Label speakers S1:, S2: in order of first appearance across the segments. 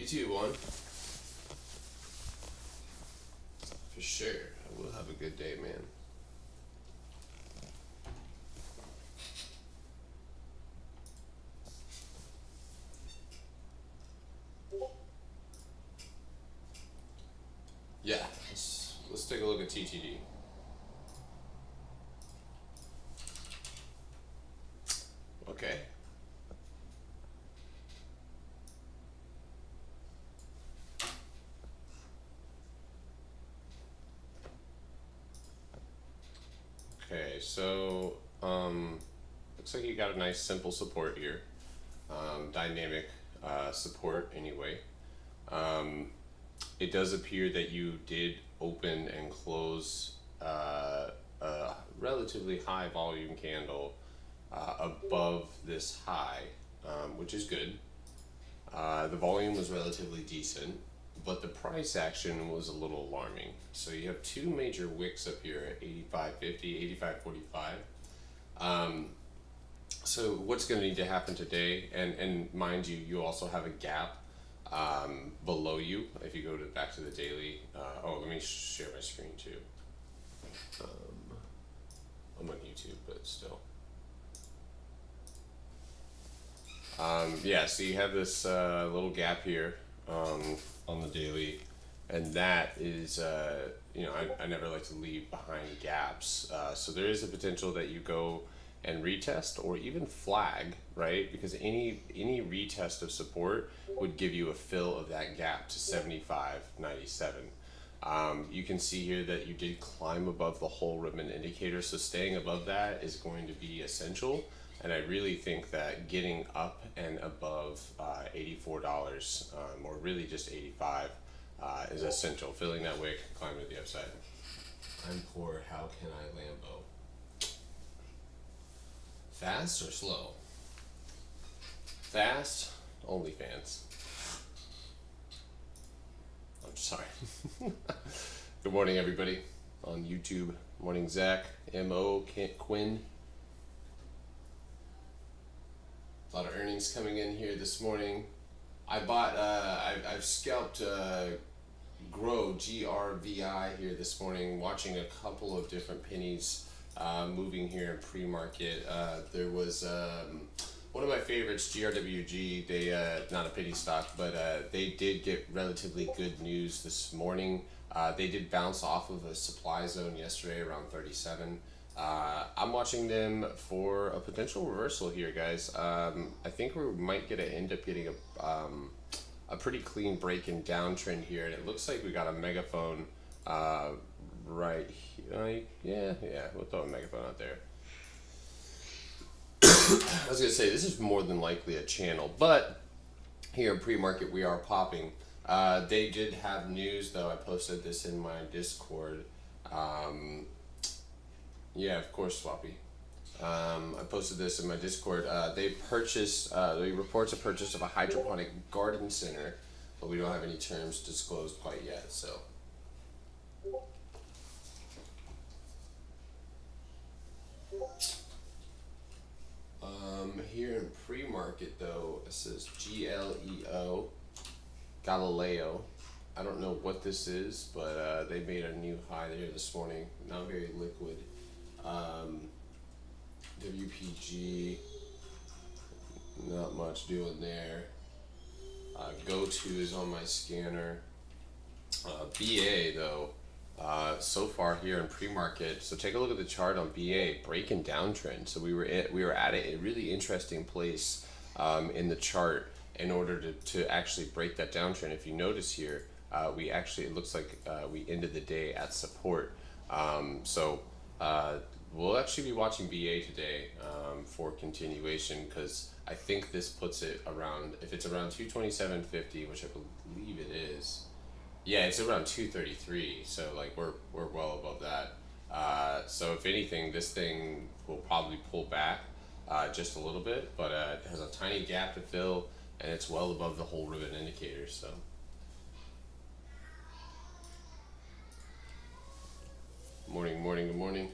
S1: too, one. For sure. I will have a good day, man. Yeah, let's take a look at TTD. Okay. Okay, so looks like you got a nice simple support here. Dynamic support anyway. It does appear that you did open and close a relatively high volume candle above this high, which is good. The volume was relatively decent, but the price action was a little alarming. So you have two major wicks up here at 85.50, 85.45. So what's going to need to happen today, and mind you, you also have a gap below you. If you go back to the daily, let me share my screen too. I'm on YouTube, but still. Yeah, so you have this little gap here on the daily, and that is, I never like to leave behind gaps. So there is a potential that you go and retest or even flag, right? Because any retest of support would give you a fill of that gap to 75.97. You can see here that you did climb above the whole ribbon indicator, so staying above that is going to be essential. And I really think that getting up and above $84, or really just 85, is essential. Filling that wick, climbing to the upside. I'm poor, how can I Lambo? Fast or slow? Fast, OnlyFans. I'm sorry. Good morning, everybody on YouTube. Morning, Zach, M.O., Quinn. A lot of earnings coming in here this morning. I bought, I've scalped Grow, GRVI here this morning, watching a couple of different pennies moving here in pre-market. There was one of my favorites, GRWG. They, not a penny stock, but they did get relatively good news this morning. They did bounce off of a supply zone yesterday around 37. I'm watching them for a potential reversal here, guys. I think we might end up getting a pretty clean break and downtrend here, and it looks like we got a megaphone right here. Yeah, we'll throw a megaphone out there. I was gonna say this is more than likely a channel, but here in pre-market we are popping. They did have news though. I posted this in my Discord. Yeah, of course, Swappy. I posted this in my Discord. They reports a purchase of a hydroponic garden center, but we don't have any terms disclosed quite yet. So, here in pre-market though, it says GLEO, Galileo. I don't know what this is, but they made a new high there this morning. Not very liquid. WPG, not much doing there. Go-to is on my scanner. BA though, so far here in pre-market. So take a look at the chart on BA, breaking downtrend. So we were at a really interesting place in the chart in order to actually break that downtrend. If you notice here, it looks like we ended the day at support. We'll actually be watching BA today for continuation, because I think this puts it around, if it's around 227.50, which I believe it is. Yeah, it's around 233, so like we're well above that. So if anything, this thing will probably pull back just a little bit, but it has a tiny gap to fill, and it's well above the whole ribbon indicator. So. Morning, good morning.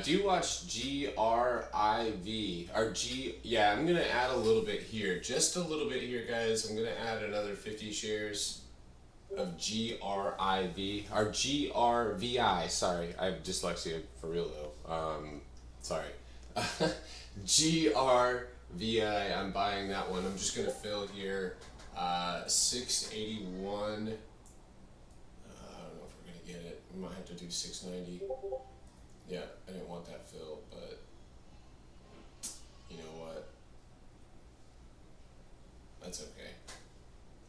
S1: Do you watch GRIV or G? Yeah, I'm gonna add a little bit here, just a little bit here, guys. I'm gonna add another 50 shares of GRIV or GRVI. Sorry, I have dyslexia for real though. Sorry. GRVI. I'm buying that one. I'm just gonna fill here. 681. I don't know if we're gonna get it. We might have to do 690. Yeah, I didn't want that fill, but you know what? That's okay.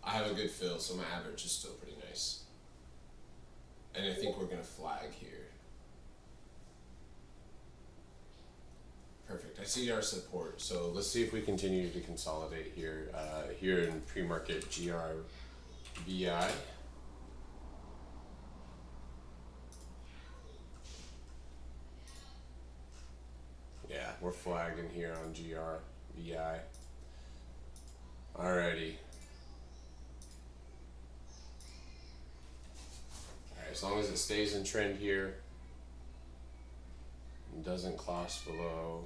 S1: I have a good fill, so my average is still pretty nice. And I think we're gonna flag here. Perfect. I see our support, so let's see if we continue to consolidate here. Here in pre-market GRVI. Yeah, we're flagging here on GRVI. Alrighty. Alright, as long as it stays in trend here and doesn't cross below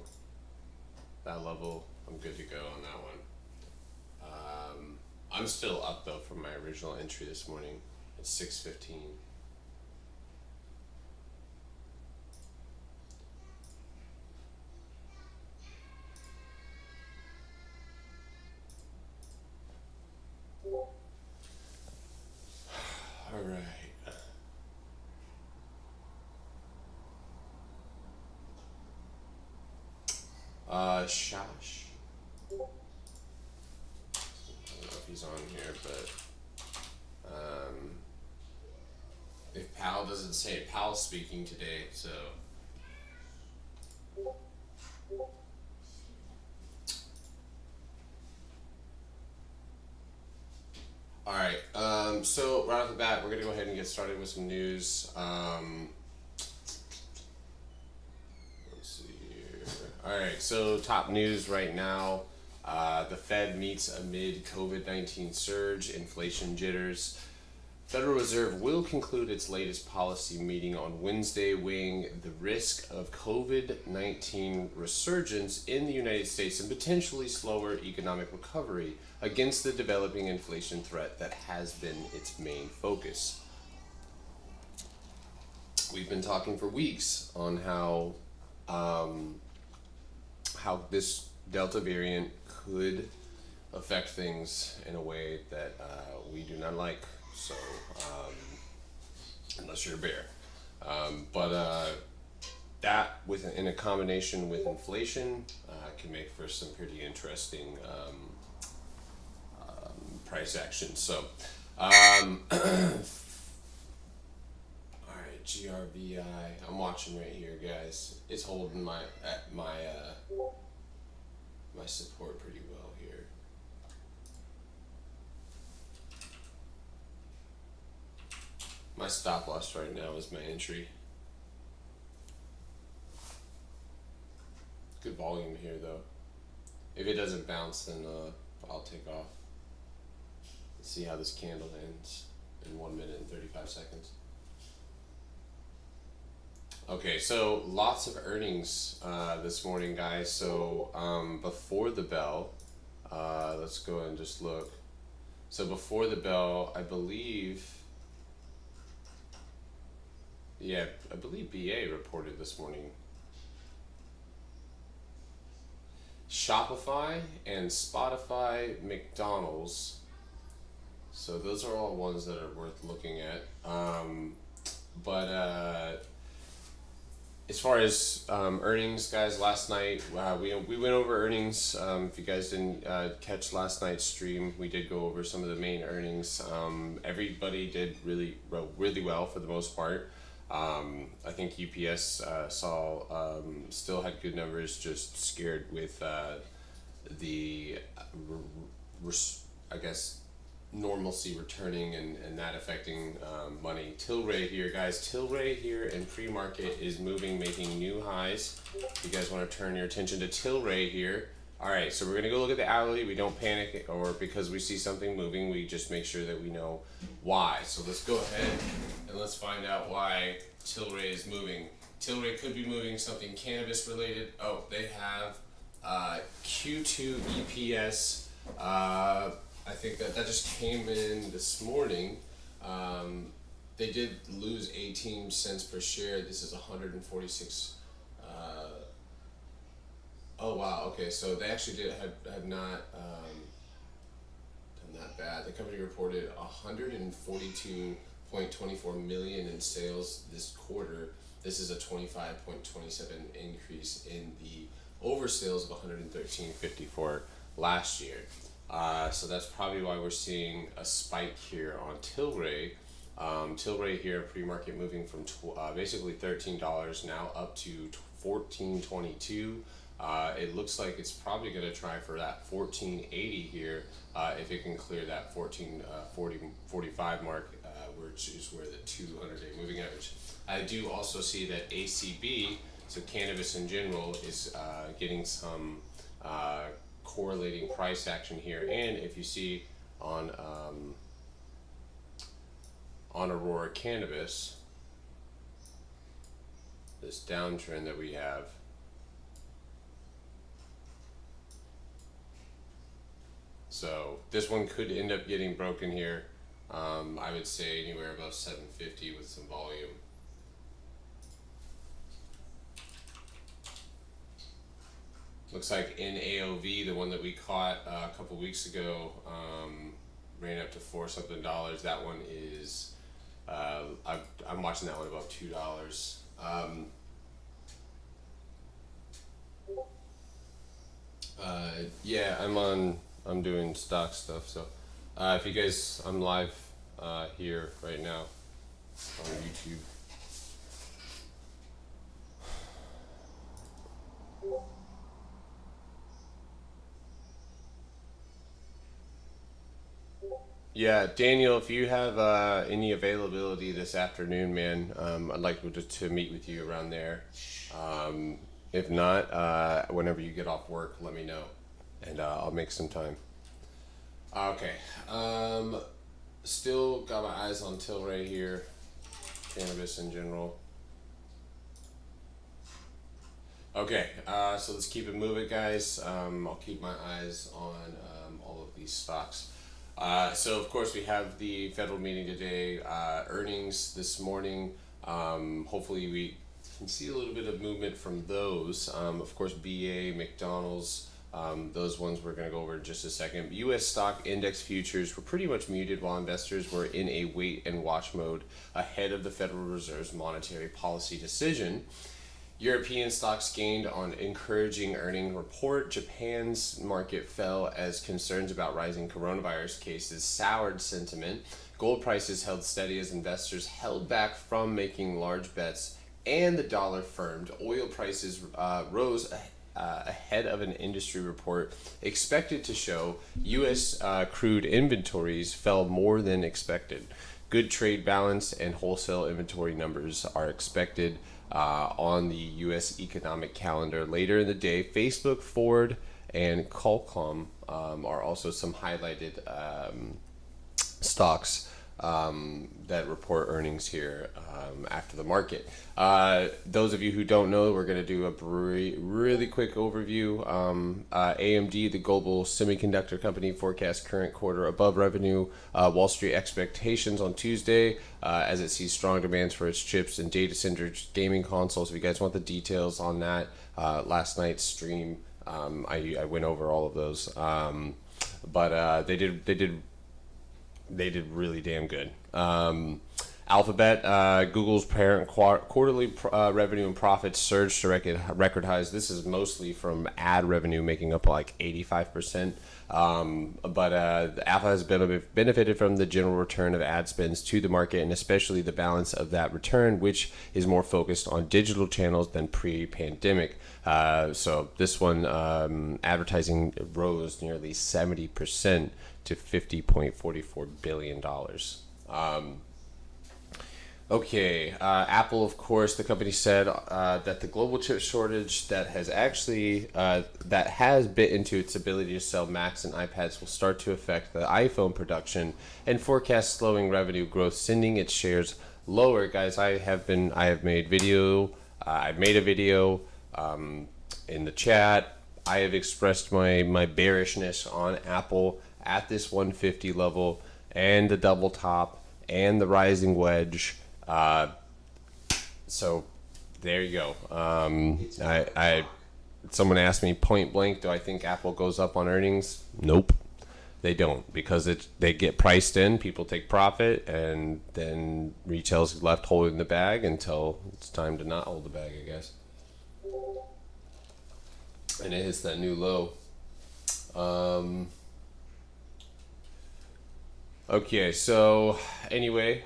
S1: that level, I'm good to go on that one. I'm still up though from my original entry this morning at 6:15. All right. Shash. I don't know if he's on here, but if Pal doesn't say it, Pal's speaking today, so. All right. So right off the bat, we're gonna go ahead and get started with some news. Let's see here. All right. So top news right now: the Fed meets amid COVID-19 surge, inflation jitters. Federal Reserve will conclude its latest policy meeting on Wednesday, weighing the risk of COVID-19 resurgence in the United States and potentially slower economic recovery against the developing inflation threat that has been its main focus. We've been talking for weeks on how this Delta variant could affect things in a way that we do not like. So, unless you're a bear, but that in a combination with inflation can make for some pretty interesting price action. So, all right, GRVI. I'm watching right here, guys. It's holding my support pretty well here. My stop loss right now is my entry. Good volume here though. If it doesn't bounce, then I'll take off. Let's see how this candle ends in 1 minute and 35 seconds. Okay, so lots of earnings this morning, guys. So before the bell, let's go and just look. So before the bell, I believe BA reported this morning. Shopify and Spotify, McDonald's. So those are all ones that are worth looking at. But as far as earnings, guys, last night we went over earnings. If you guys didn't catch last night's stream, we did go over some of the main earnings. Everybody did really well for the most part. I think UPS still had good numbers, just scared with I guess normalcy returning and that affecting money. Tilray here, guys. Tilray here in pre-market is moving, making new highs. If you guys want to turn your attention to Tilray here. All right, so we're gonna go look at the hourly. We don't panic or because we see something moving. We just make sure that we know why. So let's go ahead and let's find out why Tilray is moving. Tilray could be moving something cannabis related. Oh, they have Q2 EPS. I think that just came in this morning. They did lose 18 cents per share. This is 146. Oh wow. Okay, so they actually have not done that bad. The company reported 142.24 million in sales this quarter. This is a 25.27 increase in the over sales of 113.54 last year. So that's probably why we're seeing a spike here on Tilray. Tilray here, pre-market moving from basically $13 now up to $14.22. It looks like it's probably going to try for that 14.80 here if it can clear that 14.45 mark, which is where the 200-day moving average. I do also see that ACB, so cannabis in general, is getting some correlating price action here. And if you see on Aurora Cannabis, this downtrend that we have, so this one could end up getting broken here. I would say anywhere above 750 with some volume. Looks like in AOV, the one that we caught a couple weeks ago, ran up to $4 something. That one is, I'm watching that one above $2. Yeah, I'm doing stock stuff. So, if you guys, I'm live here right now on YouTube. Yeah, Daniel, if you have any availability this afternoon, man, I'd like to meet with you around there. If not, whenever you get off work, let me know, and I'll make some time. Okay. Still got my eyes on Tilray here, cannabis in general. Okay, so let's keep it moving, guys. I'll keep my eyes on all of these stocks. So of course we have the federal meeting today, earnings this morning. Hopefully we can see a little bit of movement from those. Of course, BA, McDonald's, those ones we're going to go over in just a second. U.S. stock index futures were pretty much muted while investors were in a wait and watch mode ahead of the Federal Reserve's monetary policy decision. European stocks gained on encouraging earning report. Japan's market fell as concerns about rising coronavirus cases soured sentiment. Gold prices held steady as investors held back from making large bets, and the dollar firmed. Oil prices rose ahead of an industry report expected to show U.S. Crude inventories fell more than expected. Good trade balance and wholesale inventory numbers are expected on the U.S. economic calendar later in the day. Facebook, Ford, and Qualcomm are also some highlighted stocks that report earnings here after the market. Those of you who don't know, we're going to do a really quick overview. AMD, the global semiconductor company, forecast current quarter above revenue Wall Street expectations on Tuesday as it sees strong demands for its chips and data center gaming consoles. If you guys want the details on that, last night's stream, I went over all of those. But they did really damn good. Alphabet, Google's parent quarterly revenue and profits surged to record highs. This is mostly from ad revenue, making up like 85%. But Apple has benefited from the general return of ad spends to the market, and especially the balance of that return, which is more focused on digital channels than pre-pandemic. So this one, advertising rose nearly 70% to $50.44 billion. Okay, Apple, of course, the company said that the global chip shortage that has bit into its ability to sell Macs and iPads will start to affect the iPhone production and forecast slowing revenue growth, sending its shares lower. Guys, I have made video I've made a video in the chat. I have expressed my bearishness on Apple at this 150 level and the double top and the rising wedge. So there you go. Someone asked me point blank, do I think Apple goes up on earnings? Nope. They don't, because they get priced in, people take profit, and then retail's left holding the bag until it's time to not hold the bag, I guess. And it hits that new low. Okay, so anyway,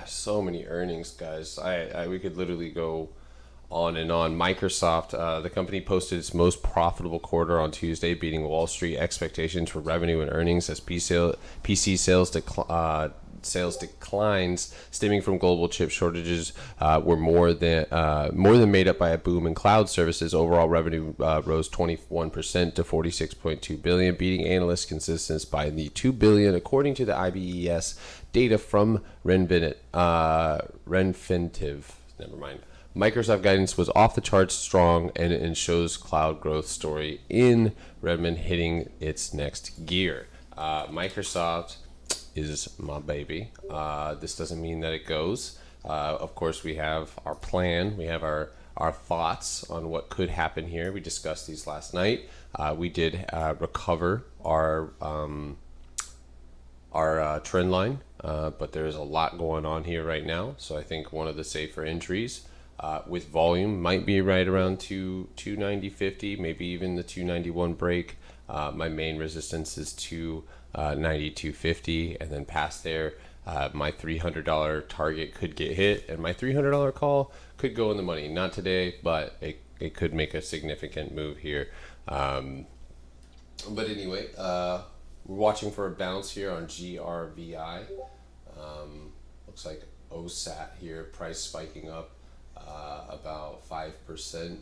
S1: so many earnings, guys. We could literally go on and on. Microsoft, the company posted its most profitable quarter on Tuesday, beating Wall Street expectations for revenue and earnings as PC sales declines stemming from global chip shortages were more than made up by a boom in cloud services. Overall revenue rose 21% to $46.2 billion, beating analyst consensus by the $2 billion, according to the IBES data from Renfintiv. Never mind. Microsoft guidance was off the charts strong and shows cloud growth story in Redmond hitting its next gear. Microsoft is my baby. This doesn't mean that it goes. Of course, we have our plan. We have our thoughts on what could happen here. We discussed these last night. We did recover our trend line, but there's a lot going on here right now. So I think one of the safer entries with volume might be right around 290.50, maybe even the 291 break. My main resistance is 292.50, and then past there, my $300 target could get hit, and my $300 call could go in the money. Not today, but it could make a significant move here. But anyway, we're watching for a bounce here on GRVI. Looks like OSAT here, price spiking up about 5%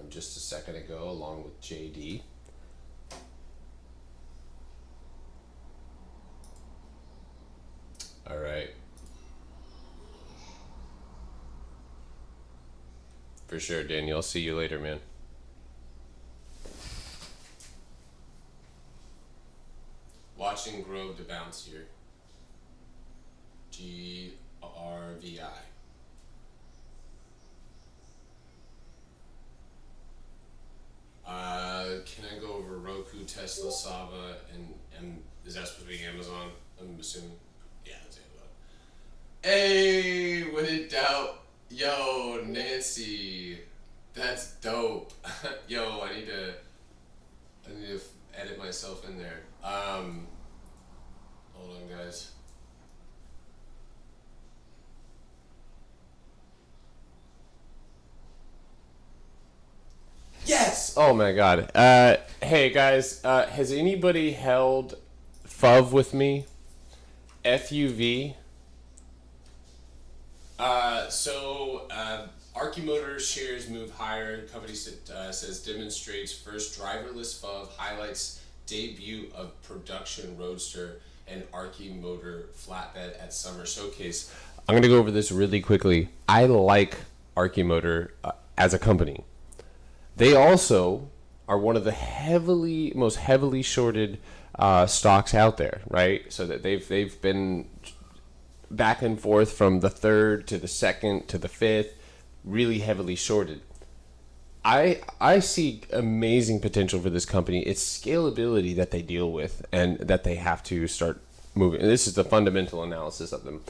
S1: just a second ago, along with JD. All right. For sure, Daniel. I'll see you later, man. Watching Grove to bounce here. GRVI. Can I go over Roku, Tesla, Sava, and is that supposed to be Amazon? I'm assuming. Yeah, that's Amazon. Hey, when in doubt, yo, Nancy, that's dope. Yo, I need to edit myself in there. Hold on, guys. Yes! Oh my god. Hey guys, has anybody held FUV with me? FUV? Archimotor shares move higher. Company says demonstrates first driverless FUV, highlights debut of production Roadster and Archimotor flatbed at Summer Showcase. I'm going to go over this really quickly. I like Archimotor as a company. They also are one of the most heavily shorted stocks out there, right? So that they've been back and forth from the third to the second to the fifth, really heavily shorted. I see amazing potential for this company. It's scalability that they deal with and that they have to start moving. And this is the fundamental analysis of them.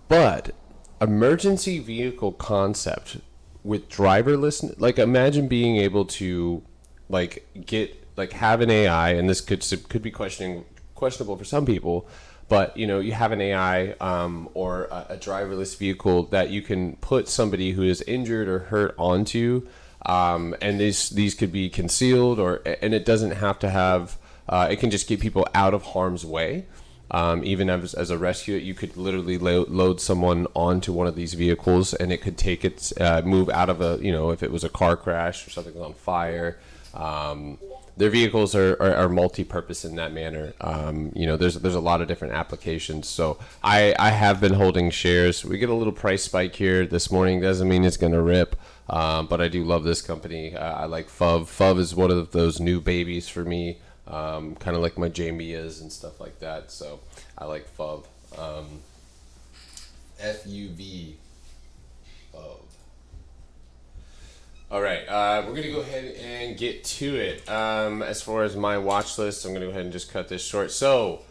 S1: But emergency vehicle concept with driverless, like imagine being able to have an AI, and this could be questionable for some people, but you have an AI or a driverless vehicle that you can put somebody who is injured or hurt onto, and these could be concealed, and it doesn't have to have. It can just get people out of harm's way. Even as a rescue, you could literally load someone onto one of these vehicles, and it could take its move out of if it was a car crash or something on fire. their vehicles are multi-purpose in that manner. There's a lot of different applications. So I have been holding shares. We get a little price spike here this morning. Doesn't mean it's going to rip. But I do love this company. I like FUV. FUV is one of those new babies for me. Kind of like my Jamias and stuff like that. So I like FUV. FUV. FUV. All right, we're going to go ahead and get to it. As far as my watch list, I'm going to go ahead and just cut this short. So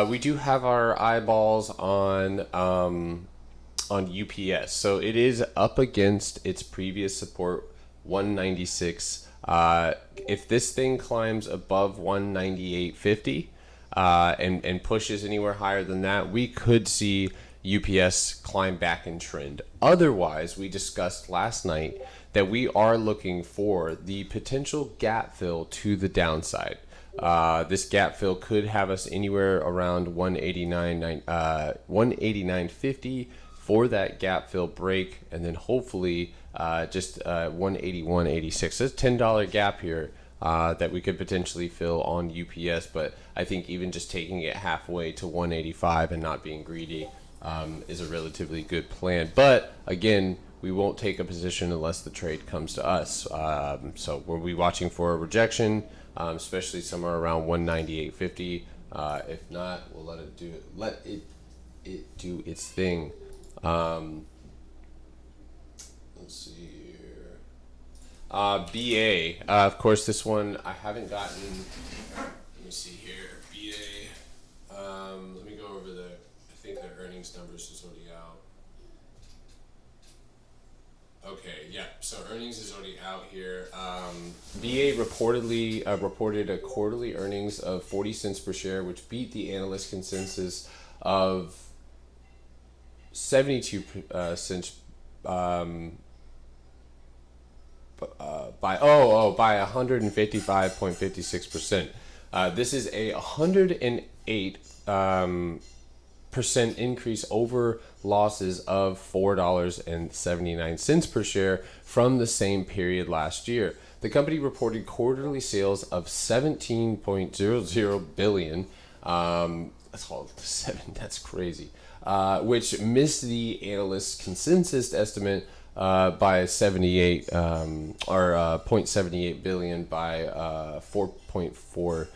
S1: we do have our eyeballs on UPS. So it is up against its previous support, 196. If this thing climbs above 198.50 and pushes anywhere higher than that, we could see UPS climb back in trend. Otherwise, we discussed last night that we are looking for the potential gap fill to the downside. This gap fill could have us anywhere around 189.50 for that gap fill break, and then hopefully just 181.86. There's a $10 gap here that we could potentially fill on UPS, but I think even just taking it halfway to 185 and not being greedy is a relatively good plan. But again, we won't take a position unless the trade comes to us. So we'll be watching for a rejection, especially somewhere around 198.50. If not, we'll let it do its thing. Let's see here. BA. Of course, this one I haven't gotten. Let me see here. BA. Let me go over I think their earnings numbers is already out. Okay, yeah. So earnings is already out here. BA reportedly reported a quarterly earnings of 40 cents per share, which beat the analyst consensus of 72 cents by 155.56%. This is a 108 percent increase over losses of $4.79 per share from the same period last year. The company reported quarterly sales of $17.00 billion. That's all seven. That's crazy. Which missed the analyst consensus estimate by 78 or 0.78 billion by 4.4%.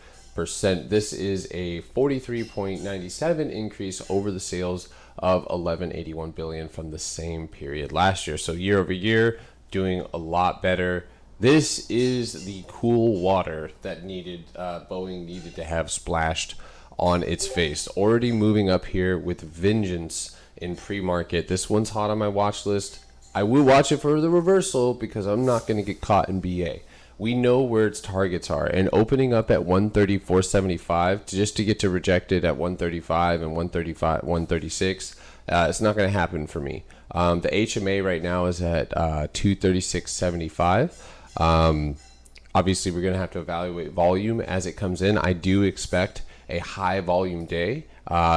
S1: This is a 43.97 increase over the sales of 11.81 billion from the same period last year. So year over year, doing a lot better. This is the cool water that Boeing needed to have splashed on its face. Already moving up here with vengeance in pre-market. This one's hot on my watch list. I will watch it for the reversal because I'm not going to get caught in BA. We know where its targets are, and opening up at 134.75 just to get to rejected at 135 and 136, it's not going to happen for me. The HMA right now is at 236.75. Obviously, we're going to have to evaluate volume as it comes in. I do expect a high volume day.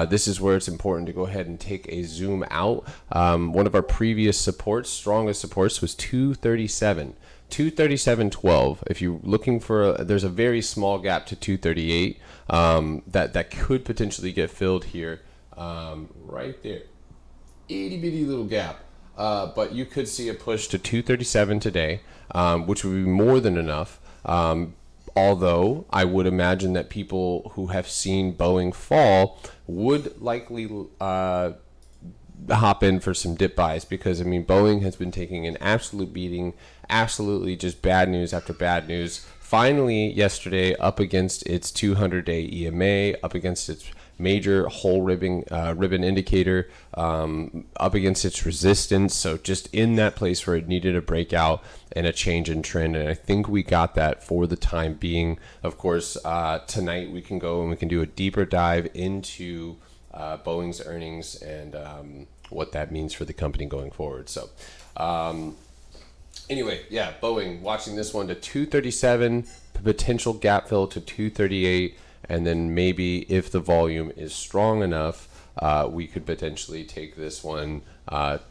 S1: This is where it's important to go ahead and take a zoom out. One of our previous strongest supports was 237. 237.12. If you're looking for there's a very small gap to 238 that could potentially get filled here, right there. Itty bitty little gap. But you could see a push to 237 today, which would be more than enough. Although I would imagine that people who have seen Boeing fall would likely hop in for some dip buys, because Boeing has been taking an absolute beating, absolutely just bad news after bad news. Finally yesterday, up against its 200-day EMA, up against its major whole ribbon indicator, up against its resistance. So just in that place where it needed a breakout and a change in trend, and I think we got that for the time being. Of course, tonight we can go and we can do a deeper dive into Boeing's earnings and what that means for the company going forward. So anyway, yeah, Boeing, watching this one to 237, potential gap fill to 238, and then maybe if the volume is strong enough, we could potentially take this one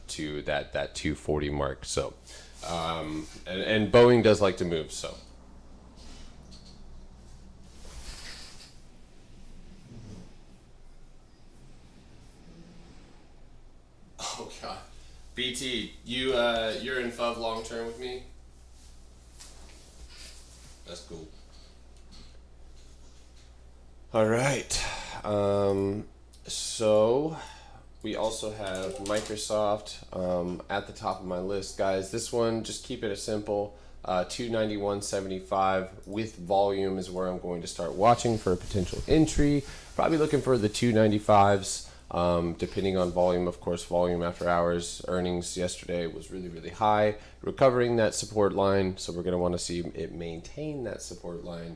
S1: to that 240 mark. So and Boeing does like to move, so BT, you're in FUV long term with me. That's cool. All right. So we also have Microsoft at the top of my list, guys. This one, just keep it a simple. 291.75 with volume is where I'm going to start watching for a potential entry. Probably looking for the 295s, depending on volume. Of course, volume after hours earnings yesterday was really, really high, recovering that support line. So we're going to want to see it maintain that support line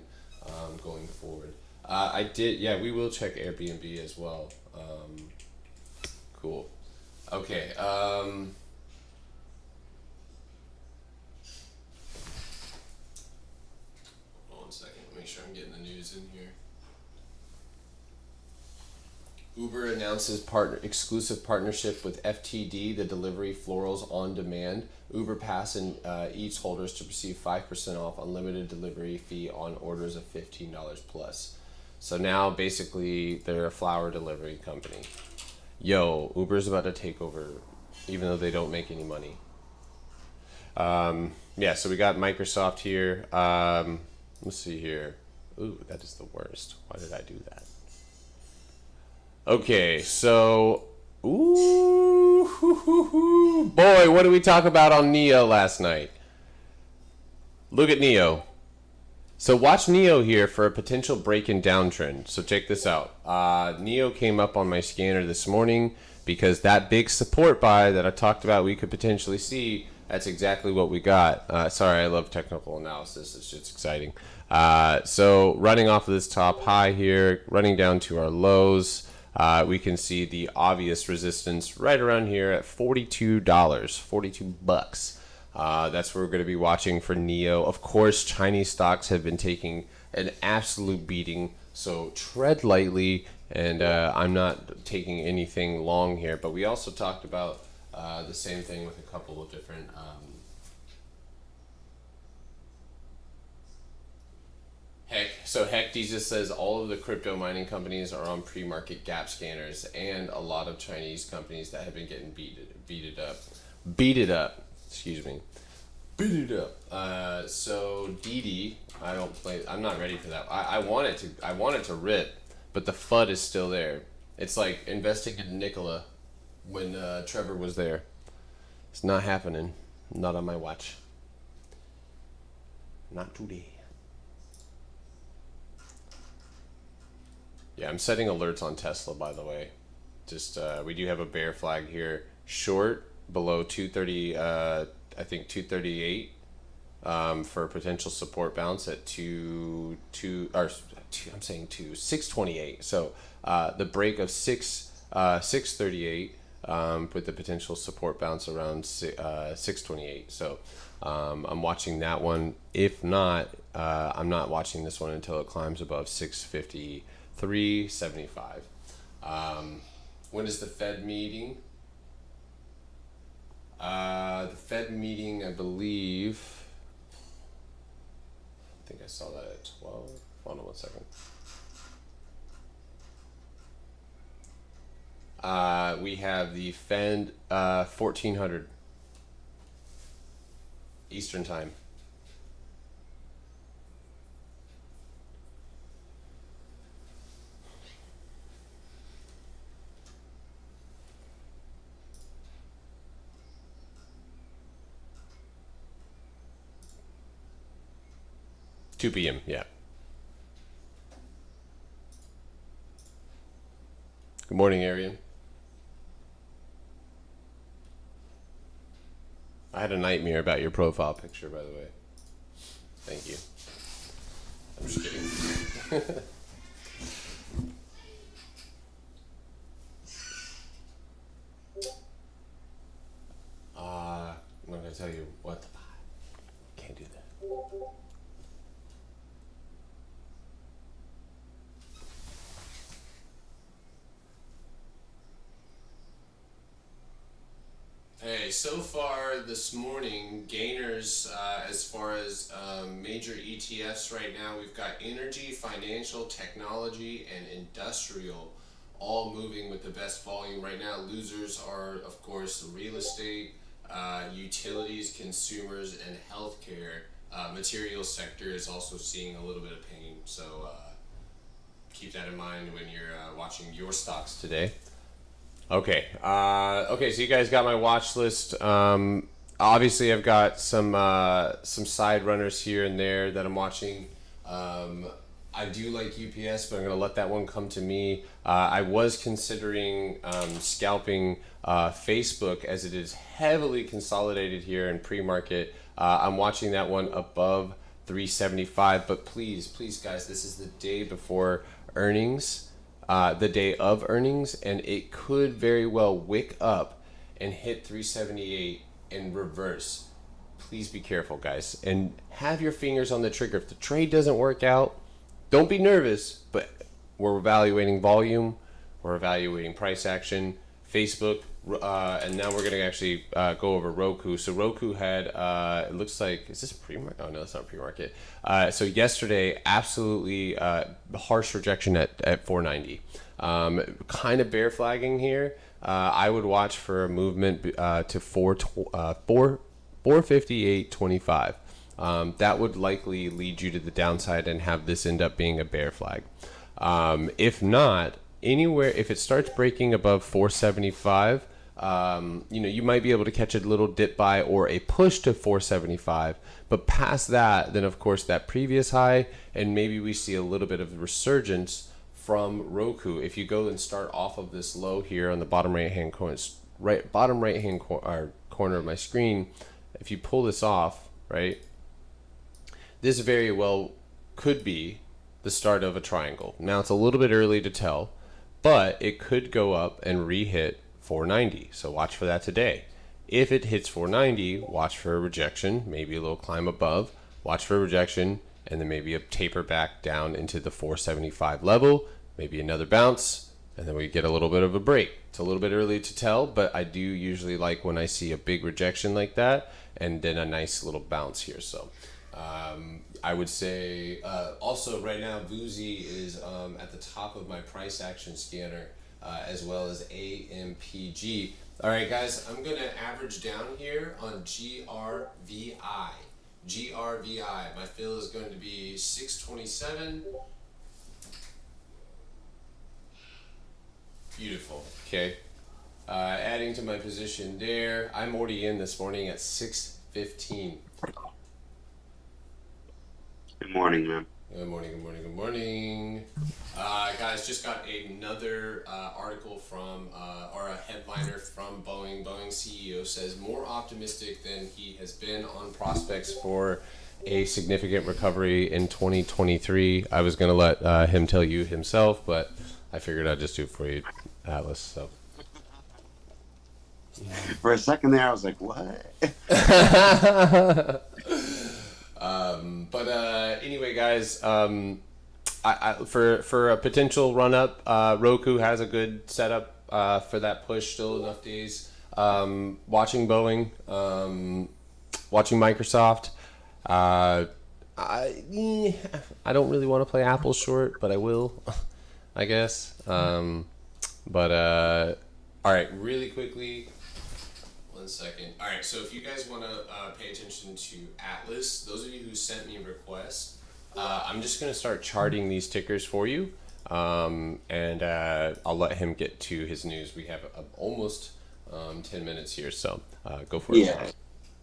S1: going forward. We will check Airbnb as well. Cool. Okay. Hold on a second. Make sure I'm getting the news in here. Uber announces exclusive partnership with FTD, the delivery florals on demand. Uber Pass and Eats holders to receive 5% off unlimited delivery fee on orders of $15 plus. So now basically they're a flower delivery company. Yo, Uber's about to take over, even though they don't make any money. So we got Microsoft here. Let's see here. Ooh, that is the worst. Why did I do that? Okay, so, boy, what did we talk about on Neo last night? Look at Neo. So watch Neo here for a potential break in downtrend. So check this out. Neo came up on my scanner this morning because that big support buy that I talked about we could potentially see, that's exactly what we got. Sorry, I love technical analysis. This shit's exciting. So running off of this top high here, running down to our lows, we can see the obvious resistance right around here at $42, 42 bucks. That's where we're going to be watching for Neo. Of course, Chinese stocks have been taking an absolute beating, so tread lightly, and I'm not taking anything long here. But we also talked about the same thing with a couple of different Heck Jesus says all of the crypto mining companies are on pre-market gap scanners, and a lot of Chinese companies that have been getting beat it up. Excuse me. Beat it up. So Didi, I'm not ready for that. I want it to rip, but the FUD is still there. It's like investing in Nikola when Trevor was there. It's not happening. Not on my watch. Not today. Yeah, I'm setting alerts on Tesla, by the way. Just we do have a bear flag here. Short below 230, I think 238, for a potential support bounce at 628. So the break of 638 with the potential support bounce around 628. So I'm watching that one. If not, I'm not watching this one until it climbs above 653.75. When is the Fed meeting? The Fed meeting, I believe. I think I saw that at 12. Hold on one second. We have the Fed 1400 Eastern time. Two p.m. Yeah. Good morning, Arian. I had a nightmare about your profile picture, by the way. Thank you. I'm just kidding. I'm not gonna tell you what. Can't do that. Hey, so far this morning, gainers as far as major ETFs right now, we've got energy, financial, technology, and industrial all moving with the best volume right now. Losers are, of course, real estate, utilities, consumers, and healthcare. Material sector is also seeing a little bit of pain. So keep that in mind when you're watching your stocks today. Okay. Okay. So you guys got my watch list. Obviously, I've got some side runners here and there that I'm watching. I do like UPS, but I'm gonna let that one come to me. I was considering scalping Facebook as it is heavily consolidated here in pre-market. I'm watching that one above 375, but please, guys, this is the day before earnings, the day of earnings, and it could very well wick up and hit 378 and reverse. Please be careful, guys, and have your fingers on the trigger. If the trade doesn't work out, don't be nervous, but we're evaluating volume, we're evaluating price action, Facebook, and now we're going to actually go over Roku. So Roku had, it looks like, is this pre-market? Oh, no, it's not pre-market. So yesterday, absolutely harsh rejection at 490. Kind of bear flagging here. I would watch for a movement to 458.25. That would likely lead you to the downside and have this end up being a bear flag. If not, anywhere, if it starts breaking above 475, you might be able to catch a little dip buy or a push to 475. But past that, then of course that previous high, and maybe we see a little bit of resurgence from Roku. If you go and start off of this low here on the bottom right hand corner of my screen, if you pull this off, right, this very well could be the start of a triangle. Now it's a little bit early to tell, but it could go up and re-hit 490. So watch for that today. If it hits 490, watch for a rejection, maybe a little climb above, watch for a rejection, and then maybe a taper back down into the 475 level, maybe another bounce, and then we get a little bit of a break. It's a little bit early to tell, but I do usually like when I see a big rejection like that, and then a nice little bounce here. So I would say also right now Vuzi is at the top of my price action scanner, as well as AMPG. All right, guys, I'm gonna average down here on GRVI. GRVI. My fill is going to be 627. Beautiful. Okay. Adding to my position there. I'm already in this morning at 6:15.
S2: Good morning, man.
S1: Good morning. Guys, just got another article from, or a headliner from Boeing. Boeing CEO says more optimistic than he has been on prospects for a significant recovery in 2023. I was going to let him tell you himself, but I figured I'd just do it for you, Atlas. So.
S2: For a second there, I was like, what?
S1: But anyway, guys, for a potential run up, Roku has a good setup for that push. Still enough days. Watching Boeing, watching Microsoft. I don't really want to play Apple short, but I will, I guess. All right, really quickly. 1 second. All right, so if you guys want to pay attention to Atlas, those of you who sent me requests, I'm just going to start charting these tickers for you, and I'll let him get to his news. We have almost 10 minutes here, so go for it.
S2: Yeah.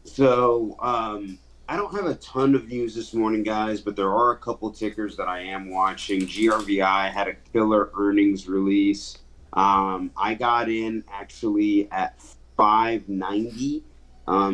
S2: So I don't have a ton of news this morning, guys, but there are a couple tickers that I am watching. GRVI had a killer earnings release. I got in actually at 590.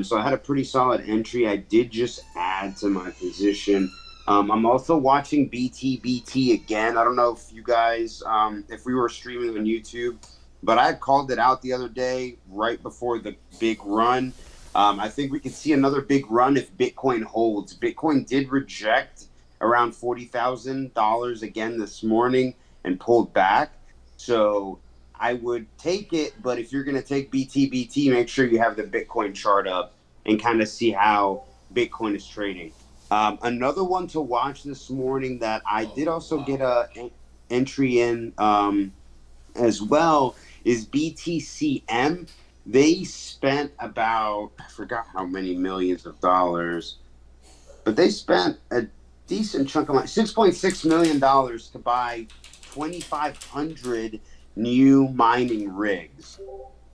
S2: So I had a pretty solid entry. I did just add to my position. I'm also watching BT again. I don't know if you guys, if we were streaming on YouTube, but I had called it out the other day right before the big run. I think we could see another big run if Bitcoin holds. Bitcoin did reject around $40,000 again this morning and pulled back. So I would take it, but if you're going to take BT, make sure you have the Bitcoin chart up and kind of see how Bitcoin is trading. Another one to watch this morning that I did also get a entry in as well is BTCM. They spent about, I forgot how many millions of dollars, but they spent a decent chunk of money, $6.6 million to buy 2,500 new mining rigs.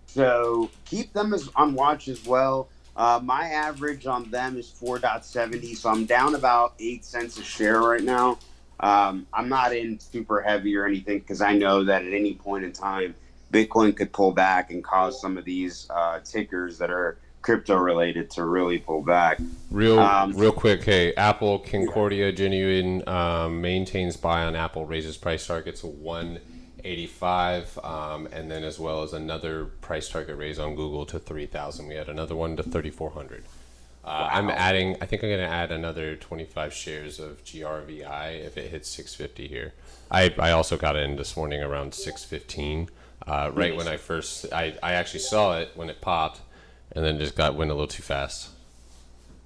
S2: So keep them as on watch as well. My average on them is 4.70, so I'm down about 8 cents a share right now. I'm not in super heavy or anything because I know that at any point in time, Bitcoin could pull back and cause some of these tickers that are crypto related to really pull back.
S3: Real quick, hey, Aapl Concordia Genuine maintains buy on Aapl, raises price targets 185, and then as well as another price target raise on Google to 3,000. We had another one to 3,400.
S2: Wow.
S3: I think I'm going to add another 25 shares of GRVI if it hits 650 here. I also got in this morning around 615, right when I actually saw it when it popped, and then just went a little too fast.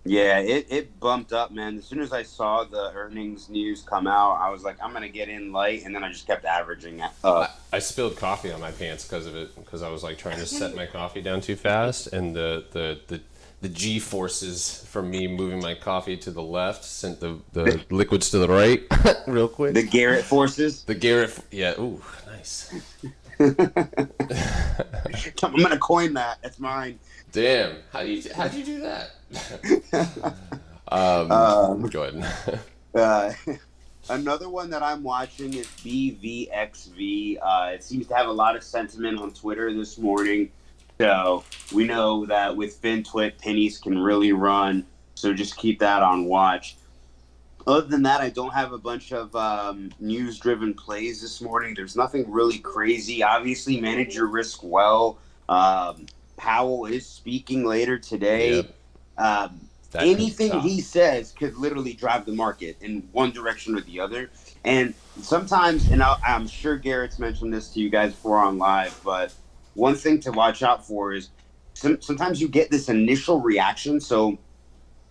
S2: Yeah, it bumped up, man. As soon as I saw the earnings news come out, I was like, I'm going to get in light, and then I just kept averaging up.
S3: I spilled coffee on my pants because of it, because I was like trying to set my coffee down too fast, and the G forces from me moving my coffee to the left sent the liquids to the right real quick.
S2: The Garrett forces?
S3: Yeah, ooh, nice.
S2: I'm going to coin that. That's mine.
S3: Damn, how'd you do that? Go ahead.
S2: Another one that I'm watching is BVXV. It seems to have a lot of sentiment on Twitter this morning. So we know that with FinTwit, pennies can really run. So just keep that on watch. Other than that, I don't have a bunch of news-driven plays this morning. There's nothing really crazy. Obviously, manage your risk well. Powell is speaking later today.
S3: Yep.
S2: Anything he says could literally drive the market in one direction or the other. And sometimes, and I'm sure Garrett's mentioned this to you guys before on live, but one thing to watch out for is sometimes you get this initial reaction. So,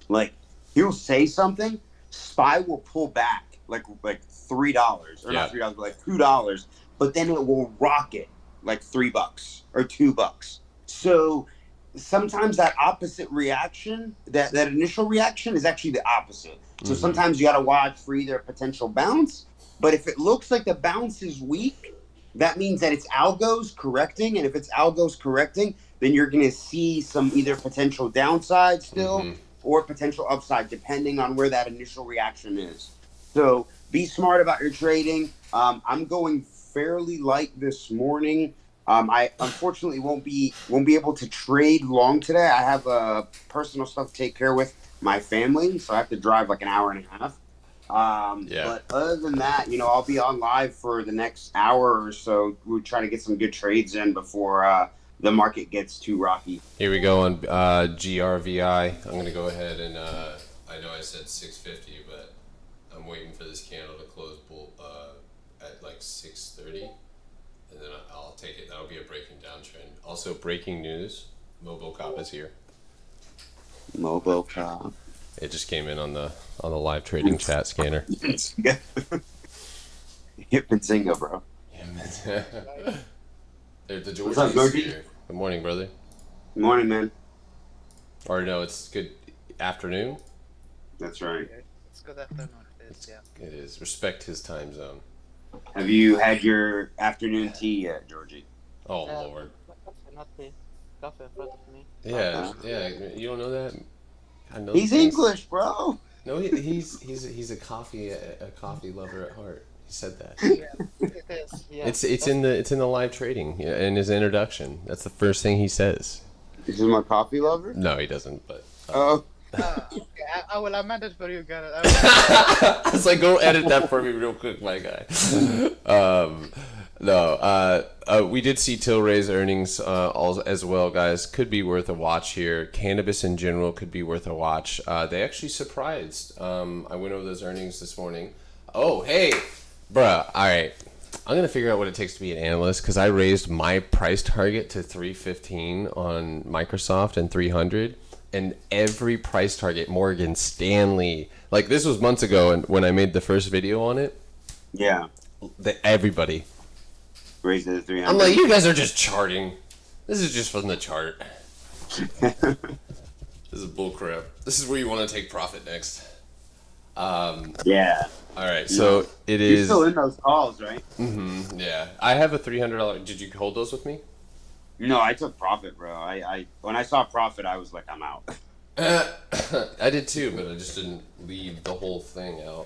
S2: like, he'll say something, SPY will pull back like $3 or not $3, but like $2, but then it will rocket like $3 or $2. So sometimes that opposite reaction, that initial reaction is actually the opposite. So sometimes you got to watch for either a potential bounce, but if it looks like the bounce is weak, that means that it's algos correcting. And if it's algos correcting, then you're going to see some either potential downside still or potential upside, depending on where that initial reaction is. So be smart about your trading. I'm going fairly light this morning. I unfortunately won't be able to trade long today. I have personal stuff to take care with my family, so I have to drive like an hour and a half. But other than that, I'll be on live for the next hour or so. We'll try to get some good trades in before the market gets too rocky.
S3: Here we go on GRVI. I'm going to go ahead and I know I said 650, but I'm waiting for this candle to close at like 630. And then I'll take it. That'll be a breaking downtrend. Also, breaking news: MobileCop is here.
S2: MobileCop.
S3: It just came in on the live trading chat scanner.
S2: Hit Benzinga, bro.
S3: The George is here. Good morning, brother.
S2: Good morning, man.
S3: Or no, it's good afternoon.
S2: That's right.
S4: It's good afternoon. It is, yeah.
S3: It is. Respect his time zone.
S2: Have you had your afternoon tea yet, Georgie?
S3: Oh, Lord.
S4: Not the coffee in front of me.
S3: Yeah. You don't know that? I know
S2: He's
S3: things.
S2: English, bro.
S3: No, he's a coffee lover at heart. He said that.
S4: Yeah, it is. Yeah.
S3: It's in the live trading in his introduction. That's the first thing he says.
S2: Is he my coffee lover?
S3: No, he doesn't. But
S4: Okay, I will amend it for you, Garrett.
S3: I was like, go edit that for me real quick, my guy. We did see Tilray's earnings as well, guys. Could be worth a watch here. Cannabis in general could be worth a watch. They actually surprised. I went over those earnings this morning. Oh, hey, bruh. All right. I'm going to figure out what it takes to be an analyst because I raised my price target to 315 on Microsoft and 300. And every price target, Morgan Stanley, like this was months ago, and when I made the first video on it,
S2: yeah,
S3: everybody
S2: Raise it to 300.
S3: I'm like, you guys are just charting. This is just from the chart. This is bullcrap. This is where you want to take profit next.
S2: Yeah.
S3: All right, so it
S2: You're
S3: is.
S2: still in those calls, right?
S3: Yeah, I have a $300. Did you hold those with me?
S2: No, I took profit, bro. I when I saw profit, I was like, I'm out.
S3: I did too, but I just didn't leave the whole thing out.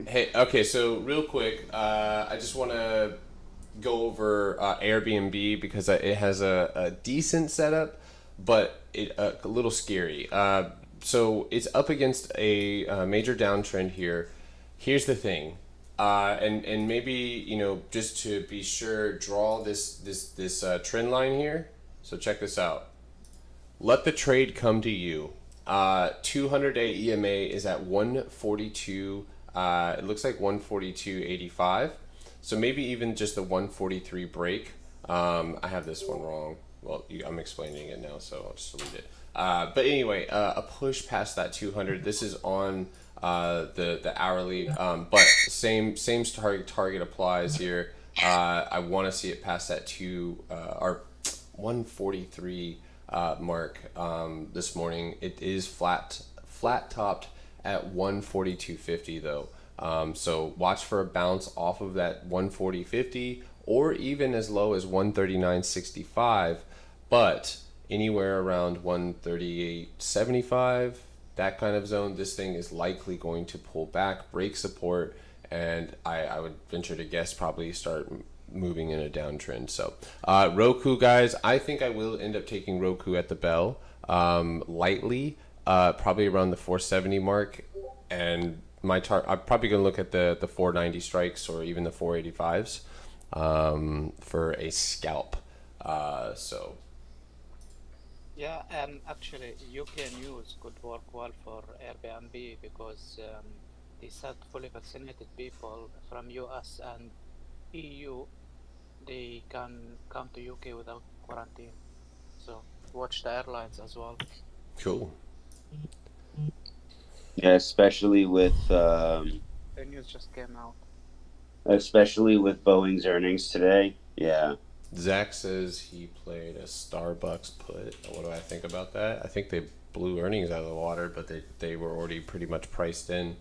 S3: Hey, okay, so real quick, I just want to go over Airbnb because it has a decent setup, but a little scary. So it's up against a major downtrend here. Here's the thing, and maybe just to be sure, draw this trend line here. So check this out. Let the trade come to you. 200-day EMA is at 142. It looks like 142.85. So maybe even just a 143 break. I have this one wrong. Well, I'm explaining it now, so I'll just delete it. But anyway, a push past that 200. This is on the hourly, but same target applies here. I want to see it past that or 143 mark this morning. It is flat topped at 142.50 though. So watch for a bounce off of that 140.50 or even as low as 139.65, but anywhere around 138.75, that kind of zone, this thing is likely going to pull back, break support, and I would venture to guess probably start moving in a downtrend. So Roku, guys, I think I will end up taking Roku at the bell lightly, probably around the 470 mark, and I'm probably gonna look at the 490 strikes or even the 485s for a scalp. So
S4: Yeah, actually, UK news could work well for Airbnb because they said fully vaccinated people from US and EU, they can come to UK without quarantine. So watch the airlines as well.
S3: cool.
S2: Yeah, especially with
S4: The news just came out.
S2: Boeing's earnings today. Yeah.
S3: Zach says he played a Starbucks put. What do I think about that? I think they blew earnings out of the water, but they were already pretty much priced in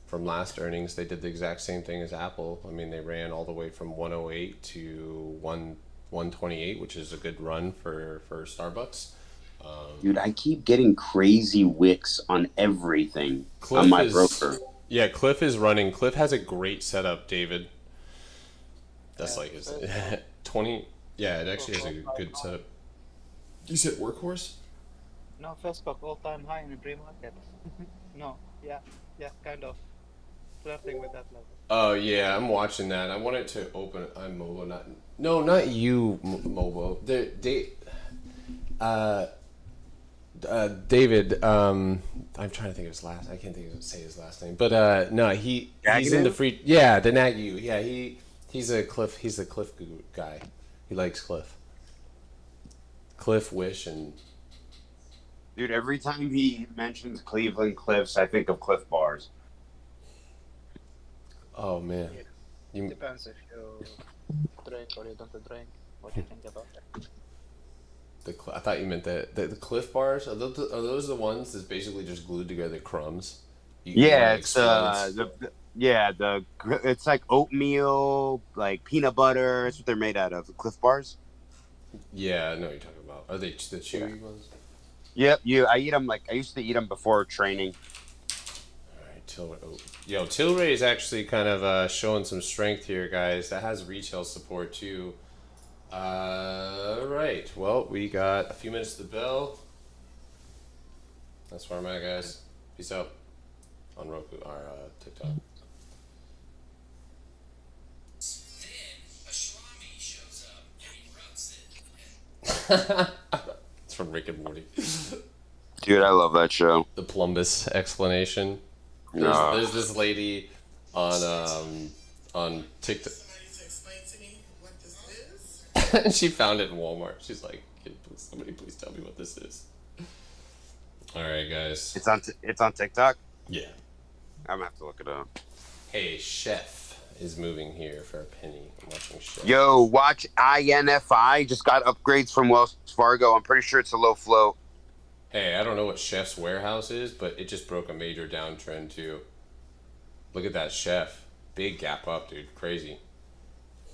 S3: from last earnings. They did the exact same thing as Apple. I mean, they ran all the way from 108 to 128, which is a good run for Starbucks.
S2: Dude, I keep getting crazy wicks on everything on my broker.
S3: Yeah, Cliff is running. Cliff has a great setup, David. That's like his 20. Yeah, it actually has a good setup. You said Workhorse?
S4: No, Facebook all-time high in the pre-market. No, yeah, kind of flirting with that level.
S3: Oh yeah, I'm watching that. I want it to open. I'm Mobo, not you, Mobo. David. I'm trying to think of his last. I can't say his last name. But no, he's in the free. Yeah, the Nagu. Yeah, he's a Cliff. He's a Cliff guy. He likes Cliff. Cliff, Wish, and.
S2: Dude, every time he mentions Cleveland Cliffs, I think of Cliff Bars.
S3: Oh man.
S4: It depends if you drink or you don't drink. What do you think about that?
S3: I thought you meant the Cliff Bars. Are those the ones that's basically just glued together crumbs?
S2: It's it's like oatmeal, like peanut butter. That's what they're made out of. The Cliff Bars.
S3: Yeah, I know what you're talking about. Are they the chewy ones?
S2: Yep. I eat them I used to eat them before training.
S3: All right, Tilray is actually kind of showing some strength here, guys. That has retail support too. Right. Well, we got a few minutes to the bell. That's where I'm at, guys. Peace out on Roku or TikTok.
S5: Then a Shrami shows up and he rubs it.
S3: It's from Rick and Morty.
S2: Dude, I love that show.
S3: The Plumbus explanation. There's this lady on TikTok.
S5: Somebody to explain to me what this is.
S3: And she found it in Walmart. She's like, somebody please tell me what this is. All right, guys.
S2: It's on TikTok.
S3: Yeah.
S2: I'm gonna have to look it up.
S3: Hey, chef. is moving here for a penny. I'm watching Chef.
S2: Yo, watch INFI. Just got upgrades from Wells Fargo. I'm pretty sure it's a low float.
S3: Hey, I don't know what Chef's warehouse is, but it just broke a major downtrend too. Look at that Chef. Big gap up, dude. Crazy.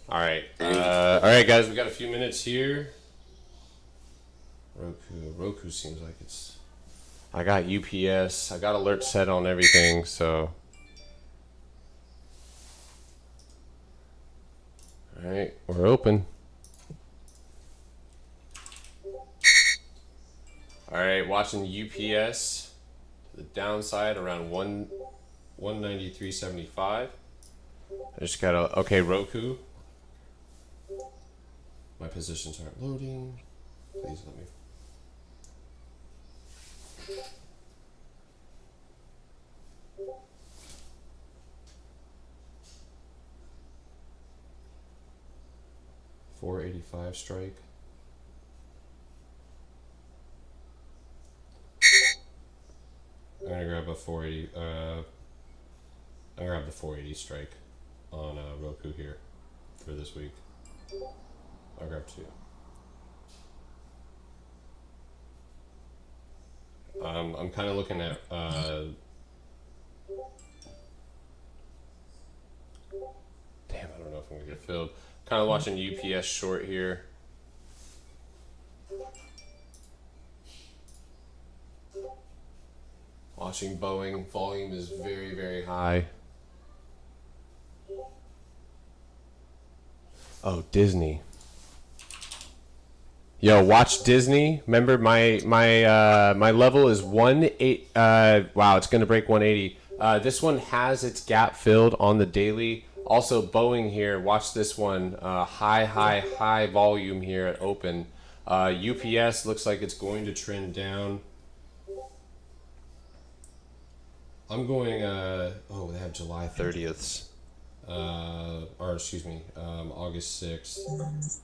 S3: All right. All right, guys. We got a few minutes here. Roku seems like it's... I got UPS. I got alert set on everything, so... All right. We're open. All right. Watching UPS. The downside around 193.75. I just gotta... Okay, Roku. My positions aren't loading. Please let me... $485 strike. I'm gonna grab a 480. I grab the 480 strike on Roku here for this week. I'll grab two. I'm kind of looking at damn, I don't know if I'm gonna get filled. Kind of watching UPS short here. Watching Boeing. Volume is very, very high. Oh, Disney. Yo, watch Disney. Remember my level is 180. Wow, it's gonna break 180. This one has its gap filled on the daily. Also, Boeing here. Watch this one. High volume here at open. UPS looks like it's going to trend down. I'm going. Oh, they have July 30th. Or excuse me, August 6th.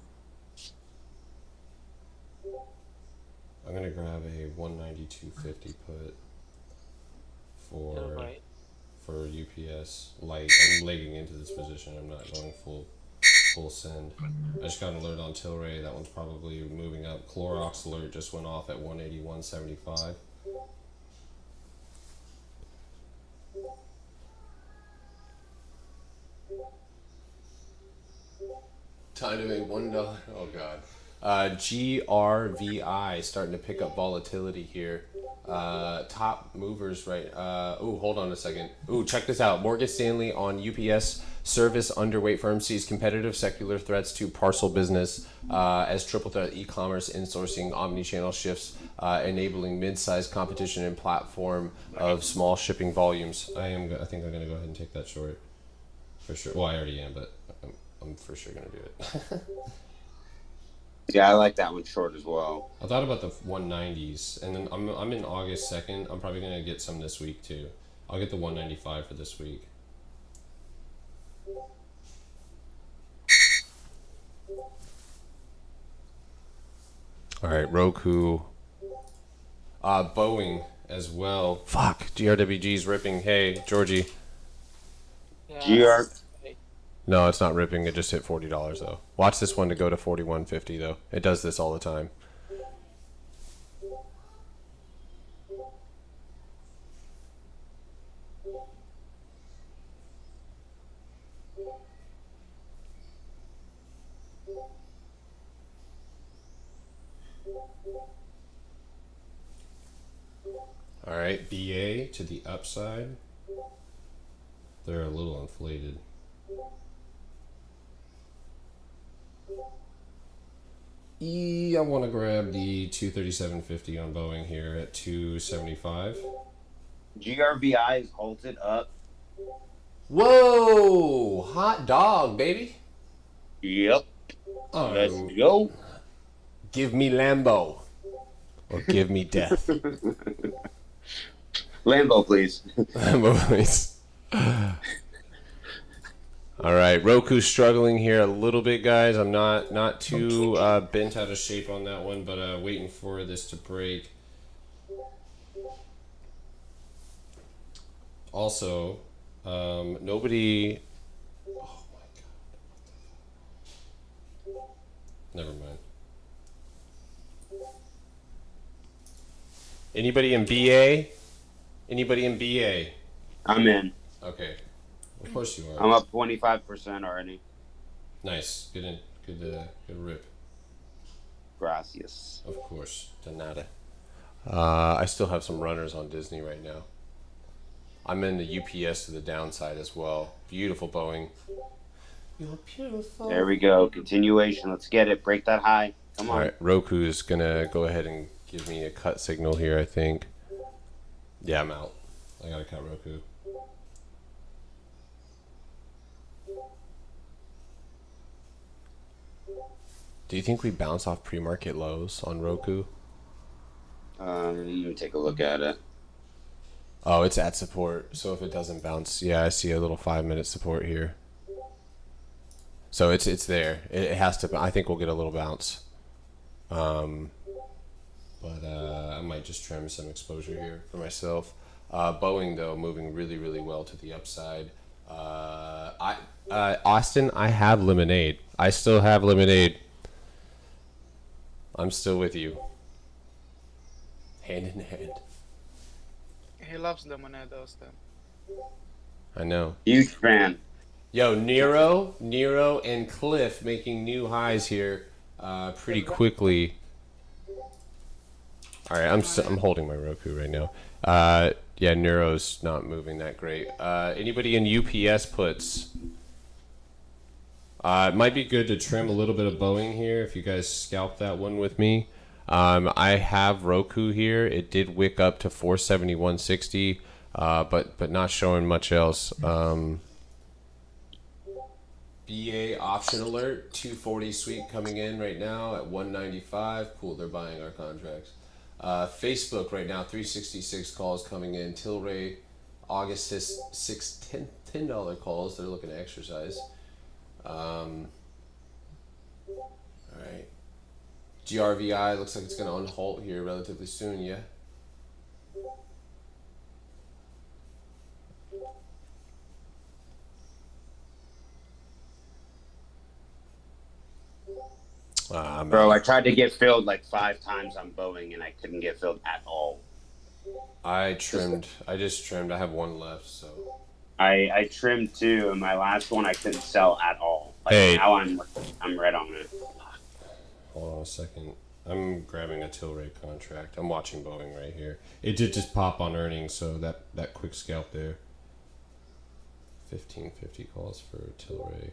S3: I'm gonna grab a 192.50 put for UPS light. I'm legging into this position. I'm not going full send. I just got an alert on Tilray. That one's probably moving up. Clorox alert just went off at 181.75. Time to make $1. Oh god. GRVI starting to pick up volatility here. Top movers right. Oh, hold on a second. Ooh, check this out. Morgan Stanley on UPS service underweight firm sees competitive secular threats to parcel business as triple threat e-commerce insourcing omni-channel shifts, enabling mid-sized competition and platform of small shipping volumes. I think I'm gonna go ahead and take that short for sure. Well, I already am, but I'm for sure gonna do it.
S2: Yeah, I like that one short as well.
S3: I thought about the 190s, and then I'm in August 2nd. I'm probably gonna get some this week too. I'll get the 195 for this week. All right, Roku, Boeing as well. Fuck, GRWG's ripping. Hey, Georgie.
S4: Yeah,
S3: No, it's not ripping. It just hit $40 though. Watch this one to go to 41.50 though. It does this all the time. All right, BA to the upside. They're a little inflated. I want to grab the 237.50 on Boeing here at 275.
S2: GRVI is halted up.
S3: Whoa! Hot dog, baby.
S2: Yep. Let's
S3: Oh,
S2: go.
S3: give me Lambo. Or give me death.
S2: Lambo, please.
S3: Lambo, please. All right, Roku struggling here a little bit, guys. I'm not too bent out of shape on that one, but waiting for this to break. Also, nobody Oh my god. Never mind. Anybody in BA? Anybody in BA?
S2: I'm in.
S3: Okay. Of course you are.
S2: I'm up 25% already.
S3: Nice. Good in. Good rip.
S2: Gracias.
S3: Of course. De nada. I still have some runners on Disney right now. I'm in the UPS to the downside as well. Beautiful Boeing. You're beautiful.
S2: There we go. Continuation. Let's get it. Break that high. Come on.
S3: All right, Roku is gonna go ahead and give me a cut signal here, I think. Yeah, I'm out. I gotta cut Roku. Do you think we bounce off pre-market lows on Roku?
S2: Let me take a look at it.
S3: Oh, it's at support. So if it doesn't bounce, yeah, I see a little 5-minute support here. So it's there. It has to. I think we'll get a little bounce. But I might just trim some exposure here for myself. Boeing though moving really really well to the upside. Austin, I have lemonade. I still have lemonade. I'm still with you. Hand in hand.
S4: He loves lemonade, Austin.
S3: I know.
S2: Huge fan.
S3: Yo, Nero, and Cliff making new highs here, pretty quickly. All right, I'm holding my Roku right now. Yeah, Nero's not moving that great. Anybody in UPS puts? It might be good to trim a little bit of Boeing here if you guys scalp that one with me. I have Roku here. It did wick up to 471.60, but not showing much else. BA option alert, 240 sweep coming in right now at 195. Cool, they're buying our contracts. Facebook right now, 366 calls coming in. Tilray, August 6, $10 calls. They're looking to exercise. All right. GRVI looks like it's going to unhalt here relatively soon, yeah?
S2: Bro, I tried to get filled like 5 times on Boeing and I couldn't get filled at all.
S3: I just trimmed. I have one left, so.
S2: I trimmed 2 and my last one I couldn't sell at all. Like
S3: Hey.
S2: now I'm red on it.
S3: Hold on a second. I'm grabbing a Tilray contract. I'm watching Boeing right here. It did just pop on earnings, so that quick scalp there. 1550 calls for Tilray.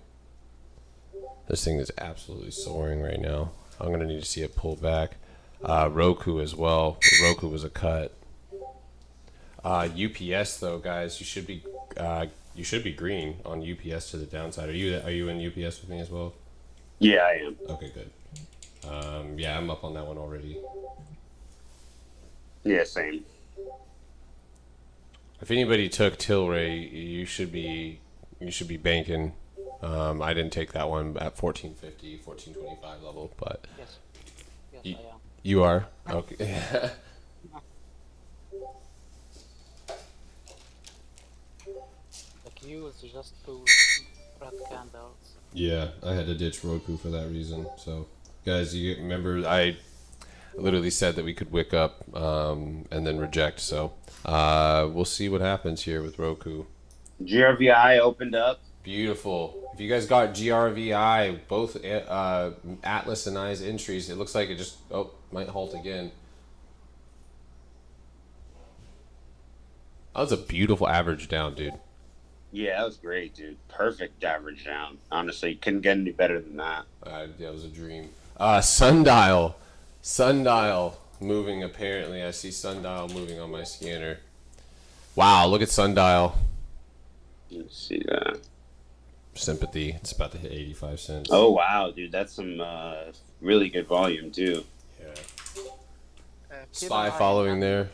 S3: This thing is absolutely soaring right now. I'm gonna need to see it pull back. Roku as well. Roku was a cut. UPS though, guys, you should be green on UPS to the downside. Are you in UPS with me as well?
S2: Yeah, I am.
S3: Okay, good. Yeah, I'm up on that one already.
S2: Yeah, same.
S3: If anybody took Tilray, you should be banking. I didn't take that one at 1450, 1425 level, but
S4: Yes,
S3: You-
S4: I am.
S3: you are okay.
S4: Like you is just 2 red candles.
S3: Yeah, I had to ditch Roku for that reason. So, guys, you remember I literally said that we could wick up and then reject. So, we'll see what happens here with Roku.
S2: GRVI opened up.
S3: Beautiful. If you guys got GRVI, both Atlas and I's entries, it looks like it just might halt again. That was a beautiful average down, dude.
S2: Yeah, that was great, dude. Perfect average down. Honestly, couldn't get any better than that.
S3: That was a dream. Sundial moving. Apparently, I see Sundial moving on my scanner. Wow, look at Sundial.
S2: Let's see that.
S3: Sympathy. It's about to hit 85 cents.
S2: Oh wow, dude, that's some really good volume too.
S3: Yeah.
S4: Keep
S3: Spy
S4: an eye
S3: following
S4: on-
S3: there.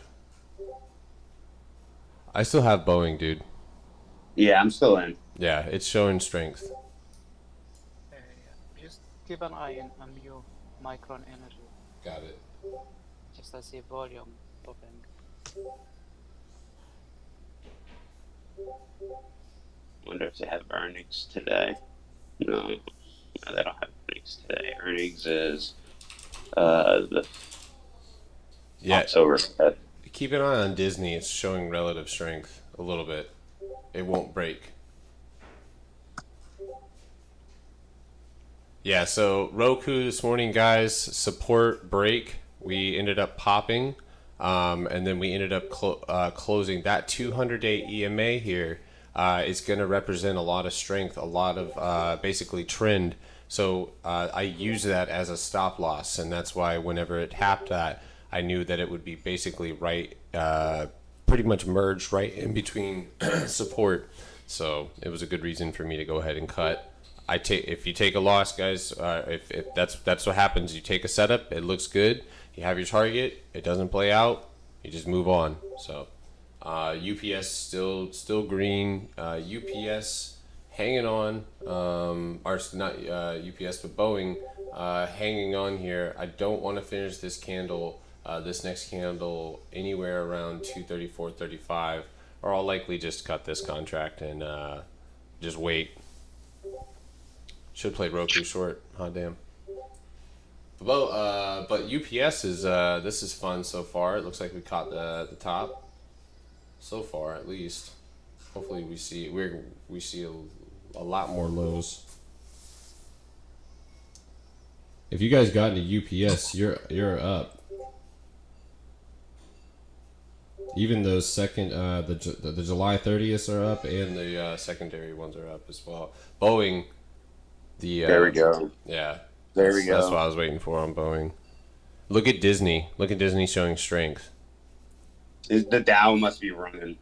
S3: I still have Boeing, dude.
S2: Yeah, I'm still in.
S3: Yeah, it's showing strength.
S4: Just keep an eye on MU, Micron Energy.
S3: Got it.
S4: Just I see volume popping.
S2: wonder if they have earnings today. No, they don't have earnings today. Earnings is the
S3: Yeah,
S2: October.
S3: keep an eye on Disney. It's showing relative strength a little bit. It won't break. Yeah, so Roku this morning, guys, support break. We ended up popping, and then we ended up closing. That 200-day EMA here is going to represent a lot of strength, a lot of basically trend. So I use that as a stop loss, and that's why whenever it tapped that, I knew that it would be basically right, pretty much merged right in between support. So it was a good reason for me to go ahead and cut. If you take a loss, guys, if that's what happens. You take a setup, it looks good, you have your target, it doesn't play out, you just move on. So UPS still green. UPS hanging on, or not UPS but Boeing hanging on here. I don't want to finish this candle, this next candle anywhere around 234.35, or I'll likely just cut this contract and just wait. Should play Roku short. Hot damn. But UPS is this is fun so far. It looks like we caught the top so far, at least. Hopefully we see a lot more lows. If you guys got into UPS, you're up. Even those second the July 30th are up, and the secondary ones are up as well. Boeing.
S2: There we go.
S3: Yeah.
S2: There we go.
S3: That's what I was waiting for on Boeing. Look at Disney. Look at Disney showing strength.
S2: The Dow must be running.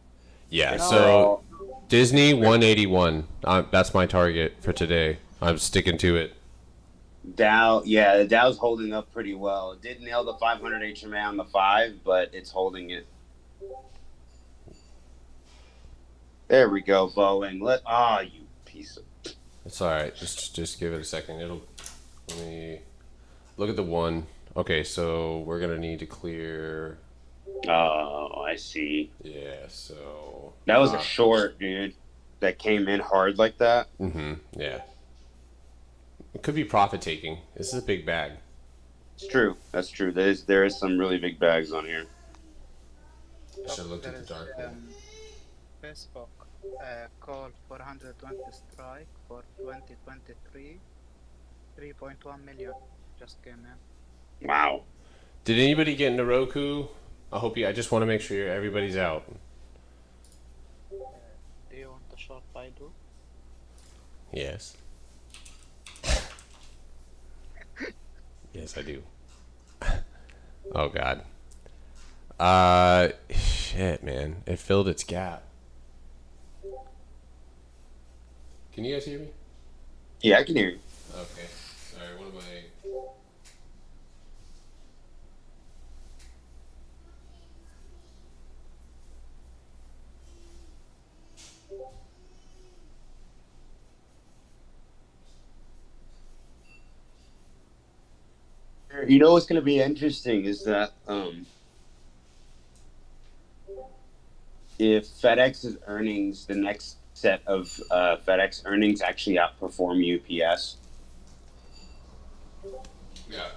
S3: Yeah, so Disney 181. That's my target for today. I'm sticking to it.
S2: Dow, yeah, the Dow's holding up pretty well. It did nail the 500 HMA on the 5, but it's holding it. There we go, Boeing. You piece of...
S3: It's all right. Just give it a second. Let me look at the one. Okay, so we're gonna need to clear.
S2: Oh, I see.
S3: Yeah. So
S2: that was a short, dude. That came in hard like that.
S3: Yeah. It could be profit taking. This is a big bag.
S2: It's true. That's true. There is some really big bags on here.
S3: I should have looked at the dark one.
S4: Facebook call 420 strike for 2023, 3.1 million just came in.
S2: Wow.
S3: Did anybody get into Roku? I just want to make sure everybody's out.
S4: Do you want to short Bidu?
S3: Yes. Yes, I do. Oh God. Shit, man. It filled its gap. Can you guys hear me?
S2: Yeah, I can hear you.
S3: Okay. Sorry, what am I...
S2: You know what's going to be interesting is that if FedEx's earnings, the next set of FedEx earnings actually outperform UPS.
S3: Yeah.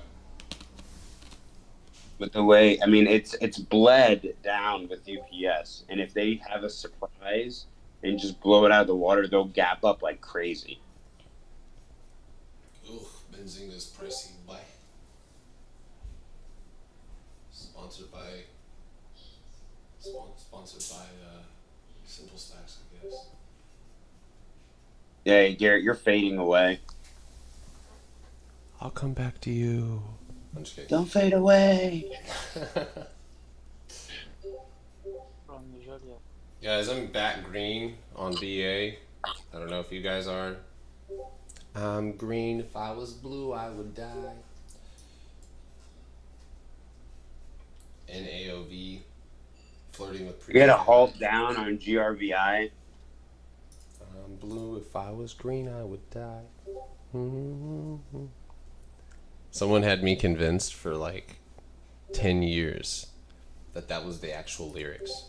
S2: With the way, I mean, it's bled down with UPS, and if they have a surprise and just blow it out of the water, they'll gap up like crazy.
S1: Ugh, benzene is pricey. Bye. Sponsored by Simple Stacks, I guess.
S2: Yeah, Garrett, you're fading away.
S3: I'll come back to you. I'm just kidding.
S2: Don't fade away.
S4: From Julia.
S3: Guys, I'm back green on BA. I don't know if you guys are. I'm green. If I was blue, I would die. And AOV. Flirting with
S2: We had a halt down on GRVI.
S3: I'm blue. If I was green, I would die. Someone had me convinced for like 10 years that was the actual lyrics.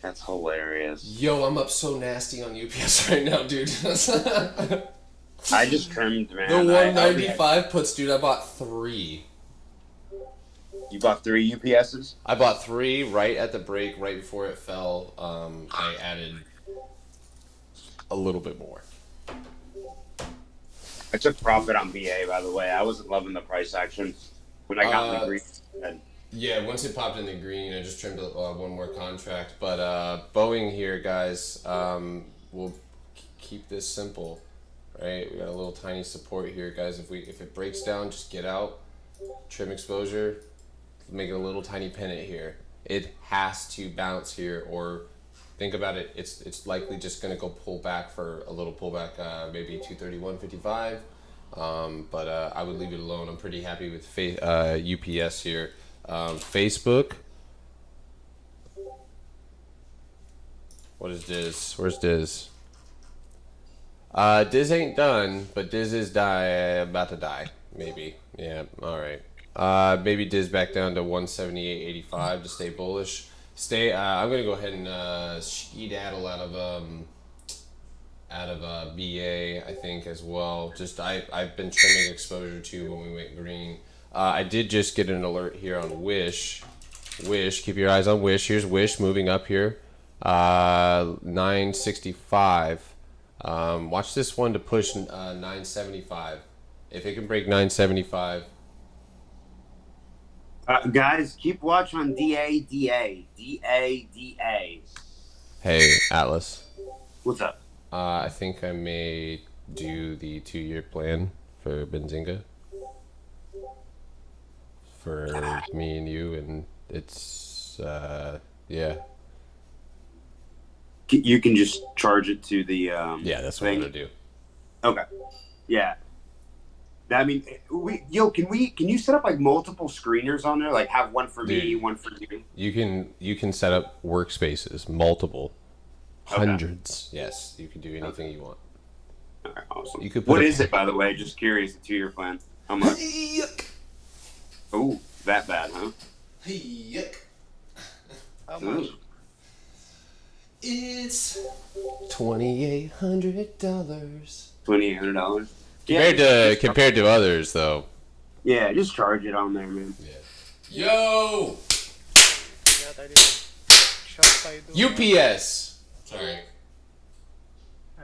S2: That's hilarious.
S3: Yo, I'm up so nasty on UPS right now, dude.
S2: I just trimmed, man.
S3: The
S2: I
S3: 195 puts, dude, I bought 3.
S2: You bought 3 UPSs?
S3: I bought 3 right at the break, right before it fell. I added a little bit more.
S2: I took profit on BA, by the way. I wasn't loving the price action when I got in the green.
S3: Yeah, once it popped in the green, I just trimmed one more contract. But Boeing here, guys, we'll keep this simple, right? We got a little tiny support here, guys. If it breaks down, just get out, trim exposure, make it a little tiny pennant here. It has to bounce here, or think about it. It's likely just gonna go pull back for a little pullback, maybe 231.55. But I would leave it alone. I'm pretty happy with UPS here. Facebook. What is Diz? Where's Diz? Diz ain't done, but Diz is about to die. Maybe. Yeah. All right. Maybe Diz back down to 178.85 to stay bullish. I'm gonna go ahead and skedaddle out of BA, I think, as well. Just I've been trimming exposure to when we went green. I did just get an alert here on Wish. Wish, keep your eyes on Wish. Here's Wish moving up here. 965. Watch this one to push 975. If it can break 975.
S2: Guys, keep watch on DA.
S3: Hey, Atlas.
S2: What's up?
S3: I think I may do the 2-year plan for Benzinga. For me and you, and it's yeah.
S2: You can just charge it to the
S3: Yeah, that's what I'm gonna do.
S2: Okay. Yeah. I mean, can you set up like multiple screeners on there? Like have one for me, one for you.
S3: You can set up workspaces, multiple,
S2: Okay.
S3: hundreds. Yes, you can do anything you want.
S2: Okay, awesome.
S3: You could.
S2: What is it, by the way? Just curious. The 2-year plan. How much?
S3: Yuck.
S2: Oh, that bad, huh?
S3: Yuck.
S4: How much?
S2: Ooh.
S3: It's $2,800.
S2: $2,800.
S3: Compared to others, though.
S2: Yeah, just charge it on there, man.
S3: Yeah. Yo.
S4: Yeah, I didn't shot Bidu.
S3: UPS. Sorry.
S4: Uh,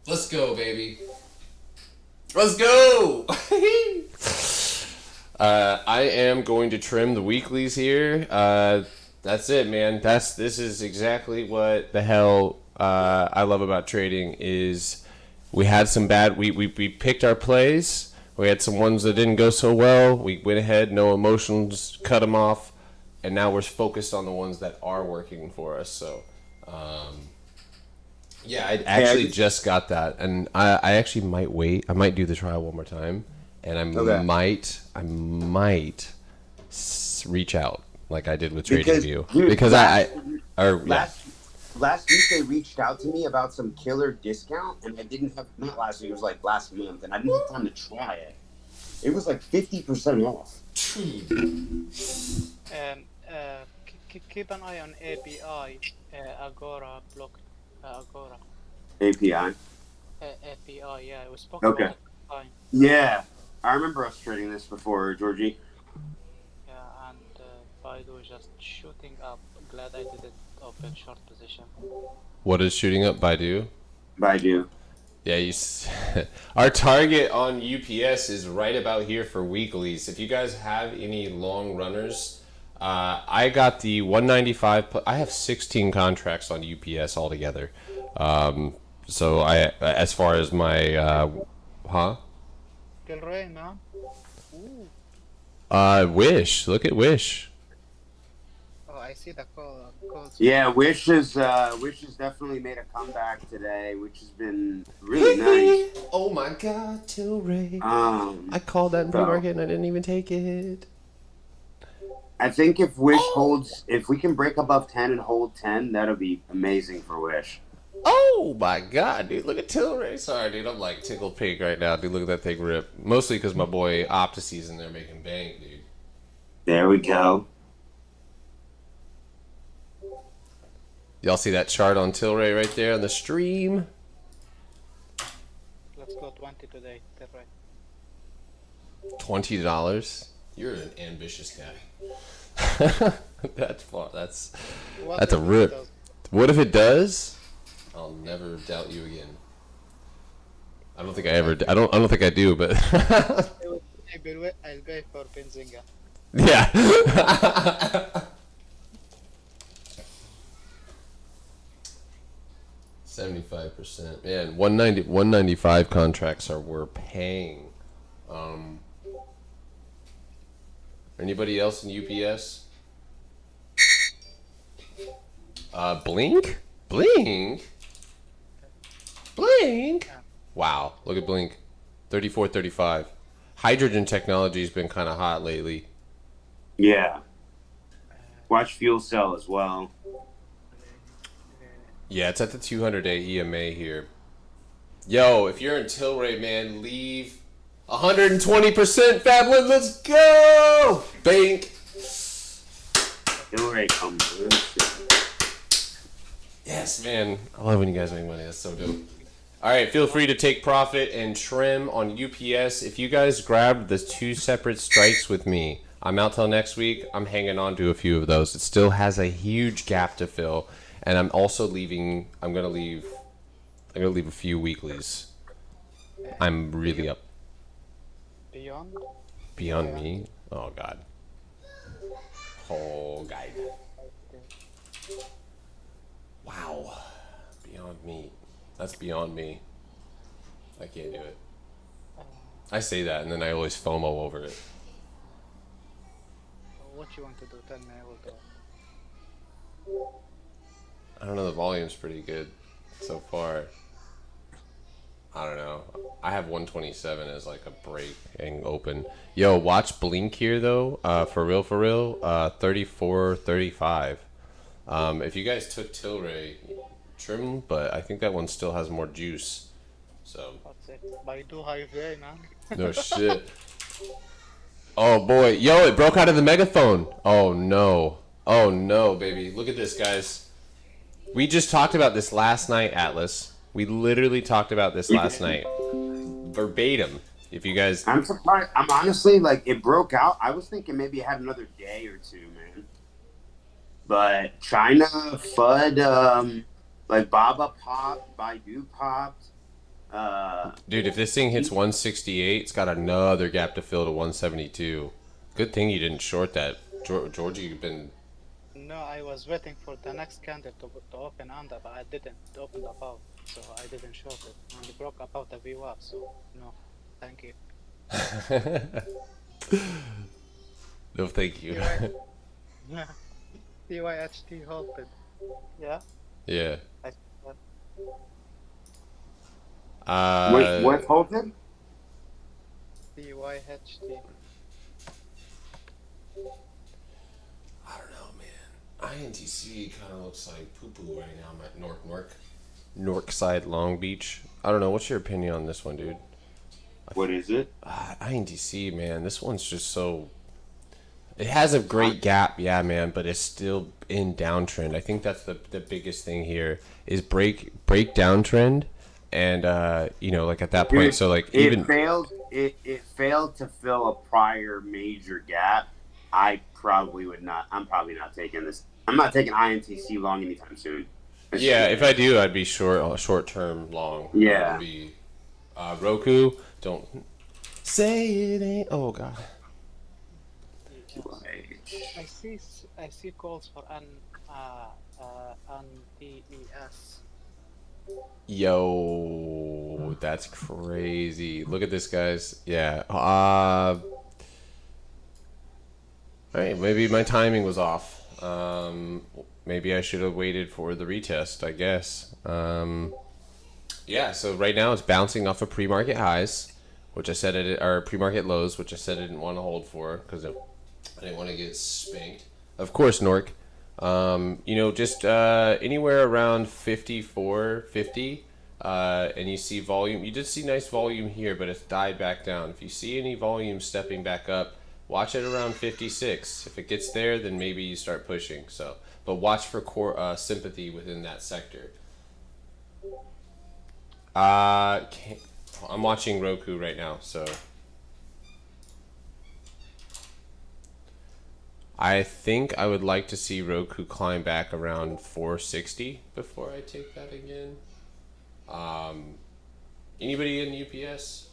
S3: Let's go, baby. Let's go. I am going to trim the weeklies here. That's it, man. This is exactly what the hell I love about trading is we had some bad we picked our plays. We had some ones that didn't go so well. We went ahead, no emotions, cut them off, and now we're focused on the ones that are working for us. So yeah, I actually just got that, and I actually might wait. I might do the trial one more time, and I might reach out like I did with TradingView because
S2: last week they reached out to me about some killer discount, and I didn't have not last week. It was like last month, and I didn't have time to try it. It was like 50% off.
S4: Keep an eye on API. Agora blocked. Agora.
S2: API.
S4: API. Yeah, it was spoke
S2: Okay.
S4: about it time.
S2: Yeah, I remember us trading this before, Georgie.
S4: Yeah, and Bidu just shooting up. Glad I didn't open short position.
S3: What is shooting up Bidu?
S2: Bidu.
S3: Yeah, our target on UPS is right about here for weeklies. If you guys have any long runners, I got the 195. I have 16 contracts on UPS altogether. So as far as my,
S4: Kill Ray, man. Ooh.
S3: Wish. Look at Wish.
S4: Oh, I see the call.
S2: Yeah, Wish has definitely made a comeback today, which has been really nice.
S3: Oh my God, Tilray.
S2: I
S3: called that in pre-market and I didn't even take it.
S2: I think if Wish holds, if we can break above 10 and hold 10, that'll be amazing for Wish.
S3: Oh my God, dude! Look at Tilray. Sorry, dude. I'm like tickled pink right now, dude. Look at that thing rip. Mostly because my boy Optice's in there making bank, dude.
S2: There we go.
S3: Y'all see that chart on Tilray right there on the stream?
S4: Let's go 20 today. That's right.
S3: $20. You're an ambitious guy. That's far. That's
S4: What
S3: a
S4: if it
S3: rip.
S4: does?
S3: What if it does? I'll never doubt you again. I don't think I ever. I don't think I do, but
S4: I'll pay for Benzinga.
S3: yeah. 75%. Man, 195 contracts we're paying. Anybody else in UPS? Blink? Blink? Blink? Wow, look at Blink. 34.35. Hydrogen technology's been kind of hot lately.
S2: Yeah. Watch fuel cell as well.
S3: Yeah, it's at the 200-day EMA here. Yo, if you're in Tilray, man, leave 120% Fablin. Let's go! Bank.
S2: Tilray comes in.
S3: Yes, man. I love when you guys make money. That's so dope. All right, feel free to take profit and trim on UPS. If you guys grabbed the 2 separate strikes with me, I'm out till next week. I'm hanging on to a few of those. It still has a huge gap to fill, and I'm also leaving. I'm gonna leave a few weeklies. I'm really up. Beyond me? Oh God. Oh God. Wow. Beyond meat. That's beyond me. I can't do it. I say that and then I always FOMO over it.
S4: What you want to do? Tell me, I will do.
S3: I don't know, the volume's pretty good so far. I don't know. I have 127 as like a break and open. Yo, watch Blink here though. For real. 34.35. If you guys took Tilray, trim, but I think that one still has more juice. So.
S4: What's it? Bidu highway, man.
S3: No shit. Oh boy. Yo, it broke out of the megaphone. Oh no. Oh no, baby. Look at this, guys. We just talked about this last night, Atlas. We literally talked about this last night. Verbatim. If you guys...
S2: I'm surprised. I'm honestly, like, it broke out. I was thinking maybe it had another day or two, man. But China, FUD, like, Baba popped, Bidu popped.
S3: Dude, if this thing hits 168, it's got another gap to fill to 172. Good thing you didn't short that. Georgie, you've been...
S4: No, I was waiting for the next candle to open under, but I didn't. It opened above, so I didn't short it. And it broke above the VWAP, so no. Thank you.
S3: No, thank you.
S4: TYHT halted. Yeah?
S3: Yeah.
S4: I,
S2: What halted?
S4: TYHT.
S3: I don't know, man. INTC kind of looks like poo-poo right now. I'm at Nork side, Long Beach. I don't know. What's your opinion on this one, dude?
S2: What is it?
S3: INTC, man. This one's just so... It has a great gap, yeah, man, but it's still in downtrend. I think that's the biggest thing here is break downtrend, and you know, like at that point, so like even
S2: it failed to fill a prior major gap. I'm probably not taking this. I'm not taking INTC long anytime soon.
S3: Yeah, if I do, I'd be short term long.
S2: Yeah.
S3: It'd be Roku. Don't say it ain't. Oh God.
S4: I see calls for NTES.
S3: Yo, that's crazy. Look at this, guys. Yeah. Alright, maybe my timing was off. Maybe I should have waited for the retest, I guess. Yeah, so right now it's bouncing off of pre-market highs, which I said or pre-market lows, which I said I didn't want to hold for because I didn't want to get spanked. Of course, Nork. You know, just anywhere around 54, 50, and you see volume. You did see nice volume here, but it's died back down. If you see any volume stepping back up, watch it around 56. If it gets there, then maybe you start pushing. So but watch for core sympathy within that sector. Can't, I'm watching Roku right now, so I think I would like to see Roku climb back around 460 before I take that again. Anybody in UPS?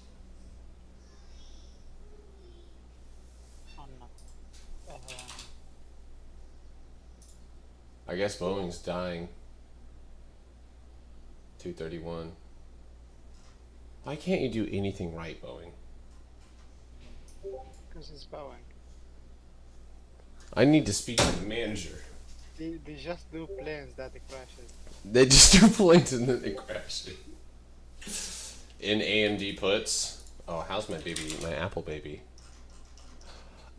S4: I'm not.
S3: I guess Boeing's dying. 231. Why can't you do anything right, Boeing?
S4: Because it's Boeing.
S3: I need to speak to the manager.
S4: They just do planes that it crashes.
S3: They just do planes and then they crash it. In AMD puts. Oh, how's my baby, my Apple baby?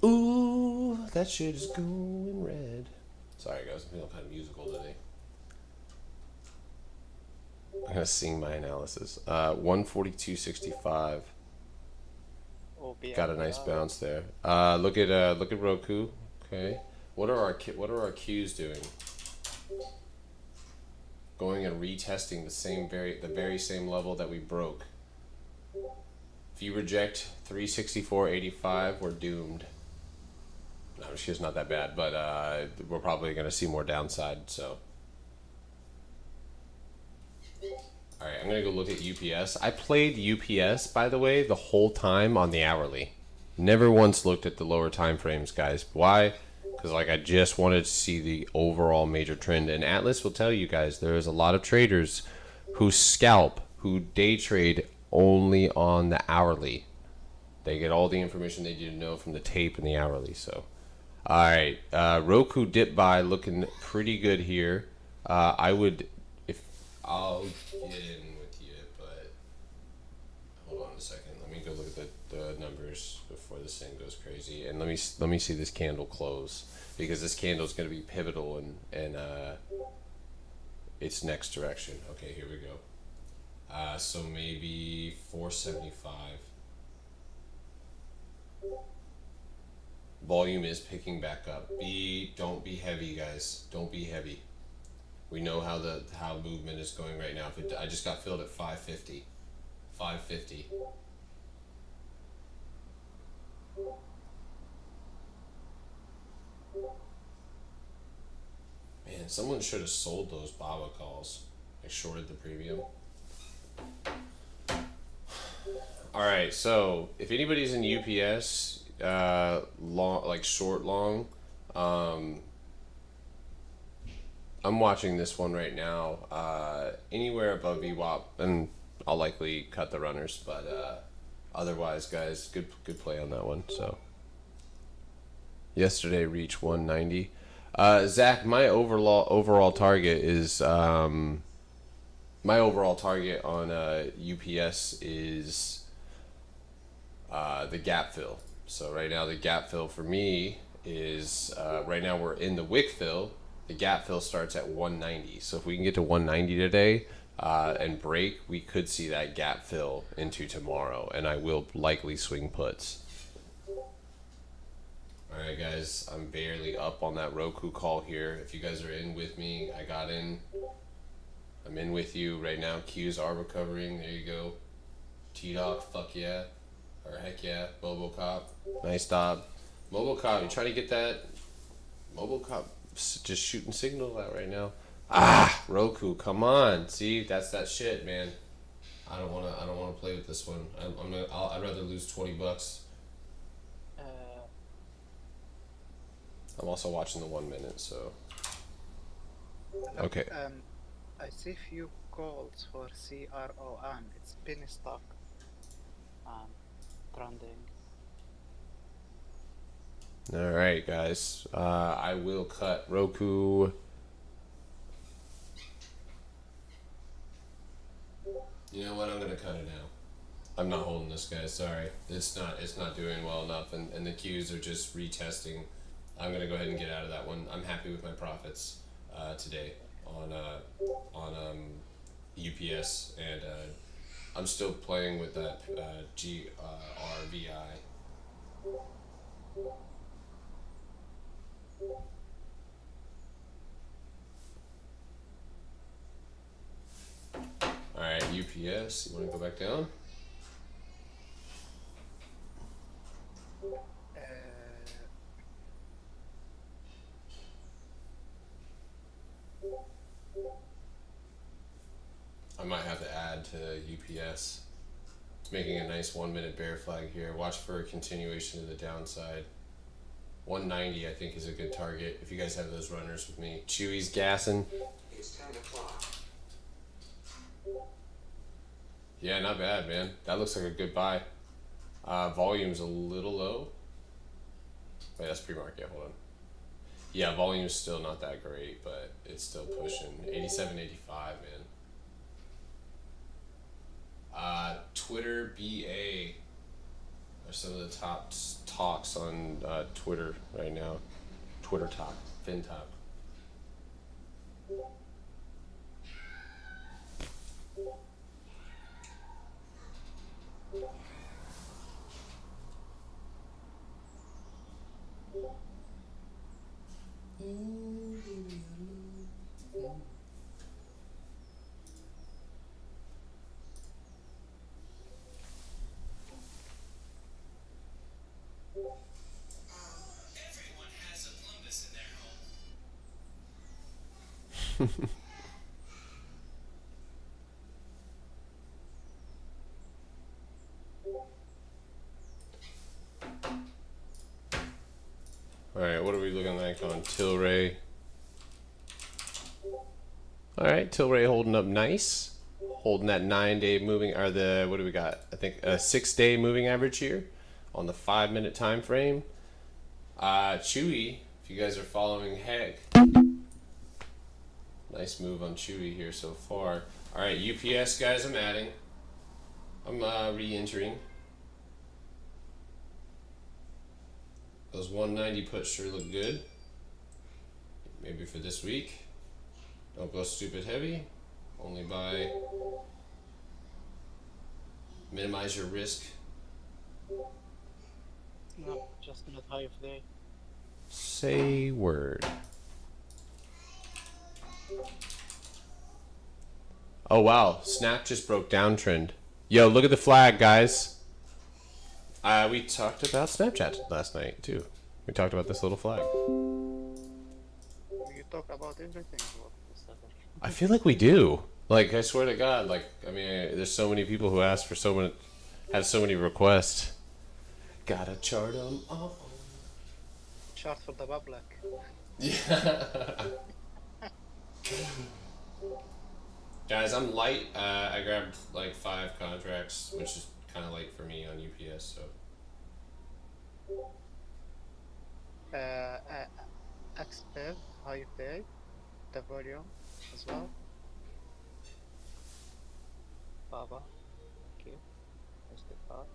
S3: Ooh, that shit is going red. Sorry guys, I'm feeling kind of musical today. I'm gonna sing my analysis. 142.65.
S4: Oh,
S3: Got a nice bounce there. Look at Roku. Okay. What are our Qs doing? Going and retesting the very same level that we broke. If you reject 364.85, we're doomed. No, she's not that bad, but we're probably gonna see more downside. So. Alright, I'm gonna go look at UPS. I played UPS, by the way, the whole time on the hourly. Never once looked at the lower time frames, guys. Why? Because like I just wanted to see the overall major trend. And Atlas will tell you guys, there's a lot of traders who scalp, who day trade only on the hourly. They get all the information they need to know from the tape and the hourly. So, alright, Roku dip buy looking pretty good here. I'll get in with you, but hold on a second. Let me go look at the numbers before this thing goes crazy, and let me see this candle close, because this candle is going to be pivotal in its next direction. Okay, here we go. So maybe 475. Volume is picking back up. Don't be heavy, guys. Don't be heavy. We know how movement is going right now. I just got filled at 550. 550. Man, someone should have sold those Baba calls. I shorted the premium. Alright, so if anybody's in UPS, long, like short long, I'm watching this one right now. Anywhere above VWAP, and I'll likely cut the runners, but otherwise, guys, good play on that one. So yesterday reached 190. Zach, my overall target is my overall target on UPS is the gap fill. So right now the gap fill for me is right now we're in the wick fill. The gap fill starts at 190. So if we can get to 190 today and break, we could see that gap fill into tomorrow, and I will likely swing puts. Alright guys, I'm barely up on that Roku call here. If you guys are in with me, I got in. I'm in with you right now. Qs are recovering. There you go. T-Doc, fuck yeah. Or heck yeah. Mobocop, nice job. Mobocop, you trying to get that? Mobocop just shooting signal out right now. Roku, come on. See, that's that shit, man. I don't wanna play with this one. I'd rather lose $20. I'm also watching the 1 minute, so. Okay.
S4: I see few calls for CRON. It's penny stock. Trending.
S3: Alright, guys. I will cut Roku. You know what? I'm gonna cut it now. I'm not holding this, guys. Sorry. It's not doing well enough, and the Qs are just retesting. I'm gonna go ahead and get out of that one. I'm happy with my profits today on UPS, and I'm still playing with that GRVI. UPS. You want to go back down?
S4: Uh,
S3: I might have to add to UPS. It's making a nice 1 minute bear flag here. Watch for a continuation to the downside. 190 I think is a good target if you guys have those runners with me. Chewy's gassing.
S6: It's 10 o'clock.
S3: Yeah, not bad, man. That looks like a good buy. Volume's a little low. Wait, that's pre-market. Hold on. Yeah, volume's still not that great, but it's still pushing. 87, 85, man. Twitter BA are some of the top talks on Twitter right now. Twitter talk, FinTalk.
S5: Everyone has a Columbus in their home.
S3: Alright, what are we looking like on Tilray? Alright, Tilray holding up nice. Holding that 9-day moving, or the, what do we got? I think a 6-day moving average here on the 5-minute time frame. Chewy, if you guys are following Heck. Nice move on Chewy here so far. Alright, UPS guys, I'm adding. I'm re-entering. Those 190 puts sure look good. Maybe for this week. Don't go stupid heavy. Only buy. Minimize your risk.
S4: no, just not high of day.
S3: Say word. Oh wow, Snap just broke downtrend. Yo, look at the flag, guys. We talked about Snapchat last night too. We talked about this little flag.
S4: You talk about everything about this other.
S3: I feel like we do. Like I swear to God, like I mean, there's so many people who ask for so many, have so many requests. Gotta chart them. Oh.
S4: Chart for the public.
S3: Yeah. Guys, I'm light. I grabbed like 5 contracts, which is kind of light for me on UPS. So
S4: Xpev, how you pay? The volume as well. Baba, thank you. Where's the car?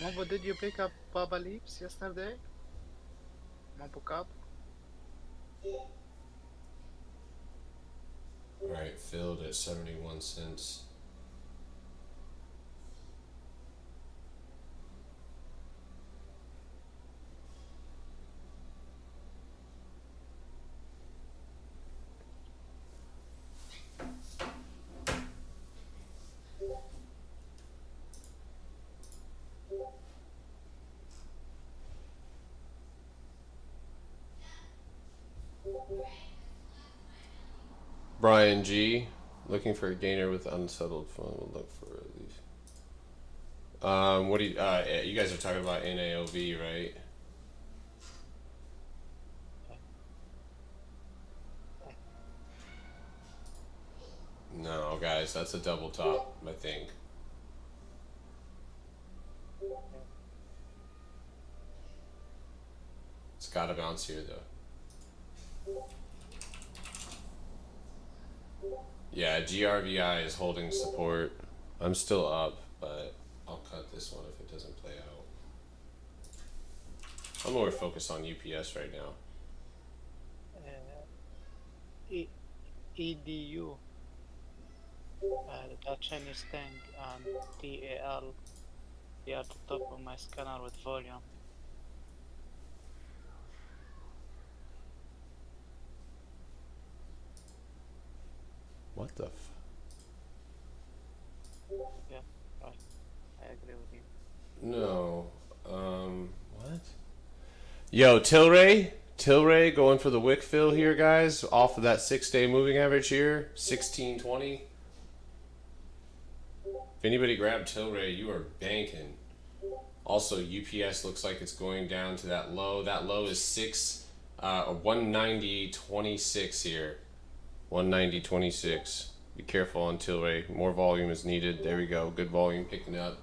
S4: Mambo, did you pick up Baba Leaps yesterday? Mambo Cup?
S3: all right, filled at 71 cents. Brian G, looking for a gainer with unsettled fund. We'll look for at least. What do you? You guys are talking about NAOV, right? No, guys, that's a double top. I think. It's got to bounce here though. Yeah, GRVI is holding support. I'm still up, but I'll cut this one if it doesn't play out. I'm more focused on UPS right now.
S4: EDU, the Chinese thing, and TAL, they are the top of my scanner with volume.
S3: What the?
S4: Yeah, right. I agree with you.
S3: No. What? Yo, Tilray going for the wick fill here, guys. Off of that 6-day moving average here, 1620. If anybody grabbed Tilray, you are banking. Also, UPS looks like it's going down to that low. That low is 190.26 here. 190.26. Be careful on Tilray. More volume is needed. There we go. Good volume picking up.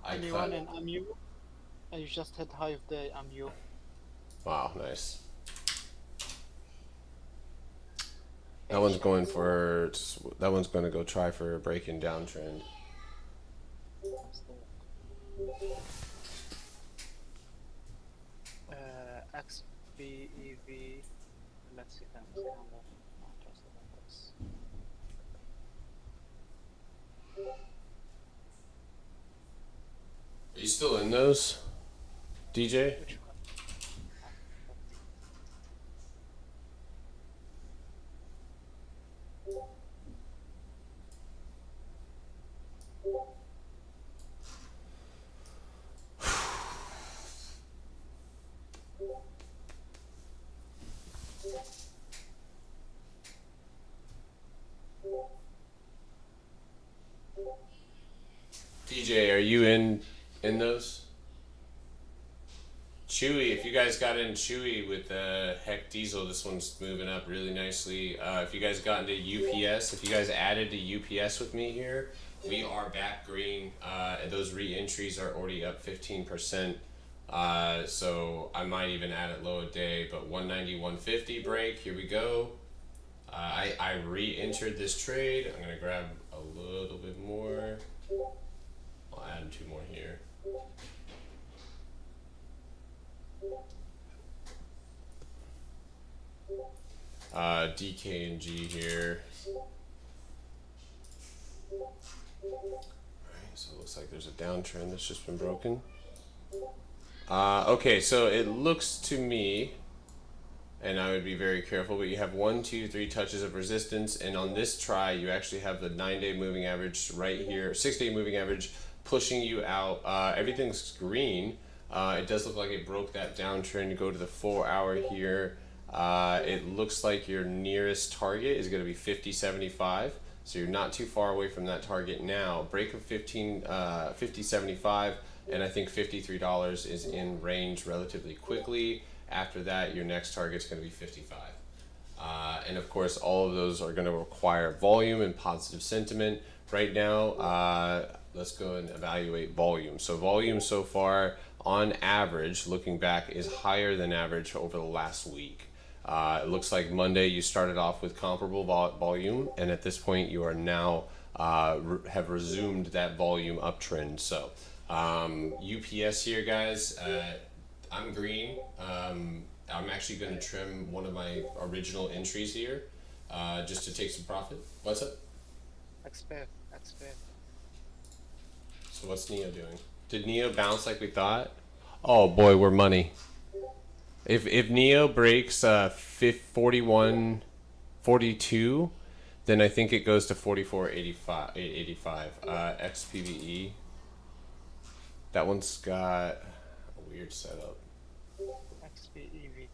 S3: I
S4: Anyone
S3: cut.
S4: in MU? I just hit high of the MU.
S3: Wow, nice. That one's going for. That one's going to go try for a breaking downtrend.
S4: XPEV. Let's see them. Not interested in this.
S3: Are you still in those, DJ?
S4: Which one?
S3: DJ, are you in those? Chewy, if you guys got in Chewy with Heck Diesel, this one's moving up really nicely. If you guys got into UPS, if you guys added to UPS with me here, we are back green. Those re-entries are already up 15%. So I might even add it low a day, but 190, 150 break. Here we go. I re-entered this trade. I'm gonna grab a little bit more. I'll add 2 more here. DK and G here. Alright, so it looks like there's a downtrend that's just been broken. Okay, so it looks to me, and I would be very careful, but you have 1, 2, 3 touches of resistance, and on this try, you actually have the 9-day moving average right here, 6-day moving average pushing you out. Everything's green. It does look like it broke that downtrend. Go to the 4-hour here. It looks like your nearest target is going to be 50.75. So you're not too far away from that target now. Break of 50.75, and I think $53 is in range relatively quickly. After that, your next target's going to be 55. And of course, all of those are going to require volume and positive sentiment. Right now, let's go and evaluate volume. So volume so far, on average, looking back, is higher than average over the last week. It looks like Monday you started off with comparable volume, and at this point you are now have resumed that volume uptrend. So UPS here, guys. I'm green. I'm actually going to trim one of my original entries here, just to take some profit. What's up?
S4: Xpev.
S3: So what's Neo doing? Did Neo bounce like we thought? Oh boy, we're money. If Neo breaks 41.42, then I think it goes to 44.85. XPVE. That one's got a weird setup.
S4: XPEV.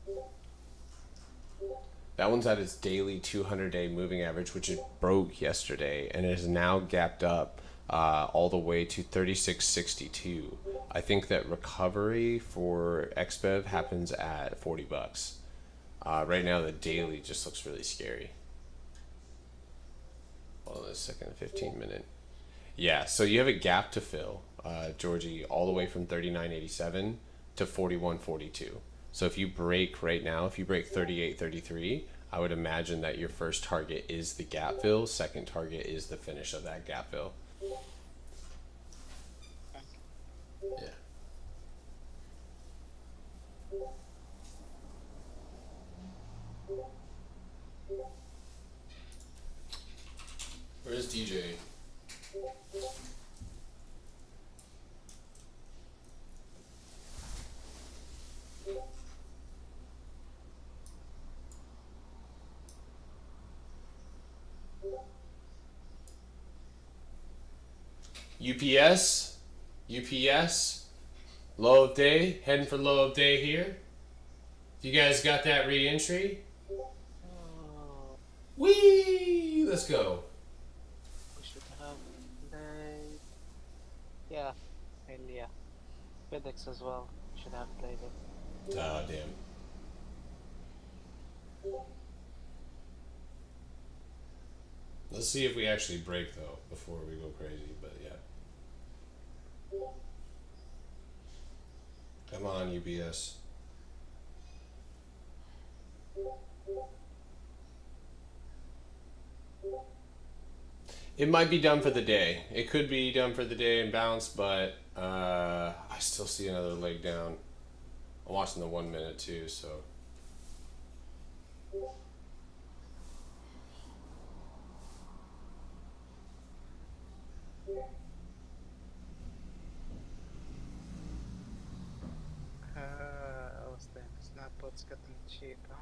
S3: That one's at its daily 200-day moving average, which it broke yesterday, and it is now gapped up all the way to 36.62. I think that recovery for Xpev happens at $40. Right now, the daily just looks really scary. Hold on a second, 15-minute. Yeah, so you have a gap to fill, Georgie, all the way from 39.87 to 41.42. So if you break right now, if you break 38.33, I would imagine that your first target is the gap fill, second target is the finish of that gap fill. Yeah. Where's DJ? UPS, UPS, low of day, heading for low of day here. You guys got that re-entry?
S4: Oh,
S3: Whee! Let's go.
S4: we should have played. Yeah, hell yeah. FedEx as well. Should have played it.
S3: Oh, damn. Let's see if we actually break, though, before we go crazy, but yeah. Come on, UPS. It might be done for the day. It could be done for the day and bounce, but I still see another leg down. I'm watching the 1 minute too, so.
S4: I was thinking Snapbot's getting cheap, huh?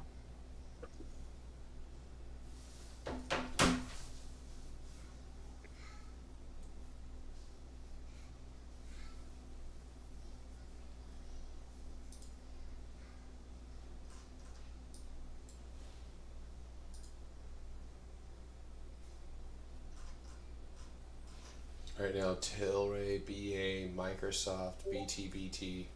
S3: Right now, Tilray, BA, Microsoft, BT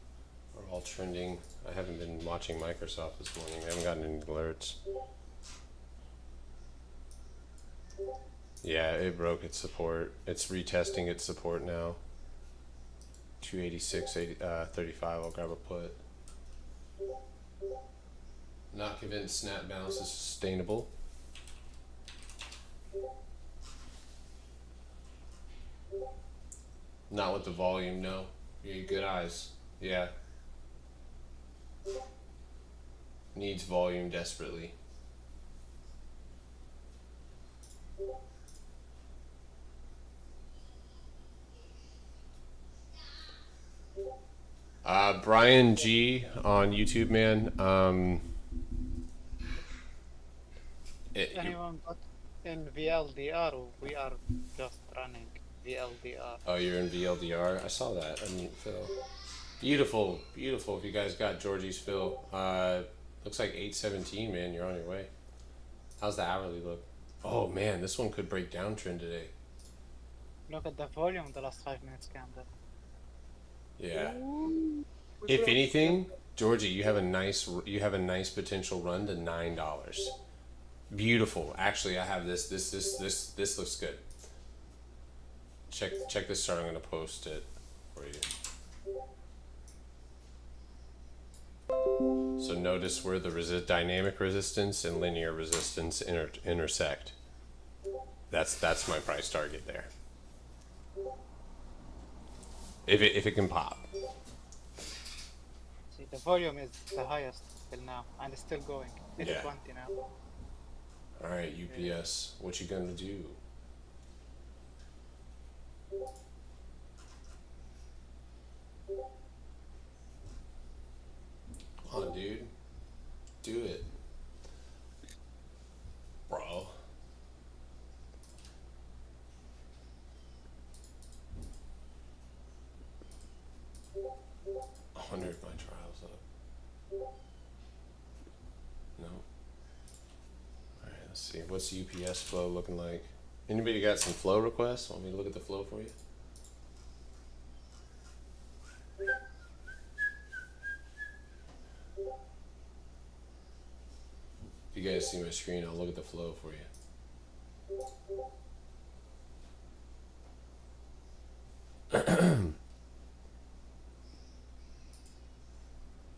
S3: are all trending. I haven't been watching Microsoft this morning. I haven't gotten any alerts. Yeah, it broke its support. It's retesting its support now. 286, 35. I'll grab a put. Not convinced snap bounce is sustainable. Not with the volume, no. You good eyes. Yeah. Needs volume desperately. Brian G on YouTube, man.
S4: Anyone got in VLDR? We are just running VLDR.
S3: Oh, you're in VLDR? I saw that. I mean, Phil. Beautiful, beautiful. If you guys got Georgie's Phil. Looks like 817, man. You're on your way. How's the hourly look? Oh, man. This one could break downtrend today.
S4: Look at the volume the last 5 minutes candle.
S3: Yeah. If anything, Georgie, you have a nice potential run to $9. Beautiful. Actually, I have this looks good. Check this chart. I'm gonna post it for you. So notice where the dynamic resistance and linear resistance intersect. That's my price target there. If it can pop.
S4: See, the volume is the highest till now, and it's still going. It's
S3: Yeah.
S4: 20 now.
S3: All right, UPS, what you gonna do? Come on, dude. Do it. Bro. 100 my trials up. No. Alright, let's see. What's UPS flow looking like? Anybody got some flow requests? Want me to look at the flow for you? If you guys see my screen, I'll look at the flow for you.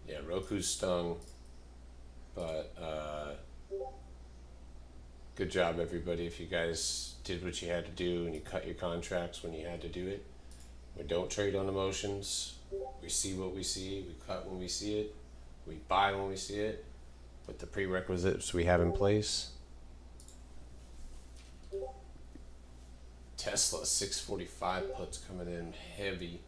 S3: Yeah, Roku's stung, but good job, everybody. If you guys did what you had to do and you cut your contracts when you had to do it, we don't trade on emotions. We see what we see. We cut when we see it. We buy when we see it. With the prerequisites we have in place. Tesla 645 puts coming in heavy.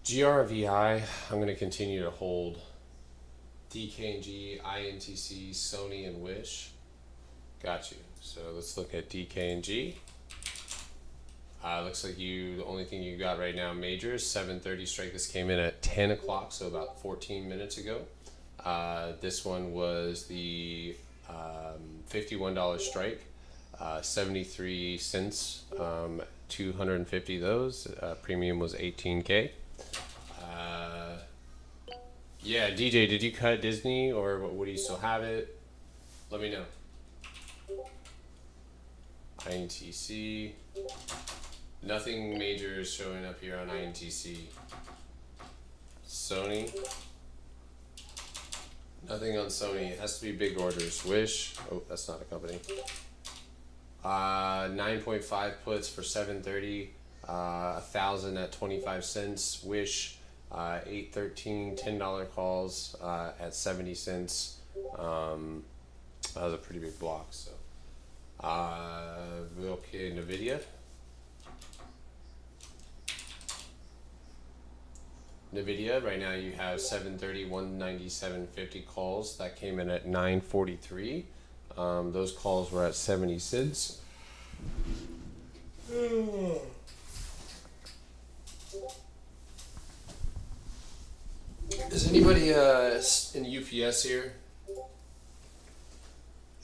S3: GRVI, I'm going to continue to hold. DKNG, INTC, Sony, and Wish. Got you. So let's look at DKNG. Looks like the only thing you got right now, majors, 7:30 strike. This came in at 10 o'clock, so about 14 minutes ago. This one was the $51 strike, 73 cents, 250 of those. Premium was 18K. Yeah, DJ, did you cut Disney or would you still have it? Let me know. INTC. Nothing major is showing up here on INTC. Sony. Nothing on Sony. It has to be big orders. Wish. Oh, that's not a company. 9.5 puts for 730. 1,000 at 25 cents. Wish. 813 $10 calls at 70 cents. That was a pretty big block. So, okay, Nvidia. Nvidia right now you have 730 197.50 calls that came in at 943. Those calls were at 70 cents. Is anybody in UPS here?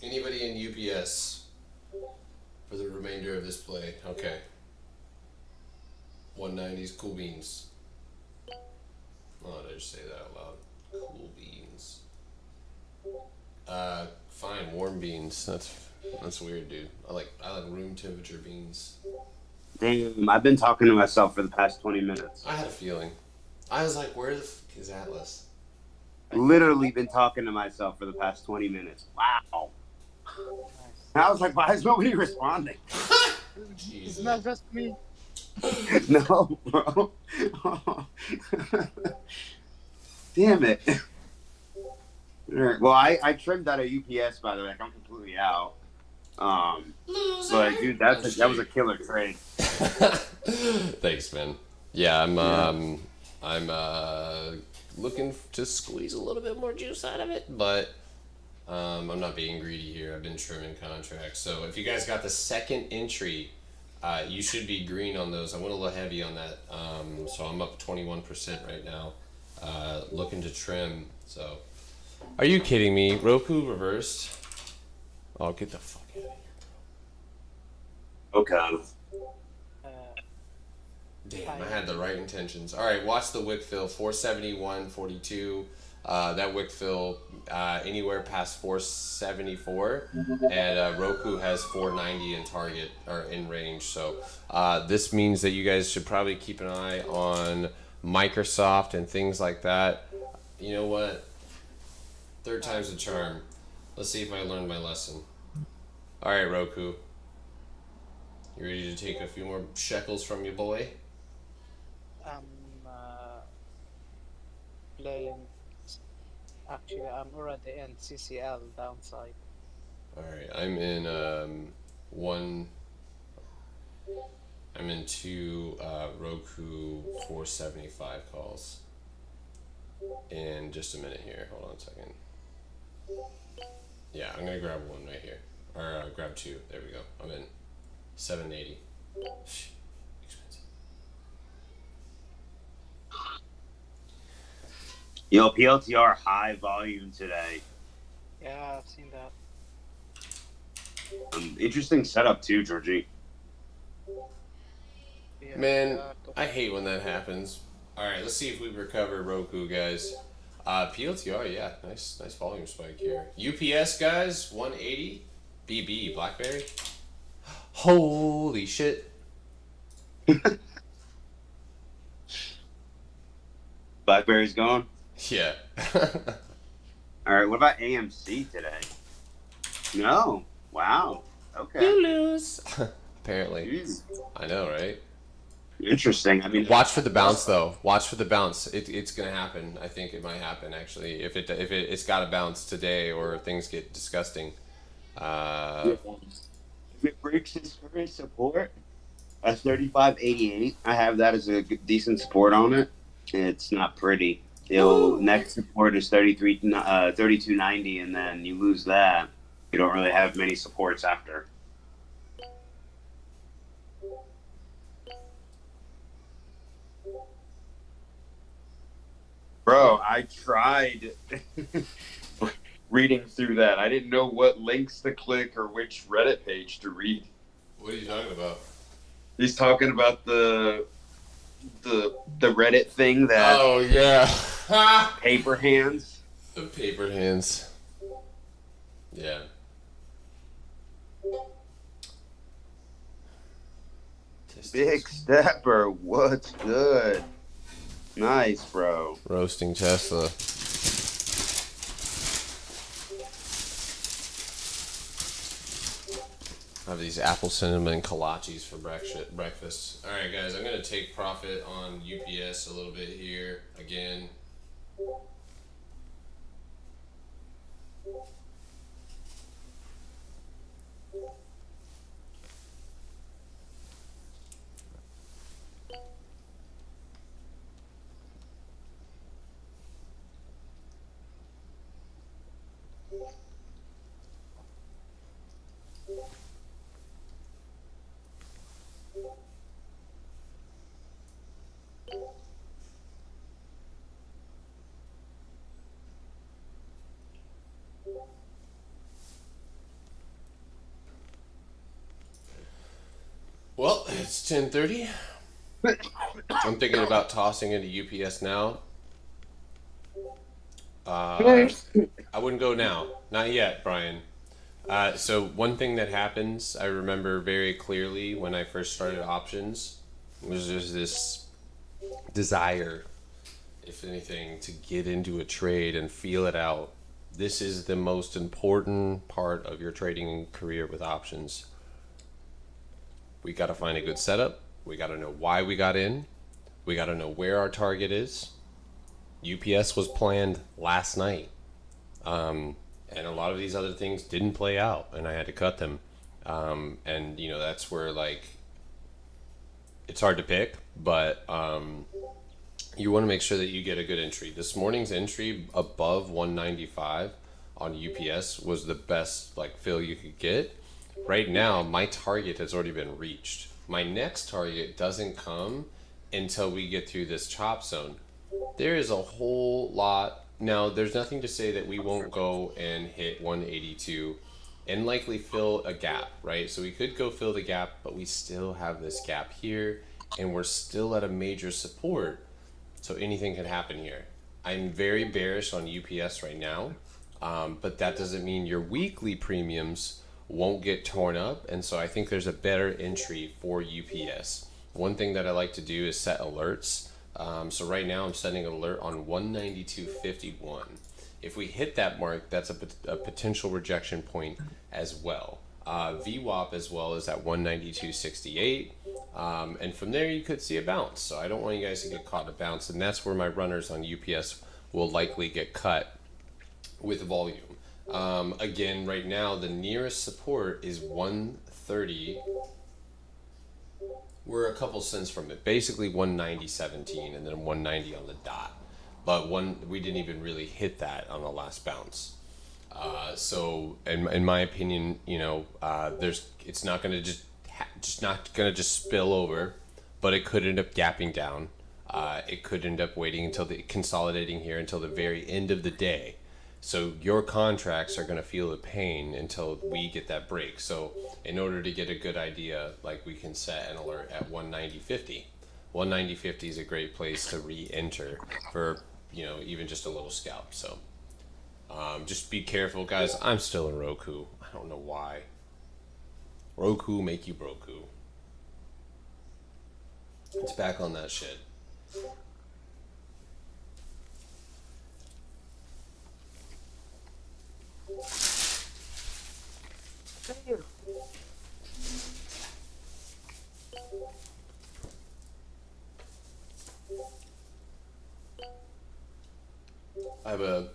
S3: Anybody in UPS for the remainder of this play? Okay. 190s, cool beans. Oh, did I just say that out loud? Cool beans. Fine, warm beans. That's weird, dude. I like room temperature beans.
S2: Damn, I've been talking to myself for the past 20 minutes.
S3: I had a feeling. I was like, where the fuck is Atlas?
S2: Literally been talking to myself for the past 20 minutes. Wow. And I was like, why is nobody responding?
S3: Jesus.
S4: It's not just me.
S2: No, bro. Damn it. Alright, well, I trimmed out of UPS, by the way. I'm completely out. But dude, that was a killer trade.
S3: Thanks, man. Yeah, I'm looking to squeeze a little bit more juice out of it, but I'm not being greedy here. I've been trimming contracts. So if you guys got the second entry, you should be green on those. I went a little heavy on that, so I'm up 21% right now. Looking to trim. So, are you kidding me? Roku reversed. Oh, get the fuck out of here,
S2: Okay.
S3: Damn, I had the right intentions. All right, watch the wick fill, 471.42. That wick fill anywhere past 474, and Roku has 490 in target or in range. So this means that you guys should probably keep an eye on Microsoft and things like that. You know what? Third time's a charm. Let's see if I learned my lesson. All right, Roku. You ready to take a few more shekels from your boy?
S4: I'm playing. Actually, I'm already in CCL downside.
S3: All right, I'm in I'm in two Roku 475 calls. In just a minute here. Hold on a second. Yeah, I'm gonna grab one right here, or grab two. There we go. I'm in 780. Expensive.
S2: Yo, PLTR high volume today.
S4: Yeah, I've seen that.
S2: Interesting setup too, Georgie.
S4: Yeah,
S3: Man, I hate when that happens. All right, let's see if we recover Roku, guys. PLTR, yeah, nice volume spike here. UPS, guys, 180. BB, BlackBerry. Holy shit.
S2: BlackBerry's gone.
S3: Yeah.
S2: All right, what about AMC today? No. Wow. Okay.
S3: You lose. Apparently.
S2: Jeez.
S3: I know, right?
S2: Interesting. I mean,
S3: Watch for the bounce, though. Watch for the bounce. It's gonna happen. I think it might happen actually. If it's got to bounce today or things get disgusting.
S2: if it breaks its current support at 35.88, I have that as a decent support on it. It's not pretty. It'll next support is 3290, and then you lose that. You don't really have many supports after. Bro, I tried reading through that. I didn't know what links to click or which Reddit page to read.
S3: What are you talking about?
S2: He's talking about the Reddit thing that
S3: Oh yeah,
S2: paper hands.
S3: the paper hands. Yeah.
S2: Big Stepper, what's good? Nice, bro.
S3: Roasting Tesla. I have these apple cinnamon kolaches for breakfast. All right, guys, I'm gonna take profit on UPS a little bit here again. Well, it's 10:30. I'm thinking about tossing into UPS now. I wouldn't go now. Not yet, Brian. So one thing that happens, I remember very clearly when I first started options, was just this desire, if anything, to get into a trade and feel it out. This is the most important part of your trading career with options. We got to find a good setup. We got to know why we got in. We got to know where our target is. UPS was planned last night. And a lot of these other things didn't play out, and I had to cut them. And, you know, that's where, like, it's hard to pick, but you want to make sure that you get a good entry. This morning's entry above 195 on UPS was the best, like, fill you could get. Right now, my target has already been reached. My next target doesn't come until we get through this chop zone. There is a whole lot. Now, there's nothing to say that we won't go and hit 182 and likely fill a gap, right? So we could go fill the gap, but we still have this gap here, and we're still at a major support. So anything could happen here. I'm very bearish on UPS right now, but that doesn't mean your weekly premiums won't get torn up, and so I think there's a better entry for UPS. One thing that I like to do is set alerts. So right now I'm setting an alert on 192.51. If we hit that mark, that's a potential rejection point as well. VWAP as well is at 192.68. And from there you could see a bounce. So I don't want you guys to get caught in a bounce, and that's where my runners on UPS will likely get cut with volume. Again, right now the nearest support is 130. We're a couple cents from it, basically 190.17 and then 190 on the dot. But we didn't even really hit that on the last bounce. So in my opinion, you know, it's not going to just spill over, but it could end up gapping down. It could end up waiting until consolidating here until the very end of the day. So your contracts are going to feel the pain until we get that break. So in order to get a good idea, like, we can set an alert at 190.50. 190.50 is a great place to re-enter for, you know, even just a little scalp. So just be careful, guys. I'm still in Roku. I don't know why. Roku make you broku. It's back on that shit. I have a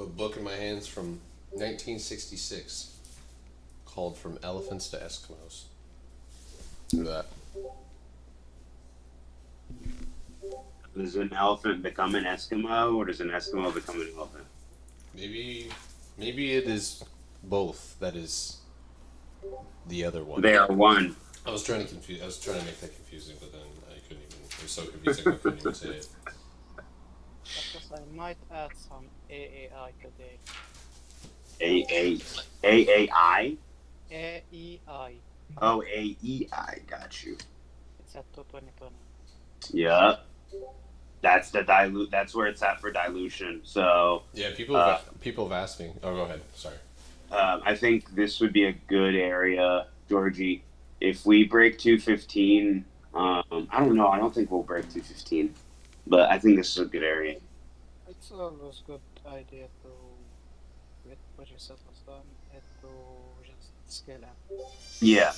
S3: book in my hands from 1966 called From Elephants to Eskimos. Look at that.
S2: Does an elephant become an Eskimo, or does an Eskimo become an elephant?
S3: Maybe it is both. That is the other one.
S2: They are one.
S3: I was trying to make that confusing, but then I couldn't even. It was so confusing I couldn't even say it.
S4: Because I might add some AAI today.
S2: AAI.
S4: AEI.
S2: Oh, AEI. Got you.
S4: It's at 22020.
S2: Yeah. That's the dilute. That's where it's at for dilution. So
S3: Yeah, people have asked me. Oh, go ahead. Sorry.
S2: I think this would be a good area, Georgie. If we break 215, I don't know. I don't think we'll break 215, but I think this is a good area.
S4: It's always good idea to get budget settles done and to just scale up.
S2: Yeah.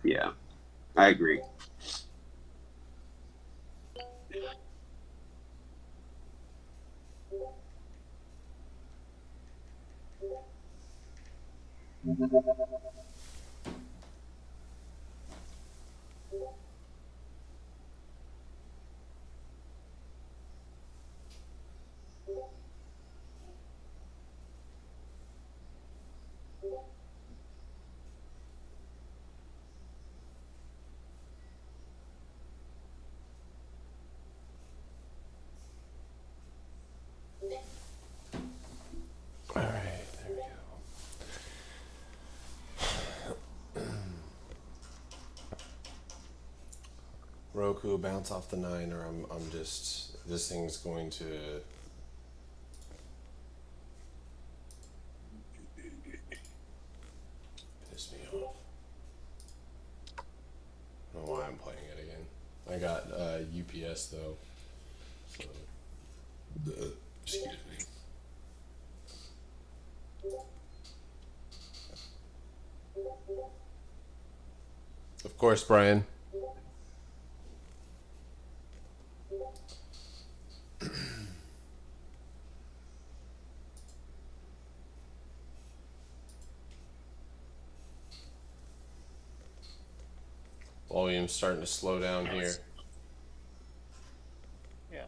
S2: Yeah. I agree.
S3: All right, there we go. Roku, bounce off the 9, or I'm just, this thing's going to piss me off. I don't know why I'm playing it again. I got UPS though, so excuse me. Of course, Brian. Volume's starting to slow down here.
S4: Yeah.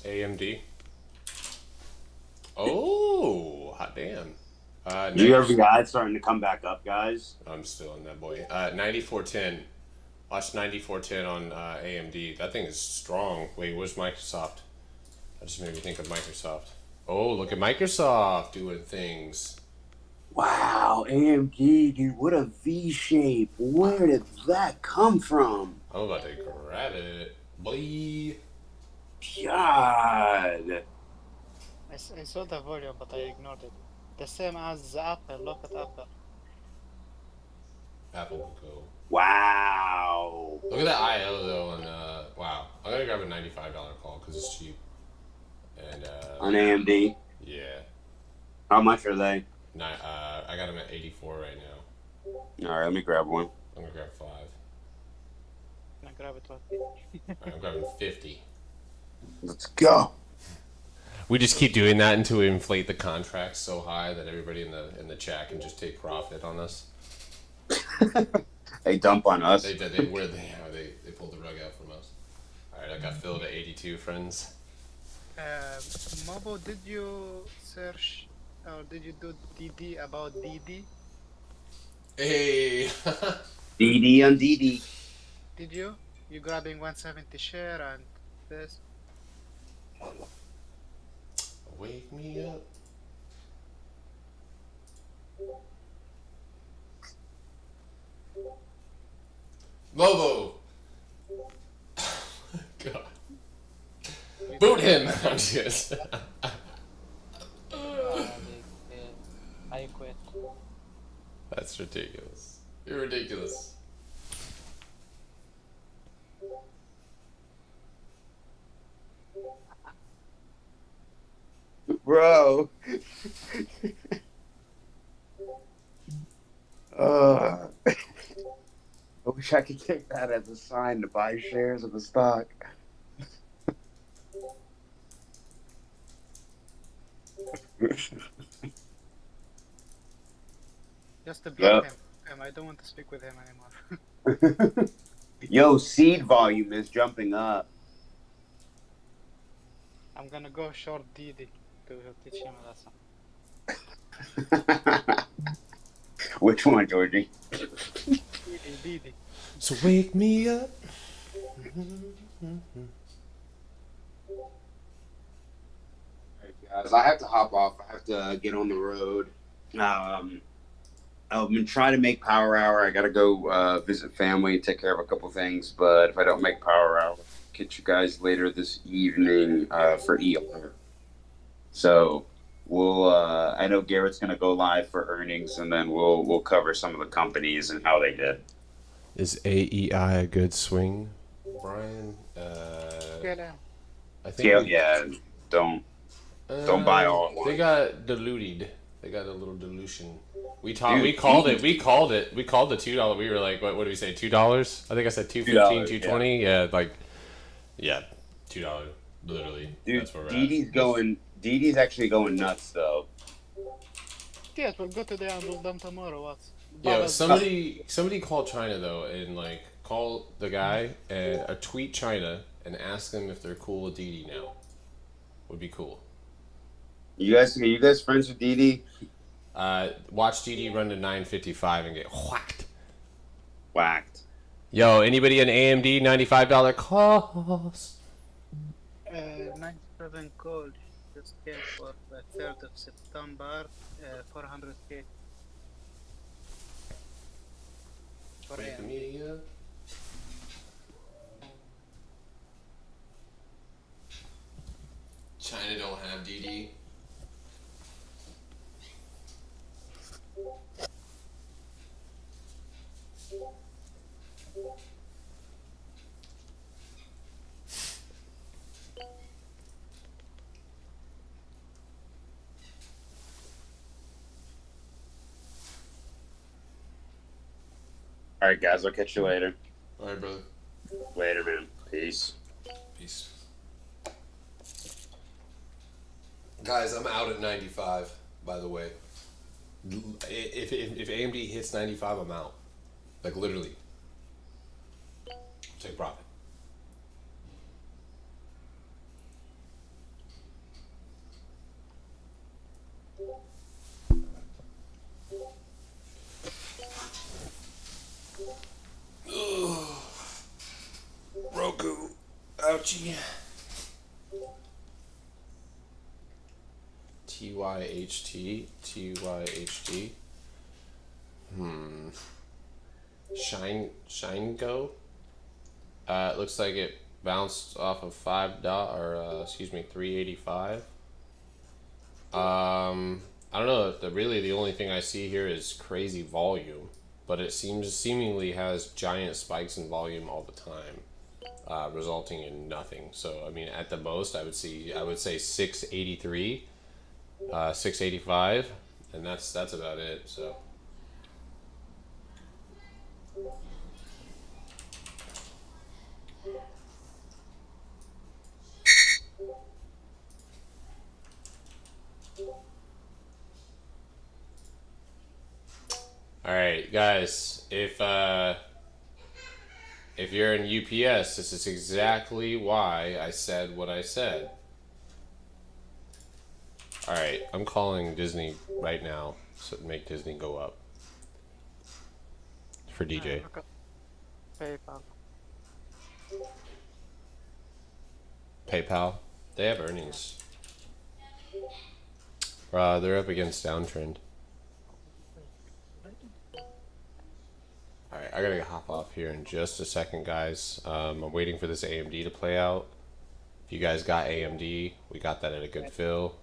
S3: AMD. Oh, hot damn.
S2: GRVI starting to come back up, guys.
S3: I'm still in that boy. 9410. Watch 9410 on AMD. That thing is strong. Wait, where's Microsoft? That just made me think of Microsoft. Oh, look at Microsoft doing things.
S2: Wow, AMD, dude, what a V shape. Where did that come from?
S3: I'm about to grab it. Boy.
S2: God.
S4: I saw the volume, but I ignored it. The same as Apple. Look at Apple.
S3: Apple will go.
S2: Wow.
S3: Look at that IO though, and wow. I'm gonna grab a $95 call because it's cheap. And
S2: On AMD?
S3: yeah.
S2: How much are they?
S3: I got them at 84 right now.
S2: All right, let me grab one.
S3: I'm gonna grab 5.
S4: Can I grab it?
S3: Alright, I'm grabbing 50.
S2: Let's go.
S3: We just keep doing that until we inflate the contracts so high that everybody in the chat can just take profit on us.
S2: They dump on us.
S3: They pulled the rug out from us. All right, I got filled at 82, friends.
S4: Mobo, did you search or did you do DD about DD?
S3: Hey.
S2: DD on DD.
S4: Did you? You grabbing 170 share and this?
S3: Wake me up. Lobo. God. Boot him. I'm just.
S4: I quit.
S3: That's ridiculous. You're ridiculous.
S2: Bro. I wish I could take that as a sign to buy shares of the stock.
S4: Just to block
S2: Yep.
S4: him. I don't want to speak with him anymore.
S2: Yo, seed volume is jumping up.
S4: I'm gonna go short Didi to teach him a lesson.
S2: Which one, Georgie?
S4: Didi.
S3: So wake me up.
S2: Alright, guys, I have to hop off. I have to get on the road. I've been trying to make Power Hour. I gotta go visit family, take care of a couple things. But if I don't make Power Hour, I'll catch you guys later this evening for ER. So we'll. I know Garrett's gonna go live for earnings, and then we'll cover some of the companies and how they did.
S3: Is AEI a good swing, Brian?
S4: Yeah.
S3: I think.
S2: Yeah. Don't buy all at once.
S3: They got diluted. They got a little dilution. We
S2: Dude,
S3: we called it. We called the $2. We were like, what did we say? $2? I think I said $2.15, $2.20. Yeah, like, yeah, $2. Literally,
S2: Dude,
S3: that's where we're
S2: Didi's actually going nuts though.
S4: Yes, we'll go today and we'll dump tomorrow. What?
S3: Yeah, somebody call China though, and like call the guy and tweet China and ask them if they're cool with Didi now. Would be cool.
S2: Are you guys friends with Didi?
S3: Watch Didi run to 955 and get
S2: Whacked.
S3: Yo, anybody an AMD $95 cost?
S4: 97 call just came for the 3rd of September, 400k. For
S3: Wake
S4: AM.
S3: me up. China don't have DD.
S2: All right, guys. I'll catch you later.
S3: All right, brother.
S2: Later, man. Peace.
S3: Peace. Guys, I'm out at 95, by the way. If AMD hits 95, I'm out. Like, literally. Take profit. Roku. Ouchie. TYHT. TYHT. Shine Go. It looks like it bounced off of $385. I don't know. Really, the only thing I see here is crazy volume, but it seemingly has giant spikes in volume all the time, resulting in nothing. So I mean, at the most, I would say 683, 685, and that's about it. So. All right, guys. If you're in UPS, this is exactly why I said what I said. All right, I'm calling Disney right now to make Disney go up for DJ.
S4: PayPal.
S3: PayPal. They have earnings. They're up against downtrend. Alright, I gotta hop off here in just a second, guys. I'm waiting for this AMD to play out. If you guys got AMD, we got that at a good fill.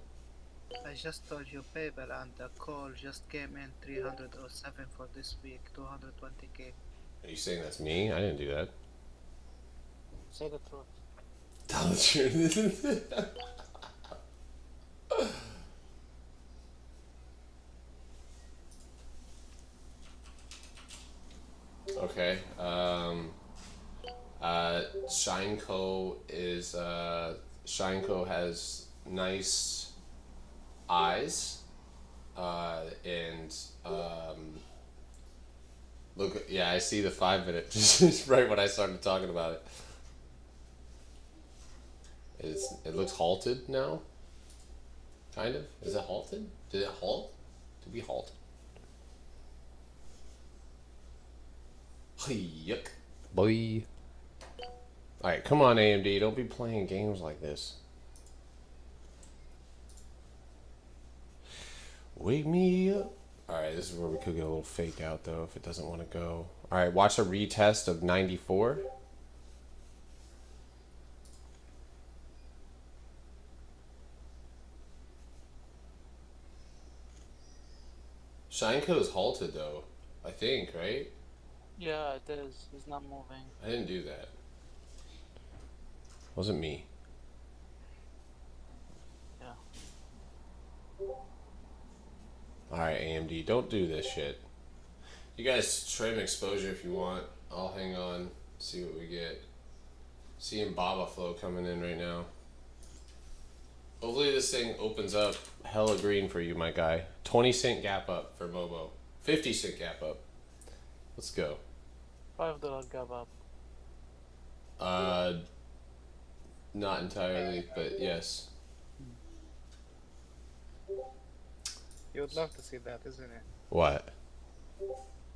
S6: I just told you paper and the call just came in 307 for this week, 220k.
S3: Are you saying that's me? I didn't do that.
S4: Say the truth.
S3: Tell the truth. Okay. Shineco is Shineco has nice eyes, and look. Yeah, I see the 5 minute just right when I started talking about it. It looks halted now. Kind of. Is it halted? Did it halt? Did we halt? Yuck. Boy. Alright, come on, AMD. Don't be playing games like this. Wake me up. Alright, this is where we could get a little fake out, though, if it doesn't want to go. Alright, watch a retest of 94. Shineco is halted, though. I think, right?
S4: Yeah, it is. He's not moving.
S3: I didn't do that. Wasn't me.
S4: Yeah.
S3: Alright, AMD, don't do this shit. You guys trim exposure if you want. I'll hang on, see what we get. Seeing Baba Flow coming in right now. Hopefully this thing opens up hella green for you, my guy. 20-cent gap up for Mobo. 50-cent gap up. Let's go.
S4: $5 gap up.
S3: Not entirely, but yes.
S6: You would love to see that, isn't it?
S3: What?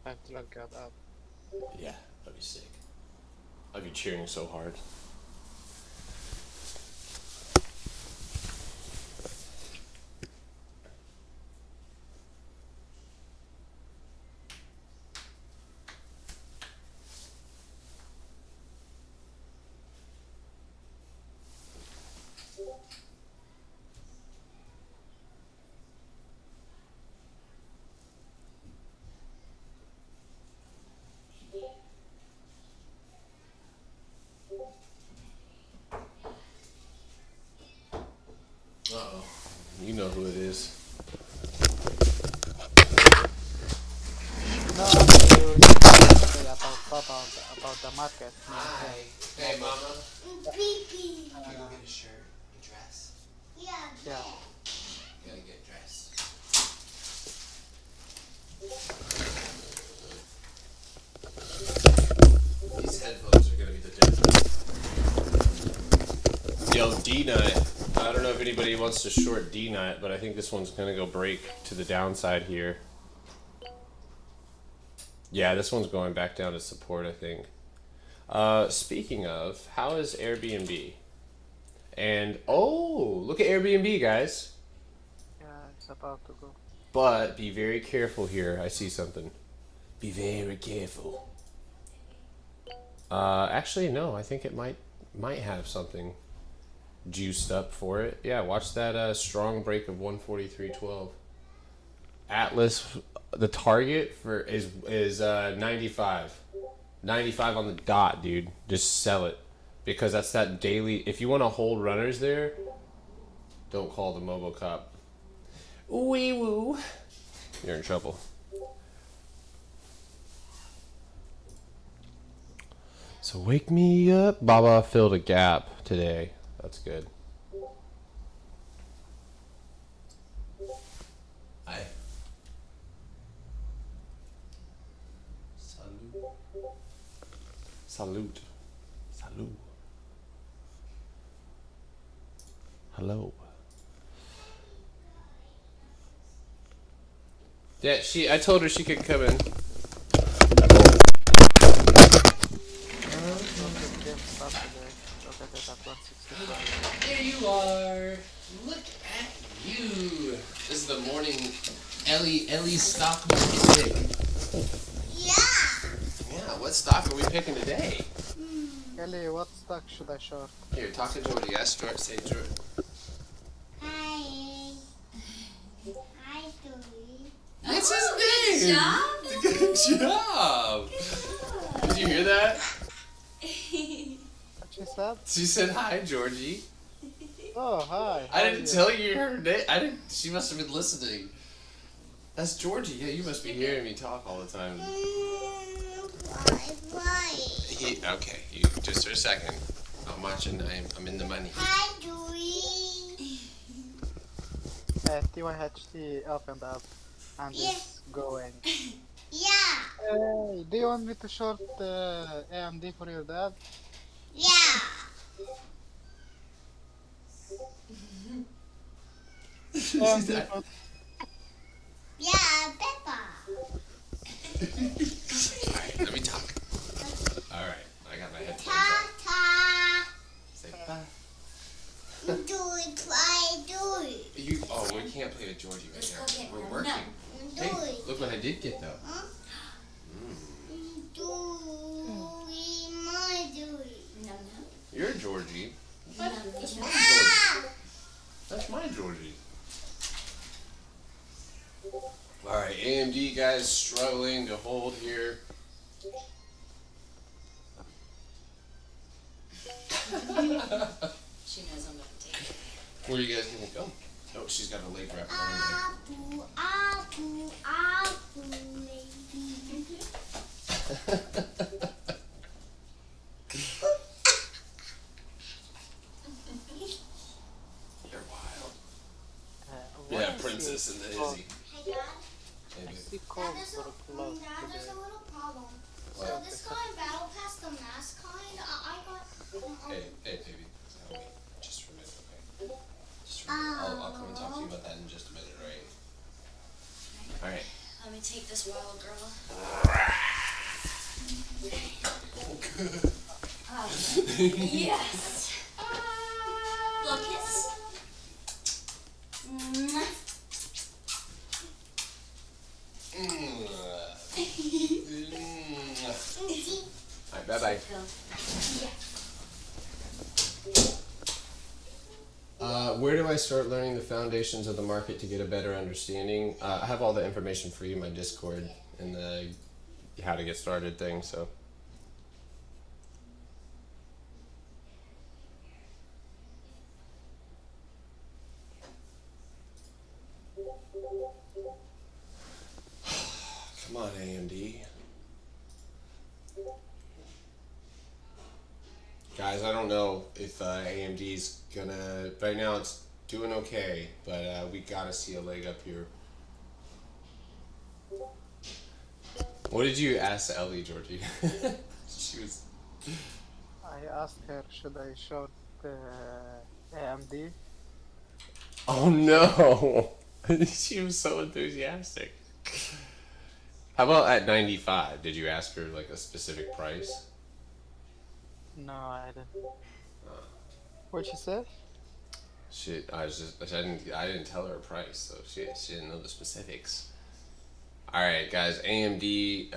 S6: $5 gap up.
S3: Yeah, that'd be sick. I'd be cheering so hard. Uh-oh. You know who it is.
S4: No, actually, we were say about the market.
S3: Hey, mama.
S5: Baby.
S1: You go get a shirt, a dress.
S5: Yeah.
S4: Yeah.
S1: You gotta get dressed. These headphones are gonna be the difference.
S3: Yo, D-Nut. I don't know if anybody wants to short D-Nut, but I think this one's gonna go break to the downside here. Yeah, this one's going back down to support, I think. Speaking of, how is Airbnb? And, oh, look at Airbnb, guys.
S4: Yeah, it's about to go.
S3: But be very careful here. I see something. Be very careful. Actually, no. I think it might have something juiced up for it. Yeah, watch that strong break of 143.12. Atlas, the target for is 95. 95 on the dot, dude. Just sell it because that's that daily. If you want to hold runners there, don't call the Mobo Cop. Wee woo. You're in trouble. So wake me up. Baba filled a gap today. That's good.
S1: Hi. Salute.
S3: Salute. Salute. Hello. Yeah, I told her she could come in.
S4: Game started today. Look at it.
S6: at 165.
S1: There you are. Look at you. This is the morning Ellie's stock market pick. Yeah, what stock are we picking today?
S6: Kelly, what stock should I short?
S1: Here, talk to Jordy. Ask George. Say George.
S7: Hi. Hi, Joey.
S1: That's his name. Good job. Did you hear that?
S6: What she said?
S1: She said hi, Georgie.
S6: Oh, hi.
S1: I didn't tell you her name. I didn't. She must have been listening. That's Georgie. Yeah, you must be hearing me talk all the time.
S7: Why?
S1: Okay, you just for a second. I'm watching. I'm in the money.
S7: Hi, Joey.
S6: TYHT opened up and
S7: Yeah.
S6: is going.
S7: Yeah.
S6: Hey, do you want me to short AMD for your dad?
S7: Yeah.
S6: AMD for
S7: Yeah, Peppa.
S1: Alright, let me talk. Alright, I got my headphones on.
S7: Ta-ta.
S1: Say,
S7: Do it, try, do it.
S1: we can't play with Georgie right now.
S5: Let's go get
S1: We're
S5: one.
S1: working.
S7: Do
S1: Hey,
S7: it.
S1: look what I did get though.
S7: Huh? Do it, my do it.
S5: No, no.
S1: You're Georgie.
S5: No,
S1: That's
S5: no.
S1: my Georgie. That's my Georgie. Alright, AMD guys struggling to hold here.
S5: She knows I'm gonna take it.
S1: Where are you guys gonna go? Oh, she's got a leg wrap around
S7: Apple, apple, apple, lady.
S1: there. They're wild.
S6: why
S1: Yeah,
S6: is
S1: Princess and the
S6: Oh,
S1: Izzy.
S7: Hey, Dad.
S1: Hey,
S6: I
S1: babe.
S6: see
S7: Dad,
S6: calls
S7: there's
S6: for
S7: a,
S6: close
S7: Dad, there's
S6: today.
S7: a little problem.
S1: What?
S7: So this guy in Battle Pass, the mask kind, I got.
S1: Hey, baby. Help me. Just for a minute, okay? Just for a minute. I'll come and talk to you about that in just a minute, right? Alright.
S5: Let me take this wild girl.
S1: Oh, good.
S5: Oh, yes. Look, kiss. Mwah.
S1: Alright, bye-bye. Where do I start learning the foundations of the market to get a better understanding? I have all the information for you in my Discord and the how to get started thing, so. Come on, AMD. Guys, I don't know if AMD's gonna. Right now, it's doing okay, but we gotta see a leg up here. What did you ask Ellie, Georgie? She was.
S6: I asked her, should I short AMD?
S1: Oh no! She was so enthusiastic. How about at 95? Did you ask her like a specific price?
S6: No, I didn't. What'd she say?
S1: Shit, I didn't tell her a price, so she didn't know the specifics. All right, guys, AMD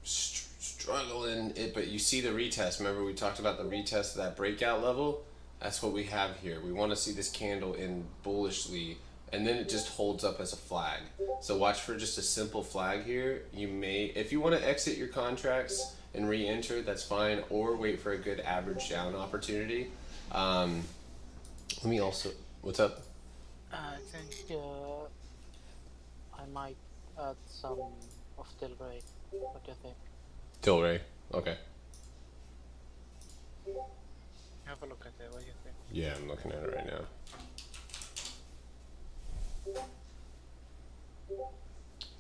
S1: struggling it, but you see the retest. Remember we talked about the retest of that breakout level? That's what we have here. We want to see this candle in bullishly, and then it just holds up as a flag. So watch for just a simple flag here. You may, if you want to exit your contracts and re-enter, that's fine, or wait for a good average down opportunity. Let me also, what's up?
S6: I think I might add some of Tilray. What do you think?
S1: Tilray. Okay.
S6: Have a look at it. What do you think?
S1: Yeah, I'm looking at it right now.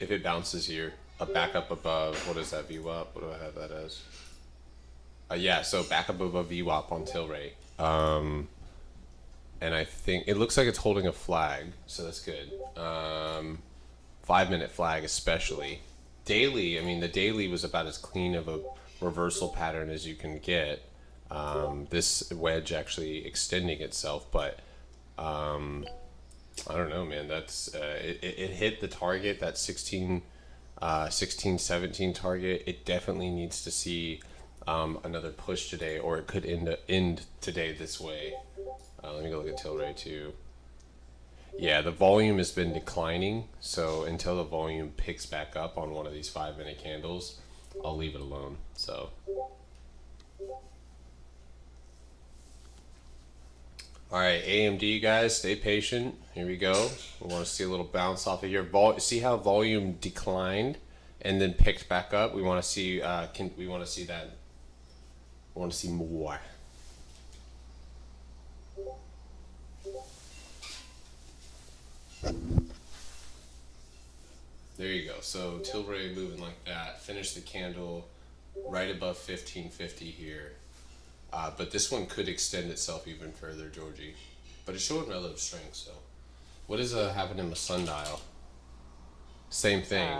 S1: If it bounces here, back up above, what is that, VWAP? What do I have that as? Yeah, so back up above VWAP on Tilray. And I think, it looks like it's holding a flag, so that's good. 5-minute flag especially. Daily, I mean, the daily was about as clean of a reversal pattern as you can get.
S3: This wedge actually extending itself, but I don't know, man. That's it hit the target, that 16, 16, 17 target. It definitely needs to see another push today, or it could end today this way. Let me go look at Tilray too. Yeah, the volume has been declining, so until the volume picks back up on one of these 5-minute candles, I'll leave it alone. So, all right, AMD guys, stay patient. Here we go. We want to see a little bounce off of here. See how volume declined and then picked back up. We want to see. We want to see that. We want to see more. There you go. So Tilray moving like that. Finish the candle right above 1550 here. But this one could extend itself even further, Georgie. But it's showing relative strength, so. What is happening in the sundial? Same thing.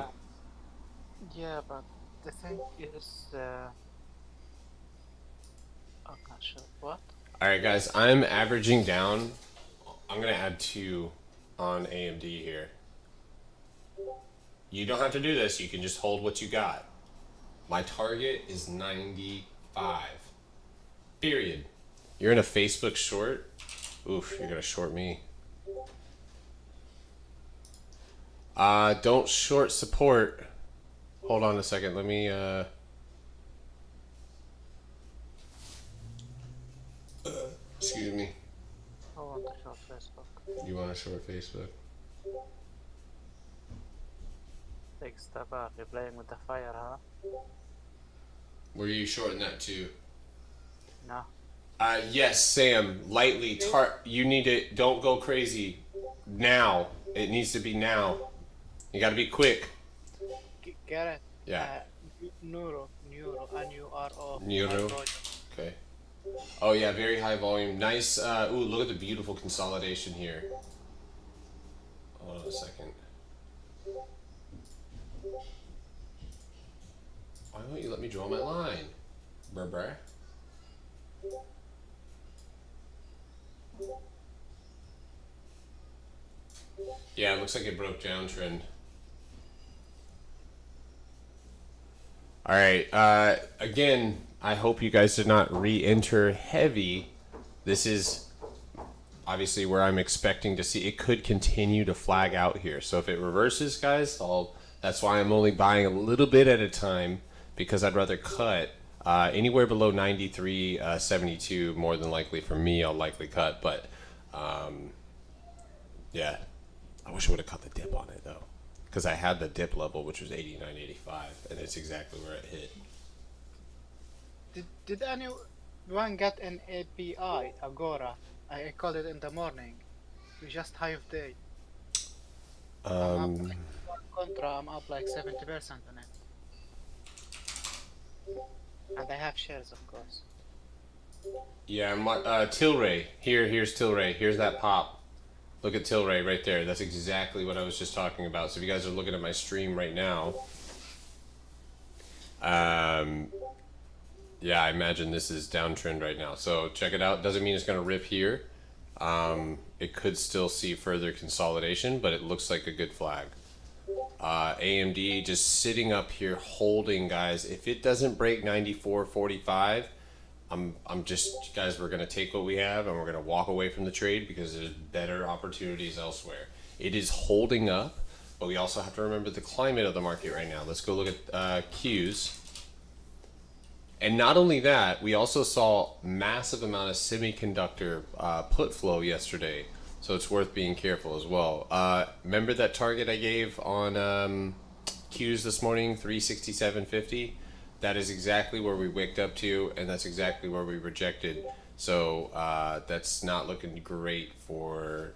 S6: Yeah, but the thing is, I'm not sure what.
S3: Alright guys, I'm averaging down. I'm going to add 2 on AMD here. You don't have to do this. You can just hold what you got. My target is 95. Period. You're in a Facebook short? Oof, you're going to short me. Don't short support. Hold on a second. Let me, excuse me.
S6: I want to show Facebook.
S3: You want to short Facebook?
S6: Take step back. You're playing with the fire, huh?
S3: Were you shorting that too?
S6: No.
S3: Yes, Sam. Lightly. You need it. Don't go crazy. Now. It needs to be now. You got to be quick.
S6: Get it?
S3: Yeah.
S6: Neuro, N-U-R-O.
S3: Neuro. Okay. Oh yeah, very high volume. Nice. Ooh, look at the beautiful consolidation here. Hold on a second. Why won't you let me draw my line? Bruh. Yeah, it looks like it broke downtrend. Alright, again, I hope you guys did not re-enter heavy. This is obviously where I'm expecting to see. It could continue to flag out here. So if it reverses, guys, that's why I'm only buying a little bit at a time, because I'd rather cut anywhere below 93.72. More than likely for me, I'll likely cut. But yeah, I wish I would have cut the dip on it though, because I had the dip level, which was 89.85, and it's exactly where it hit.
S6: Did anyone get an API, Agora? I called it in the morning. We just hive day. I'm up like Contra, I'm up like 70% on it. And I have shares, of course.
S3: Yeah, Tilray. Here's Tilray. Here's that pop. Look at Tilray right there. That's exactly what I was just talking about. So if you guys are looking at my stream right now, yeah, I imagine this is downtrend right now. So check it out. Doesn't mean it's going to rip here. It could still see further consolidation, but it looks like a good flag. AMD just sitting up here holding, guys. If it doesn't break 94.45, I'm just, guys, we're gonna take what we have and we're gonna walk away from the trade because there's better opportunities elsewhere. It is holding up, but we also have to remember the climate of the market right now. Let's go look at Qs. And not only that, we also saw massive amount of semiconductor put flow yesterday. So it's worth being careful as well. Remember that target I gave on Qs this morning, 367.50? That is exactly where we waked up to, and that's exactly where we rejected. So that's not looking great for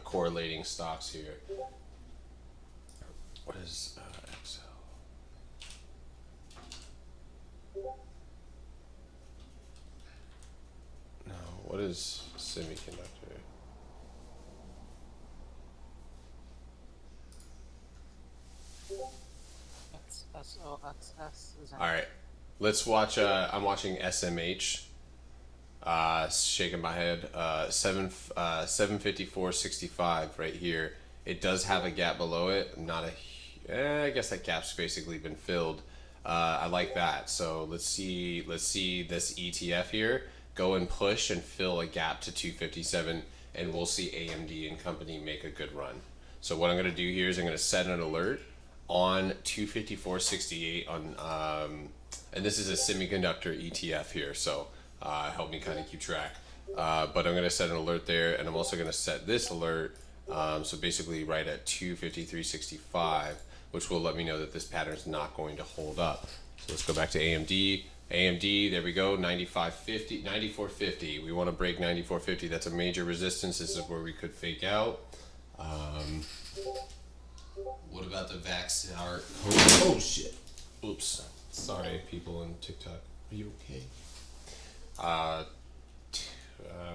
S3: correlating stocks here. What is XL? No, what is semiconductor?
S6: XSOXS.
S3: All right, let's watch. I'm watching SMH. Shaking my head. 754.65 right here. It does have a gap below it. Not a. I guess that gap's basically been filled. I like that. So let's see this ETF here go and push and fill a gap to 257, and we'll see AMD and company make a good run. So what I'm going to do here is I'm going to set an alert on 254.68 on, and this is a semiconductor ETF here, so help me kind of keep track. But I'm going to set an alert there, and I'm also going to set this alert, so basically right at 253.65, which will let me know that this pattern is not going to hold up. So let's go back to AMD. AMD, there we go, 95.50, 94.50. We want to break 94.50. That's a major resistance. This is where we could fake out. What about the Vax? Oh shit! Oops. Sorry, people in TikTok. Are you okay? What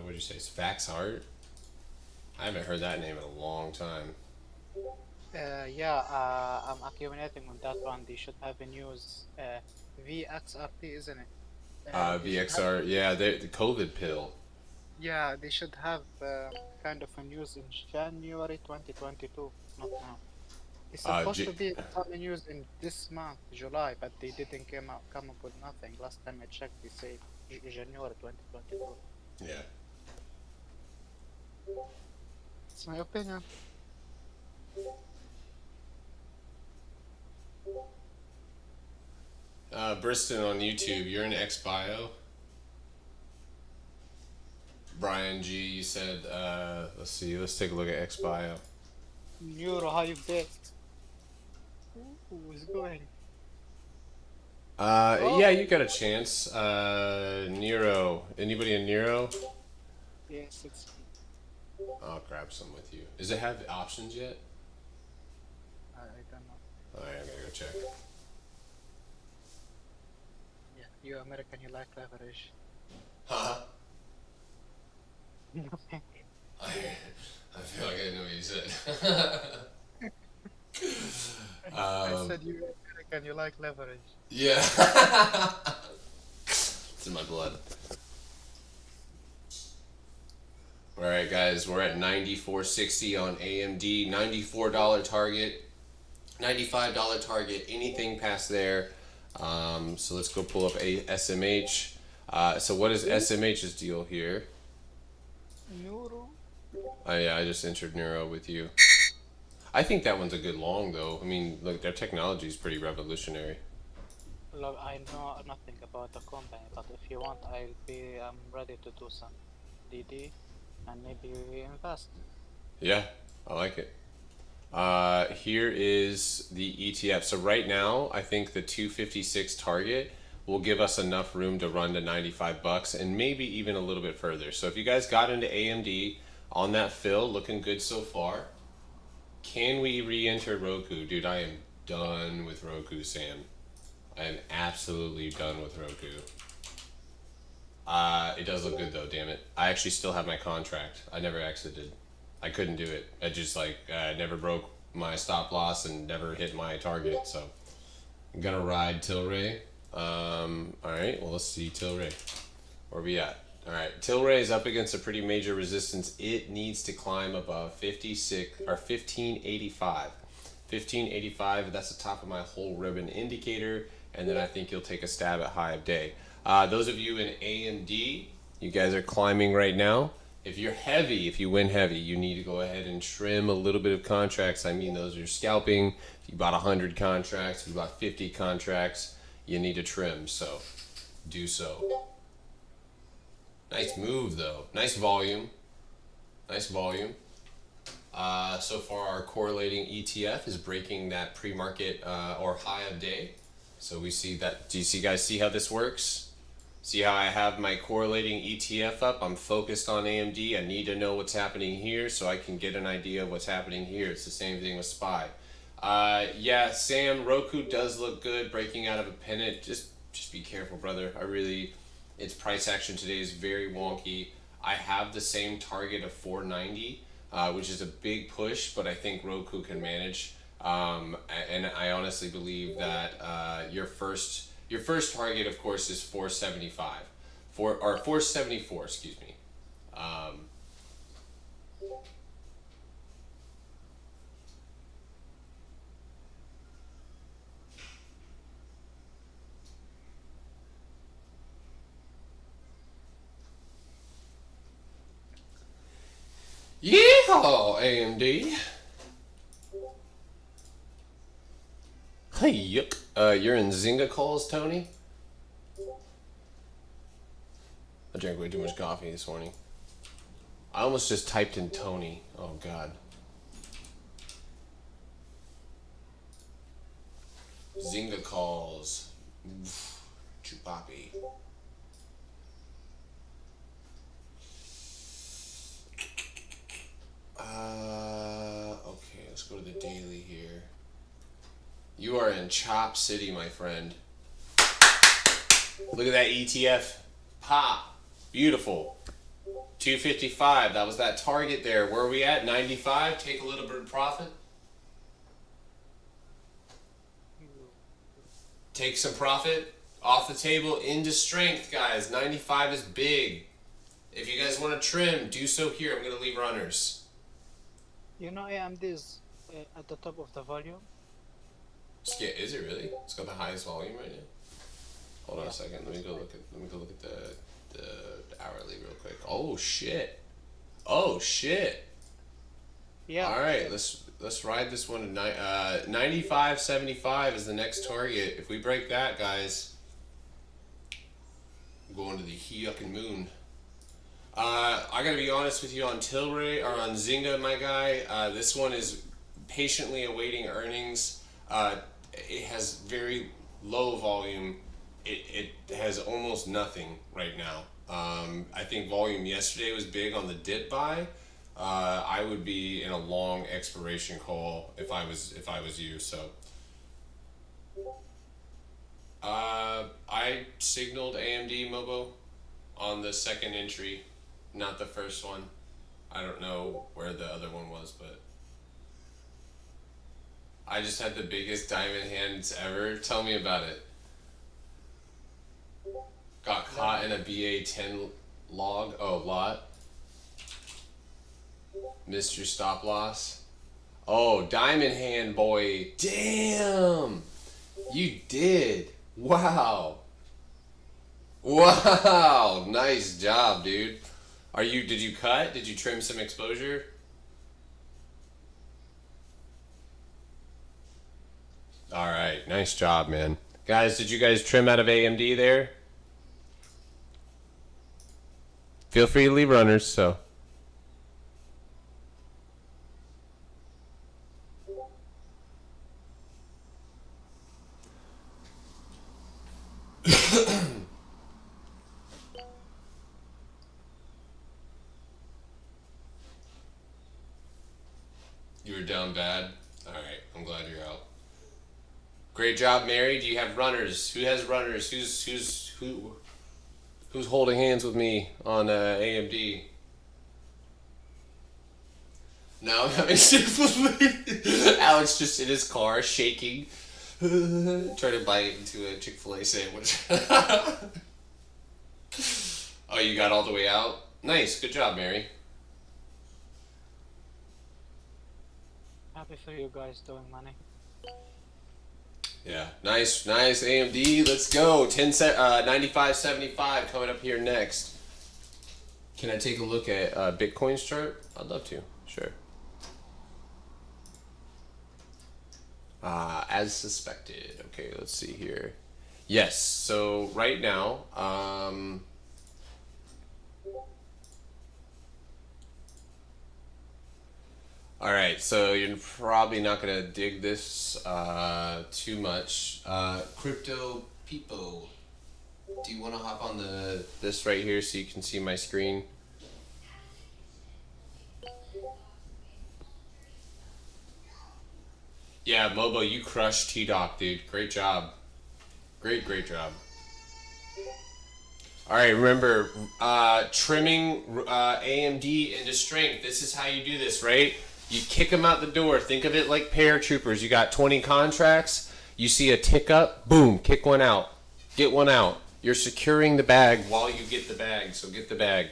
S3: did you say? It's Vax Art. I haven't heard that name in a long time.
S6: I'm accumulating on that one. They should have a news. VXRT, isn't it? They should have,
S3: VXR, yeah, the COVID pill.
S6: yeah, they should have kind of a news in January 2022, not now. It's supposed to be some news in this month, July, but they didn't come up with nothing. Last time I checked, they say January 2022.
S3: Yeah.
S6: It's my opinion.
S3: Briston on YouTube, you're in XBio. Brian G, you said, let's see, let's take a look at XBio.
S6: Neuro, how you bet? Who's going?
S3: Yeah, you got a chance. Nero, anybody in Nero?
S6: Yes, it's
S3: I'll grab some with you. Does it have options yet?
S6: I don't know.
S3: Alright, I gotta go check.
S6: Yeah, you American, you like leverage.
S3: Huh?
S6: Nothing.
S3: I feel like I didn't know what you said.
S6: I said you American, you like leverage.
S3: Yeah. It's in my blood. Alright guys, we're at 94.60 on AMD, $94 target, $95 target, anything past there. So let's go pull up a SMH. So what is SMH's deal here?
S6: Neuro?
S3: Oh yeah, I just entered Neuro with you. I think that one's a good long though. I mean, look, their technology is pretty revolutionary.
S6: Look, I know nothing about the company, but if you want, I'm ready to do some DD and maybe we invest.
S3: Yeah, I like it. Here is the ETF. So right now, I think the 256 target will give us enough room to run to 95 bucks and maybe even a little bit further. So if you guys got into AMD on that fill, looking good so far. Can we re-enter Roku? Dude, I am done with Roku, Sam. I am absolutely done with Roku. It does look good though, damn it. I actually still have my contract. I never exited. I couldn't do it. I just never broke my stop loss and never hit my target. So I'm gonna ride Tilray. Alright, well let's see Tilray. Where we at? Alright, Tilray is up against a pretty major resistance. It needs to climb above 56 or 1585. 1585, that's the top of my whole ribbon indicator, and then I think you'll take a stab at high of day. Those of you in AMD, you guys are climbing right now. If you're heavy, if you win heavy, you need to go ahead and trim a little bit of contracts. I mean, those are scalping. If you bought 100 contracts, if you bought 50 contracts, you need to trim, so do so. Nice move though, nice volume, nice volume. So far our correlating ETF is breaking that pre-market or high of day. So we see that, do you guys see how this works? See how I have my correlating ETF up? I'm focused on AMD. I need to know what's happening here so I can get an idea of what's happening here. It's the same thing with SPY. Yeah, Sam, Roku does look good breaking out of a pennant. Just be careful, brother. Its price action today is very wonky. I have the same target of 490, which is a big push, but I think Roku can manage. And I honestly believe that your first target, of course, is 475. 474, excuse me. Yeehaw, AMD. Hey, yuck. You're in Zynga calls, Tony? I drank way too much coffee this morning. I almost just typed in Tony. Oh, God. Zynga calls. Chupapi. Okay, let's go to the daily here. You are in Chop City, my friend. Look at that ETF. Pop. Beautiful. 255. That was that target there. Where are we at? 95. Take a little bit of profit. Take some profit off the table into strength, guys. 95 is big. If you guys want to trim, do so here. I'm going to leave runners.
S4: You know AMD is at the top of the volume.
S3: Yeah, is it really? It's got the highest volume right now. Hold on a second. Let me go look at the hourly real quick. Oh shit. Oh shit.
S4: Yeah.
S3: All right, let's ride this one to 95.75 is the next target. If we break that, guys, I'm going to the yuckin' moon. I gotta be honest with you on Tilray or on Zynga, my guy. This one is patiently awaiting earnings. It has very low volume. It has almost nothing right now. I think volume yesterday was big on the dip buy. I would be in a long expiration call if I was you. So I signaled AMD Mobo on the second entry, not the first one. I don't know where the other one was, but I just had the biggest diamond hands ever. Tell me about it. Got caught in a BA10 log. Oh, lot. Missed your stop loss. Oh, diamond hand, boy. Damn. You did. Wow. Wow. Nice job, dude. Did you cut? Did you trim some exposure? All right. Nice job, man. Guys, did you guys trim out of AMD there? Feel free to leave runners, so. You were down bad? Alright, I'm glad you're out. Great job, Mary. Do you have runners? Who has runners? Who's holding hands with me on AMD? No, I'm having Alex just in his car shaking, trying to bite into a Chick-fil-A sandwich. Oh, you got all the way out? Nice, good job, Mary.
S4: Happy for you guys doing money.
S3: Yeah, nice AMD. Let's go. 95.75 coming up here next. Can I take a look at Bitcoin's chart? I'd love to. Sure. As suspected. Okay, let's see here. Yes. So right now, all right, so you're probably not gonna dig this too much. Crypto people, do you want to hop on this right here so you can see my screen? Yeah, Mobo, you crushed T-Doc, dude. Great job. Great job. All right, remember, trimming AMD into strength. This is how you do this, right? You kick them out the door. Think of it like paratroopers. You got 20 contracts. You see a tick up, boom, kick one out. Get one out. You're securing the bag while you get the bag, so get the bag.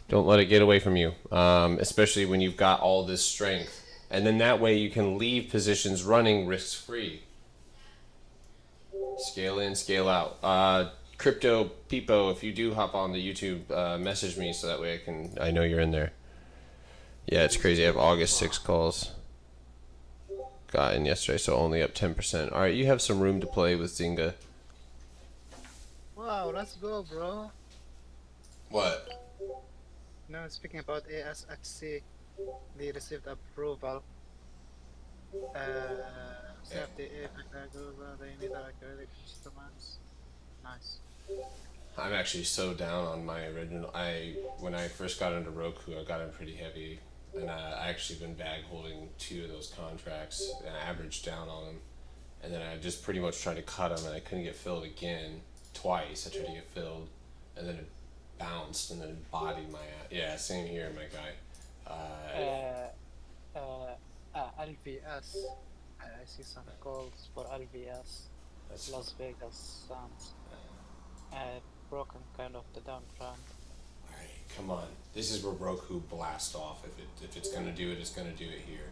S3: Don't let it get away from you, especially when you've got all this strength. And then that way you can leave positions running risk-free. Scale in, scale out. Crypto Peepo, if you do hop on the YouTube, message me so that way I know you're in there. Yeah, it's crazy. I have August 6 calls. Got in yesterday, so only up 10%. All right, you have some room to play with Zynga.
S6: Wow, let's go, bro.
S1: What?
S6: No, speaking about ASXC, they received approval. Safety they need accurate instruments. Nice.
S1: I'm actually so down on my original. When I first got into Roku, I got in pretty heavy, and I actually been bag holding 2 of those contracts, and I averaged down on them, and then I just pretty much tried to cut them, and I couldn't get filled again. Twice I tried to get filled, and then it bounced, and then it bodied my ass. Yeah, same here, my guy.
S6: LVS. I see some calls for LVS.
S1: That's
S6: Las Vegas Sands. Broken kind of the downtrend.
S1: Alright, come on. This is where Roku blast off. If it's gonna do it, it's gonna do it here.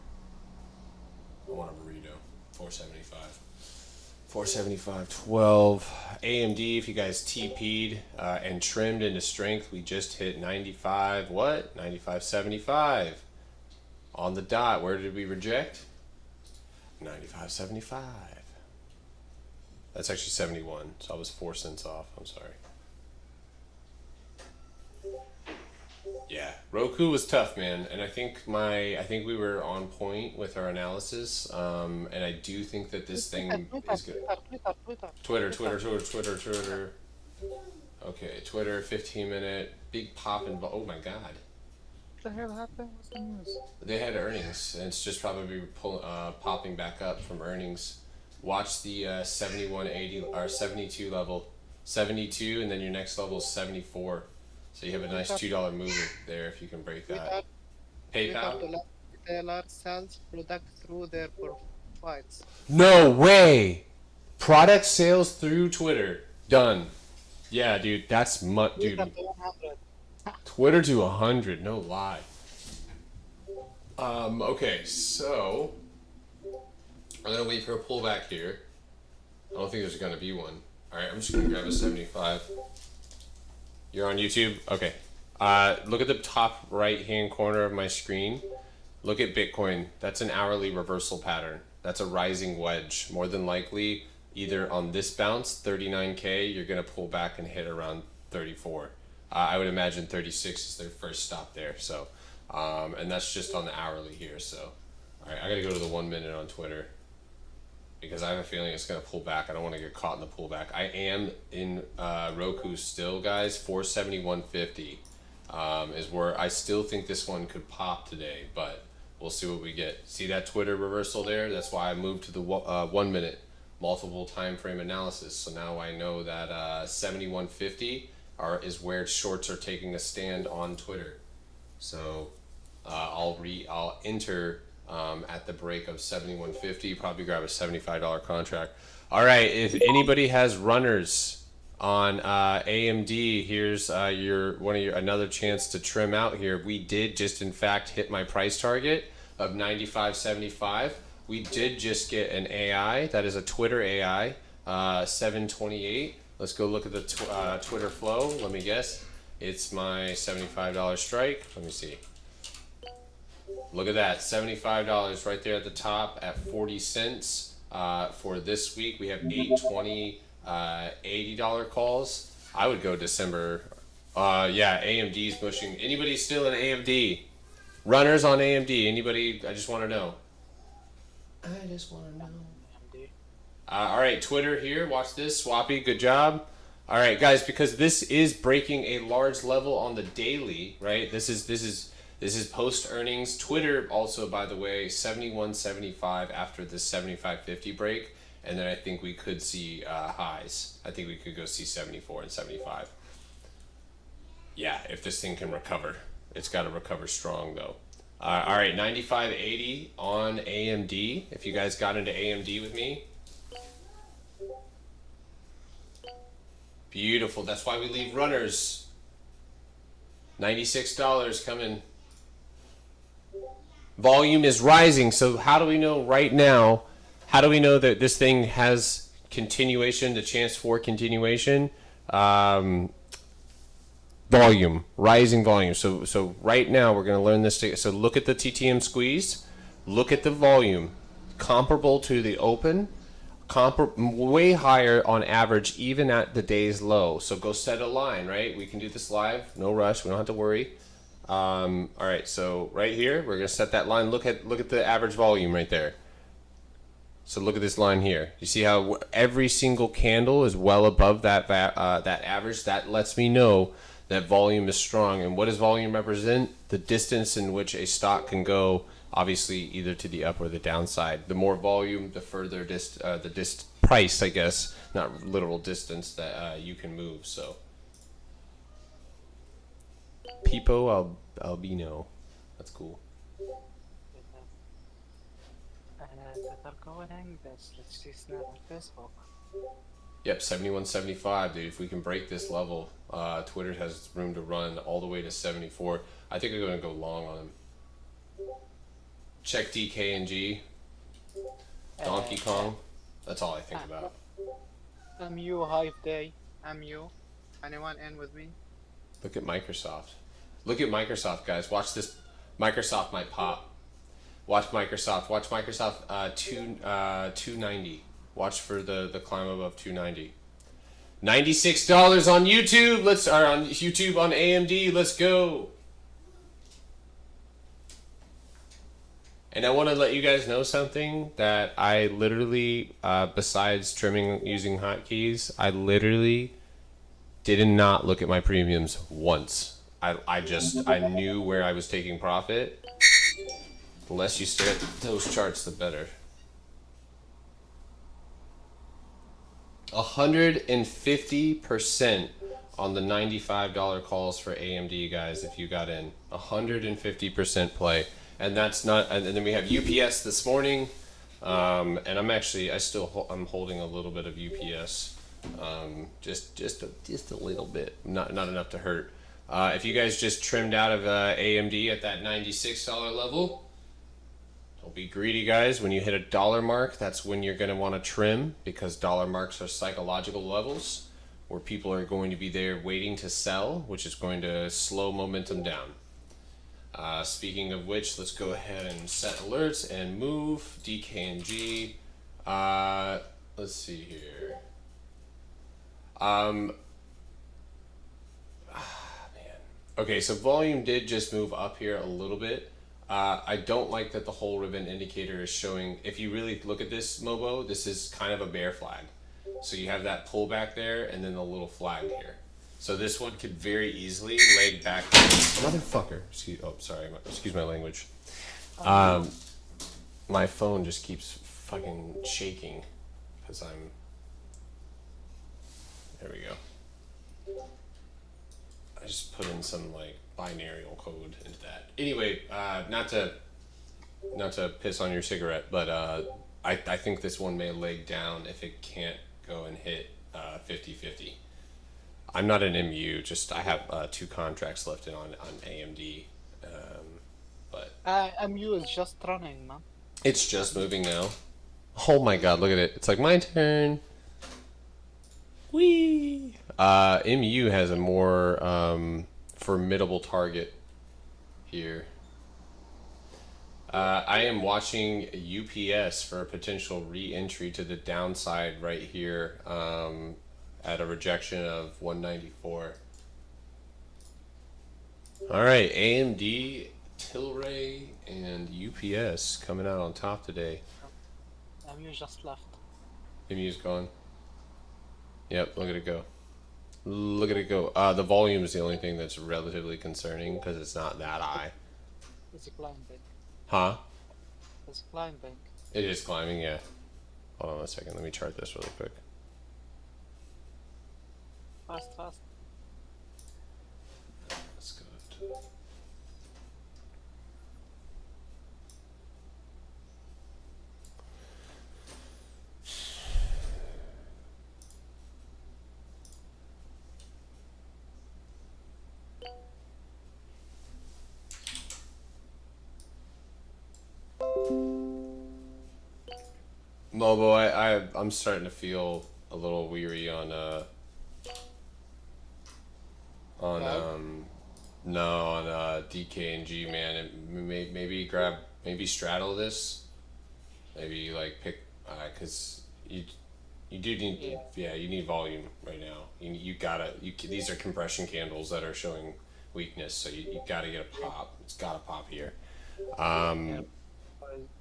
S1: I want a burrito. 475. 475.12. AMD, if you guys TP'd and trimmed into strength, we just hit 95. What? 95.75. On the dot. Where did we reject? 95.75. That's actually 71, so I was 4 cents off. I'm sorry. Yeah, Roku was tough, man, and I think we were on point with our analysis. And I do think that this thing is good. Twitter. Okay, Twitter, 15-minute big pop and oh my god.
S6: What the hell happened? What's the news?
S1: They had earnings, and it's just probably popping back up from earnings. Watch the 7180 or 72 level, 72, and then your next level is 74. So you have a nice $2 movement there if you can break that. PayPal.
S6: Retailer sells product through their profiles.
S1: No way. Product sales through Twitter. Done. Yeah, dude, that's dude. Twitter to 100, no lie. Okay, so I'm gonna wait for a pullback here. I don't think there's gonna be one. All right, I'm just gonna grab a 75. You're on YouTube? Okay. Look at the top right-hand corner of my screen. Look at Bitcoin. That's an hourly reversal pattern. That's a rising wedge. More than likely, either on this bounce, 39K, you're gonna pull back and hit around 34. I would imagine 36 is their first stop there. So, and that's just on the hourly here. So, all right, I gotta go to the 1 minute on Twitter because I have a feeling it's gonna pull back. I don't want to get caught in the pullback. I am in Roku still, guys. 471.50 is where I still think this one could pop today, but we'll see what we get. See that Twitter reversal there? That's why I moved to the 1 minute multiple time frame analysis. So now I know that 71.50 is where shorts are taking a stand on Twitter. So I'll enter at the break of 71.50. Probably grab a $75 contract. All right, if anybody has runners on AMD, here's another chance to trim out here. We did just in fact hit my price target of 95.75. We did just get an AI. That is a Twitter AI, 728. Let's go look at the Twitter flow. Let me guess. It's my $75 strike. Let me see. Look at that, $75 right there at the top at 40 cents. For this week, we have 8, $20, $80 calls. I would go December. Yeah, AMD's pushing. Anybody still in AMD? Runners on AMD? Anybody? I just want to know. I just want to know. All right, Twitter here. Watch this. Swappy, good job. All right, guys, because this is breaking a large level on the daily, right? This is post earnings. Twitter also, by the way, 71.75 after this 75.50 break, and then I think we could see highs. I think we could go see 74 and 75. Yeah, if this thing can recover. It's got to recover strong though. All right, 95.80 on AMD. If you guys got into AMD with me.
S3: Beautiful. That's why we leave runners. $96 coming. Volume is rising. So how do we know right now? How do we know that this thing has continuation, the chance for continuation? Volume, rising volume. So right now we're going to learn this. So look at the TTM squeeze. Look at the volume. Comparable to the open. Way higher on average, even at the day's low. So go set a line, right? We can do this live. No rush. We don't have to worry. All right. So right here, we're going to set that line. Look at the average volume right there. So look at this line here. You see how every single candle is well above that average? That lets me know that volume is strong. And what does volume represent? The distance in which a stock can go, obviously either to the up or the downside. The more volume, the further price, I guess, not literal distance that you can move. So Peepo Albino, that's cool.
S4: Twitter going, let's see Snap on Facebook.
S3: Yep, 71.75, dude. If we can break this level, Twitter has room to run all the way to 74. I think I'm going to go long on him. Check DKNG. Donkey Kong. That's all I think about.
S6: MU Hive Day. MU. Anyone in with me?
S3: Look at Microsoft. Look at Microsoft, guys. Watch this. Microsoft might pop. Watch Microsoft. Watch Microsoft 290. Watch for the climb above 290. $96 on YouTube. On YouTube on AMD. Let's go. And I want to let you guys know something that I literally, besides trimming using hotkeys, I literally did not look at my premiums once. I knew where I was taking profit. The less you stare at those charts, the better. 150% on the $95 calls for AMD, guys, if you got in. 150% play. And that's not, and then we have UPS this morning. And I'm holding a little bit of UPS. Just a little bit, not enough to hurt. If you guys just trimmed out of AMD at that $96 level, don't be greedy, guys. When you hit a dollar mark, that's when you're going to want to trim, because dollar marks are psychological levels where people are going to be there waiting to sell, which is going to slow momentum down. Speaking of which, let's go ahead and set alerts and move DKNG. Let's see here. Man. Okay, so volume did just move up here a little bit. I don't like that the whole ribbon indicator is showing. If you really look at this, Mobo, this is kind of a bear flag. So you have that pullback there and then the little flag here. So this one could very easily leg back. Motherfucker. Excuse my language. My phone just keeps fucking shaking because I'm. There we go. I just put in some like binarial code into that. Anyway, not to piss on your cigarette, but I think this one may leg down if it can't go and hit 50-50. I'm not an MU, just I have 2 contracts left in on AMD, but
S6: MU is just running, man.
S3: it's just moving now. Oh my god, look at it! It's like my turn. Whee! MU has a more formidable target here. I am watching UPS for a potential re-entry to the downside right here. At a rejection of 194. All right, AMD, Tilray, and UPS coming out on top today.
S6: MU just left.
S3: MU's gone. Yep, look at it go. Look at it go. The volume is the only thing that's relatively concerning because it's not that high.
S6: It's climbing.
S3: Huh?
S6: It's climbing.
S3: It is climbing, yeah. Hold on a second, let me chart this really quick.
S6: Fast.
S3: Let's go to... Mobo, I'm starting to feel a little weary on
S6: Plug.
S3: no on DK and G, man. And maybe straddle this. Maybe like pick because you do need
S4: Yeah.
S3: you need volume right now. You gotta these are compression candles that are showing weakness, so you gotta get a pop. It's gotta pop here.
S4: Yeah.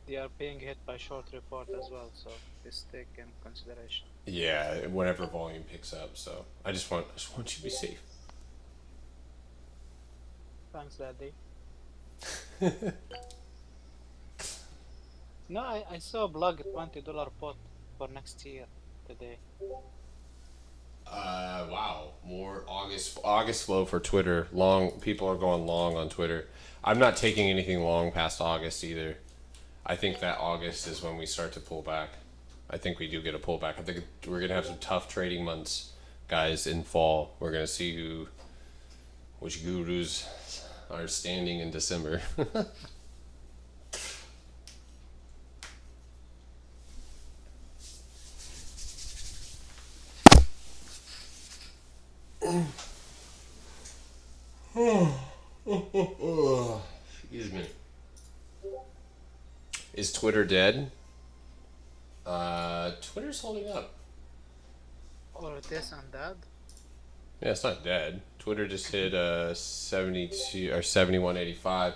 S4: They are being hit by short report as well, so this take in consideration.
S3: Yeah, whenever volume picks up. So I just want you to be safe.
S4: Thanks, Daddy. No, I saw Plug $20 pot for next year today.
S3: Wow, more August flow for Twitter. Long people are going long on Twitter. I'm not taking anything long past August either. I think that August is when we start to pull back. I think we do get a pullback. I think we're gonna have some tough trading months, guys, in fall. We're gonna see which gurus are standing in December. Excuse me. Is Twitter dead? Twitter's holding up.
S6: Or this and that.
S3: Yeah, it's not dead. Twitter just hit 72 or 71.85.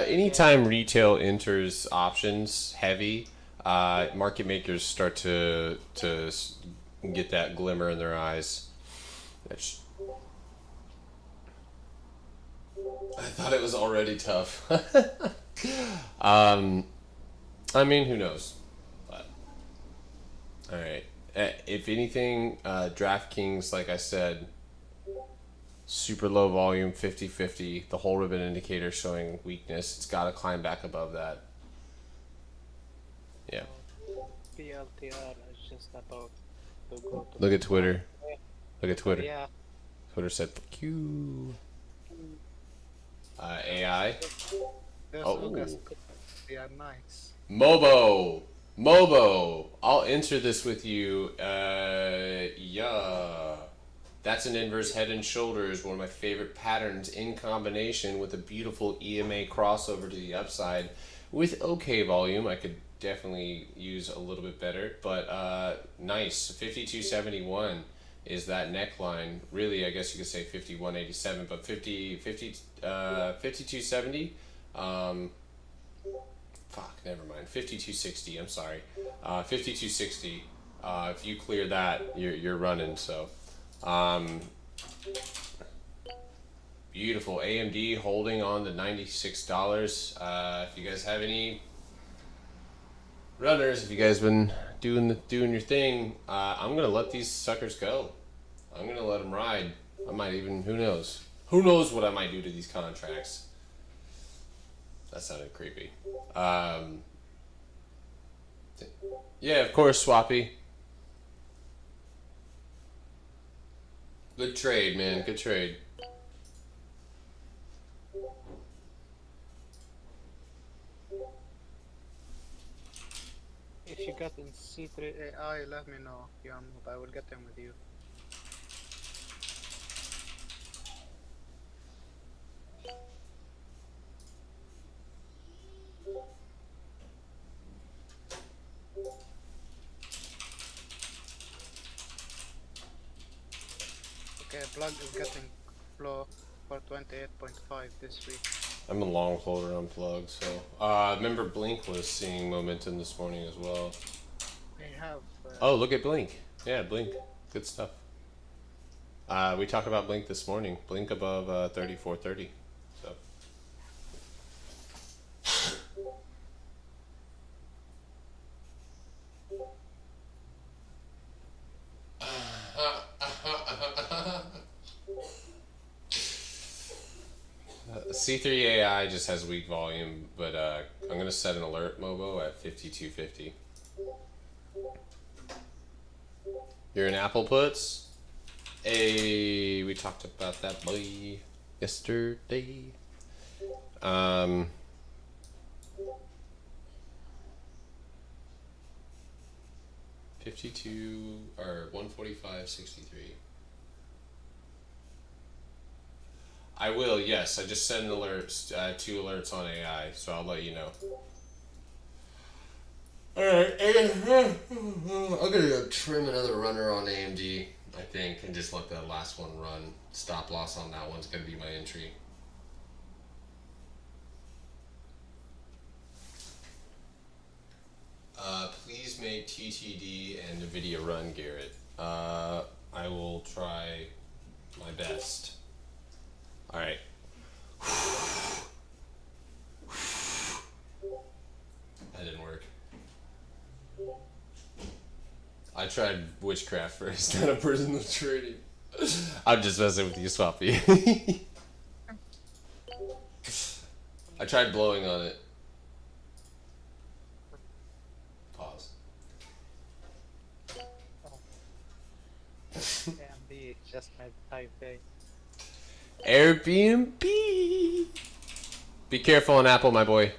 S3: Anytime retail enters options heavy, market makers start to get that glimmer in their eyes. I thought it was already tough. I mean, who knows? But all right. If anything, DraftKings, like I said, super low volume, 50-50. The whole ribbon indicator showing weakness. It's got to climb back above that. Yeah.
S4: PLTR is just about to go to
S3: Look at
S4: the
S3: Twitter. Look at Twitter.
S4: Yeah.
S3: Twitter said, fuck you. AI.
S6: There's
S3: Oh.
S6: August. They are nice.
S3: Mobo. I'll enter this with you. Yeah. That's an inverse head and shoulders, one of my favorite patterns in combination with a beautiful EMA crossover to the upside. With okay volume, I could definitely use a little bit better, but nice. 5271 is that neckline. Really, I guess you could say 5187, but 5270. Fuck, never mind. 5260. I'm sorry. 5260. If you clear that, you're running. So, beautiful. AMD holding on to $96. If you guys have any runners, if you guys been doing your thing, I'm gonna let these suckers go. I'm gonna let them ride. I might even, who knows? Who knows what I might do to these contracts? That sounded creepy. Yeah, of course, Swappy. Good trade, man. Good trade.
S6: If you get in C3 AI, let me know. I will get in with you. Okay, Plug is getting flow for 28.5 this week.
S3: I'm a long holder on plug, so remember Blink was seeing momentum this morning as well.
S6: We have.
S3: Oh, look at Blink. Yeah, Blink. Good stuff. We talked about Blink this morning. Blink above 34.30. So. C3 AI just has weak volume, but I'm gonna set an alert, Mobo, at 5250. You're in Apple puts. Hey, we talked about that boy yesterday. 52 or 145.63. I will, yes. I just send alerts, 2 alerts on AI, so I'll let you know. Alright, I'm gonna trim another runner on AMD, I think, and just let that last one run. Stop loss on that one's gonna be my entry. Please make TTD and NVIDIA run, Garrett. I will try my best. Alright. That didn't work. I tried witchcraft first, not a personal trading. I'm just messing with you, Swappy. I tried blowing on it. Pause.
S6: AMD just made Taipei.
S3: Airbnb. Be careful on Apple, my boy.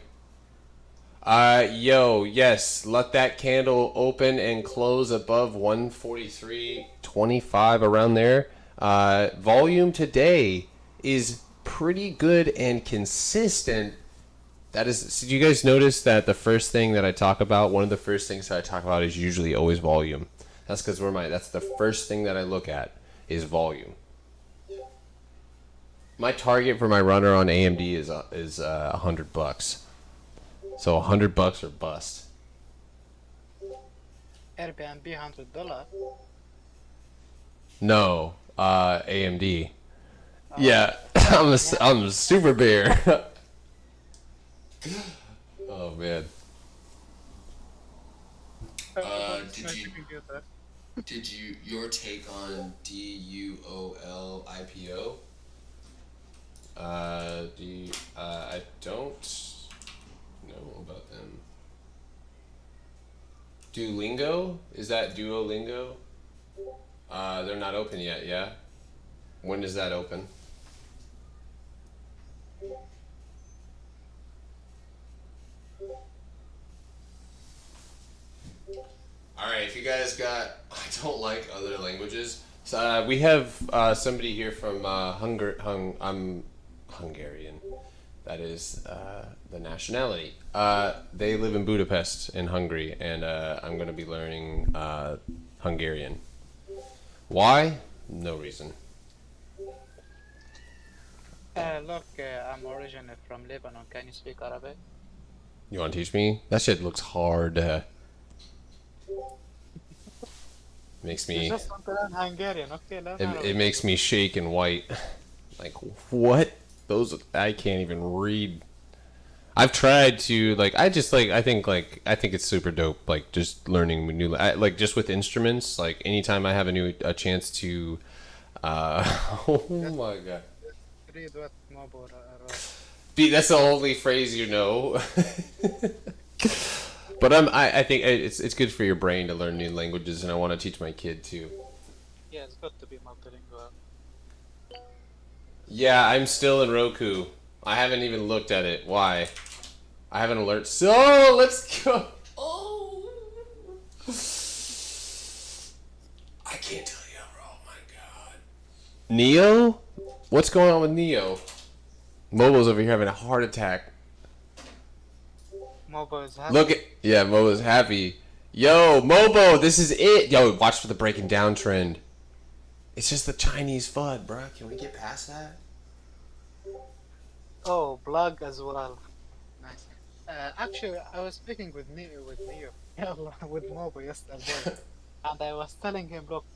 S3: Yo, yes, let that candle open and close above 143.25 around there. Volume today is pretty good and consistent. That is, so do you guys notice that the first thing that I talk about, one of the first things that I talk about is usually always volume. That's because that's the first thing that I look at is volume. My target for my runner on AMD is $100. So $100 or bust.
S6: Airbnb $100.
S3: No, AMD. Yeah, I'm a super bear. Oh man. Did you your take on DUOL IPO? I don't know about them. Duolingo? Is that Duolingo? They're not open yet, yeah? When does that open? Alright, if you guys got... I don't like other languages. So, we have somebody here from I'm Hungarian. That is the nationality. They live in Budapest in Hungary, and I'm going to be learning Hungarian. Why? No reason.
S6: Look, I'm originally from Lebanon. Can you speak Arabic?
S3: You want to teach me? That shit looks hard. Makes
S6: You
S3: me...
S6: just want to learn Hungarian, okay? Learn Arabic.
S3: It makes me shake and white. Like, what? Those... I can't even read. I've tried to, like, I think it's super dope, like, just learning new... like, just with instruments, like, anytime I have a chance to... oh my god.
S6: Read what Mobile wrote.
S3: That's the only phrase you know. But I think it's good for your brain to learn new languages, and I want to teach my kid too.
S6: Yeah, it's good to be multilingual.
S3: Yeah, I'm still in Roku. I haven't even looked at it. Why? I haven't alerted. So let's go. Oh, I can't tell you. Oh my god. Neo? What's going on with Neo? Mobile's over here having a heart attack.
S6: Mobo is happy.
S3: Look at Mobo's happy. Yo, Mobo, this is it. Yo, watch for the breaking down trend. It's just the Chinese FUD, bruh. Can we get past that?
S6: Oh, blog as well. Nice. Actually, I was speaking with Neo, with Mobo yesterday, and I was telling him, look,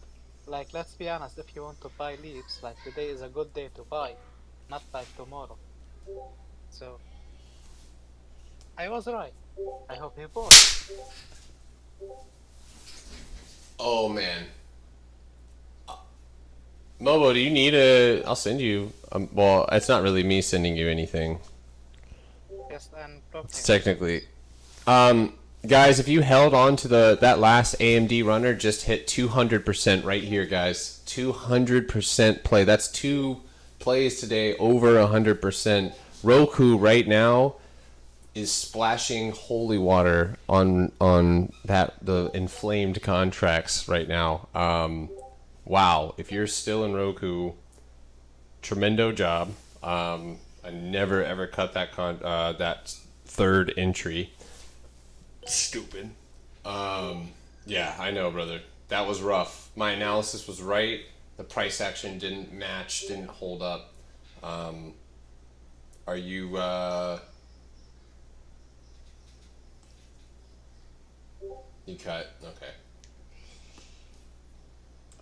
S6: like, let's be honest, if you want to buy leaves, like, today is a good day to buy, not like tomorrow. So, I was right. I hope he bought.
S3: Oh man. Mobo, do you need a... I'll send you... well, it's not really me sending you anything.
S6: Yes, and
S3: It's technically... guys, if you held on to that last AMD runner, just hit 200% right here, guys. 200% play. That's 2 plays today over 100%. Roku right now is splashing holy water on the inflamed contracts right now. Wow, if you're still in Roku, tremendo job. I never ever cut that third entry. Stupid. Yeah, I know, brother. That was rough. My analysis was right. The price action didn't match, didn't hold up. Are you you cut? Okay.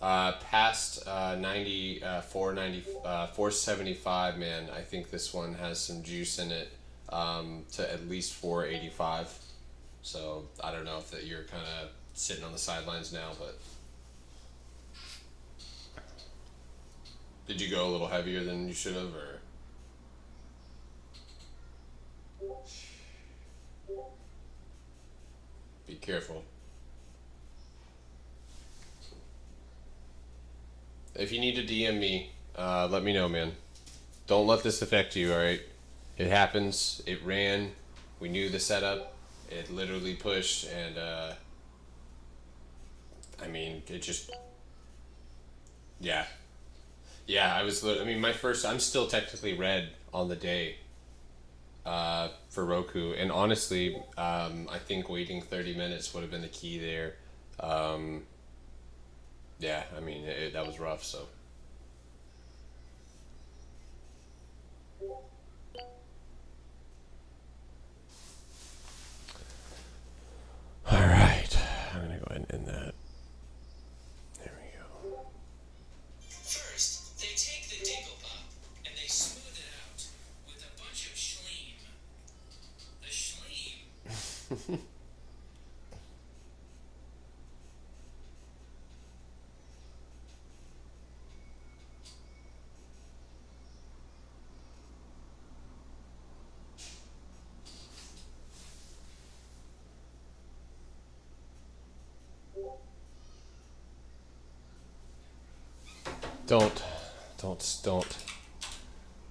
S3: Past 90, 475, man. I think this one has some juice in it to at least 485. So I don't know if that you're kind of sitting on the sidelines now, but did you go a little heavier than you should have, or? Be careful. If you need to DM me, let me know, man. Don't let this affect you, alright? It happens. It ran. We knew the setup. It literally pushed, and I mean, it just, yeah. Yeah, I'm still technically red on the day for Roku, and honestly, I think waiting 30 minutes would have been the key there. Yeah, I mean, that was rough, so. All right, I'm gonna go ahead and end that. There we go.
S5: First, they take the dingle pop and they smooth it out with a bunch of schleem. The schleem.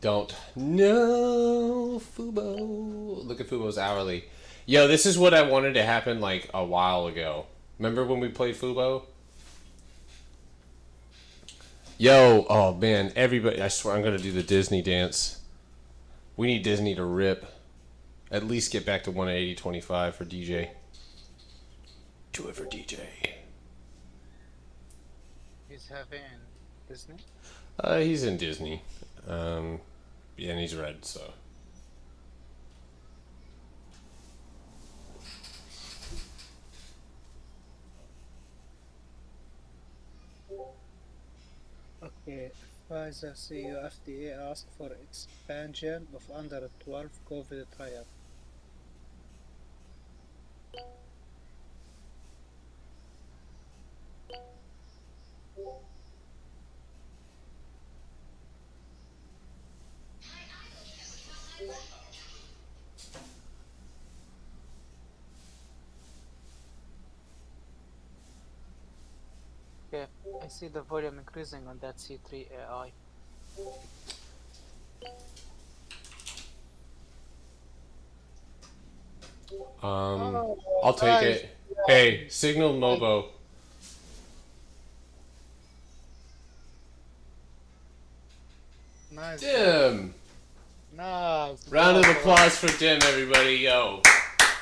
S3: Don't. No, Fubo. Look at Fubo's hourly. Yo, this is what I wanted to happen like a while ago. Remember when we played Fubo? Yo, oh man, everybody, I swear I'm gonna do the Disney dance. We need Disney to rip. At least get back to 180.25 for DJ. Do it for DJ.
S6: He's having Disney.
S3: He's in Disney. Yeah, and he's red, so.
S6: Okay, Pfizer CEO FDA asked for expansion of under 12 COVID trial.
S4: Okay, I see the volume increasing on that C3 AI.
S3: I'll take it. Hey, Signal Mobo.
S6: Nice.
S3: Dim.
S6: Nice.
S3: Round of applause for Dim, everybody. Yo.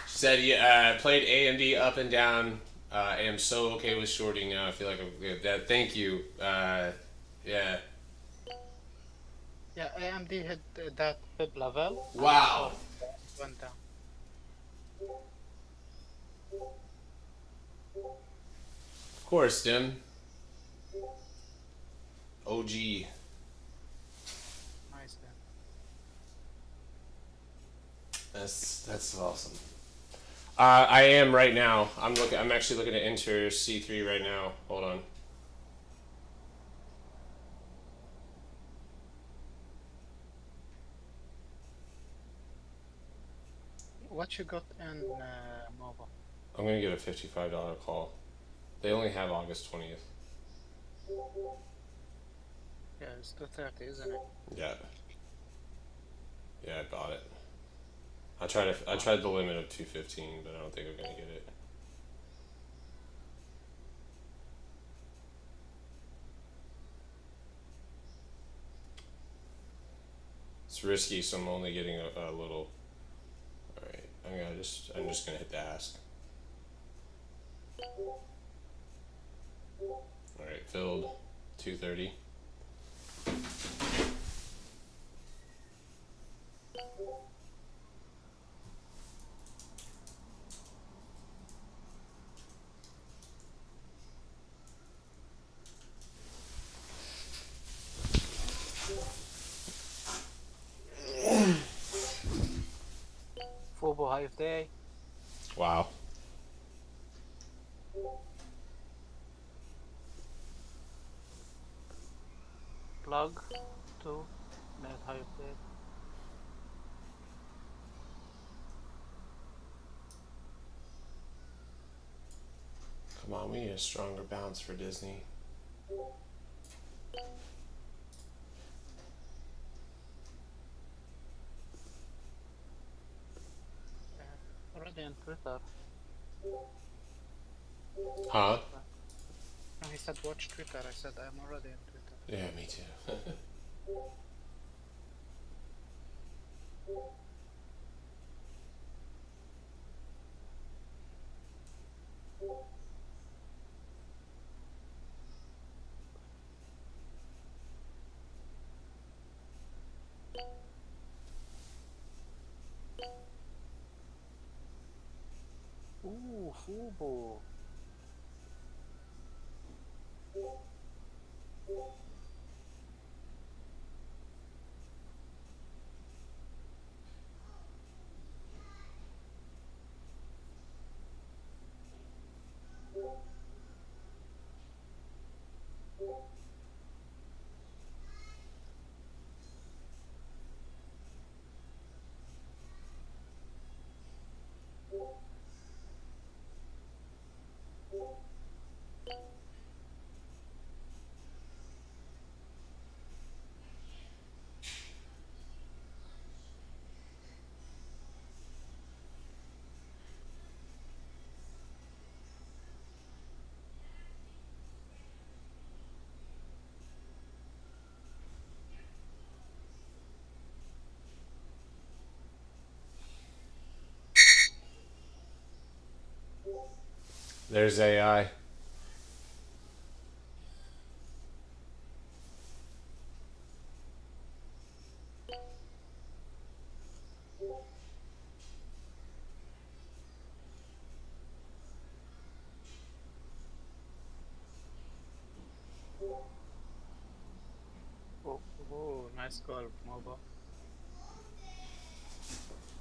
S3: Said he played AMD up and down. I am so okay with shorting now. I feel like I'm good. Thank you. Yeah.
S6: Yeah, AMD hit that fib level.
S3: Wow.
S6: Went down.
S3: Of course, Dim. OG.
S6: Nice then.
S3: That's awesome. I am right now. I'm actually looking at enter C3 right now. Hold on.
S6: What you got in mobile?
S3: I'm gonna get a $55 call. They only have August 20th.
S6: Yeah, it's 230, isn't it?
S3: Yeah. Yeah, I bought it. I tried the limit of 215, but I don't think I'm gonna get it. It's risky, so I'm only getting a little. All right, I'm just gonna hit the ask. All right, filled 230.
S4: Fubo Hive Day.
S3: Wow.
S4: Plug 2 minute Hive Day.
S3: Come on, we need a stronger bounce for Disney.
S4: Already on Twitter.
S3: Huh?
S6: No, he said watch Twitter. I said I'm already on Twitter.
S3: Yeah, me too.
S4: Ooh, Fubo.
S3: There's AI.
S6: Oh, nice call, Mobo.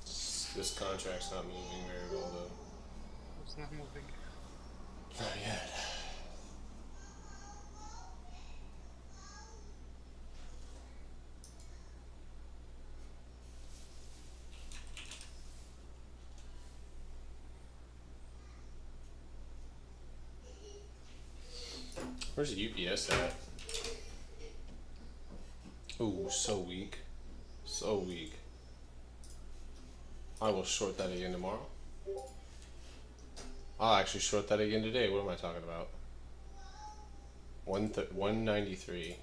S3: This contract's not moving very well though.
S6: It's not moving.
S3: Not yet. Where's the UPS at? Ooh, so weak. So weak. I will short that again tomorrow. I'll actually short that again today. What am I talking about? 193.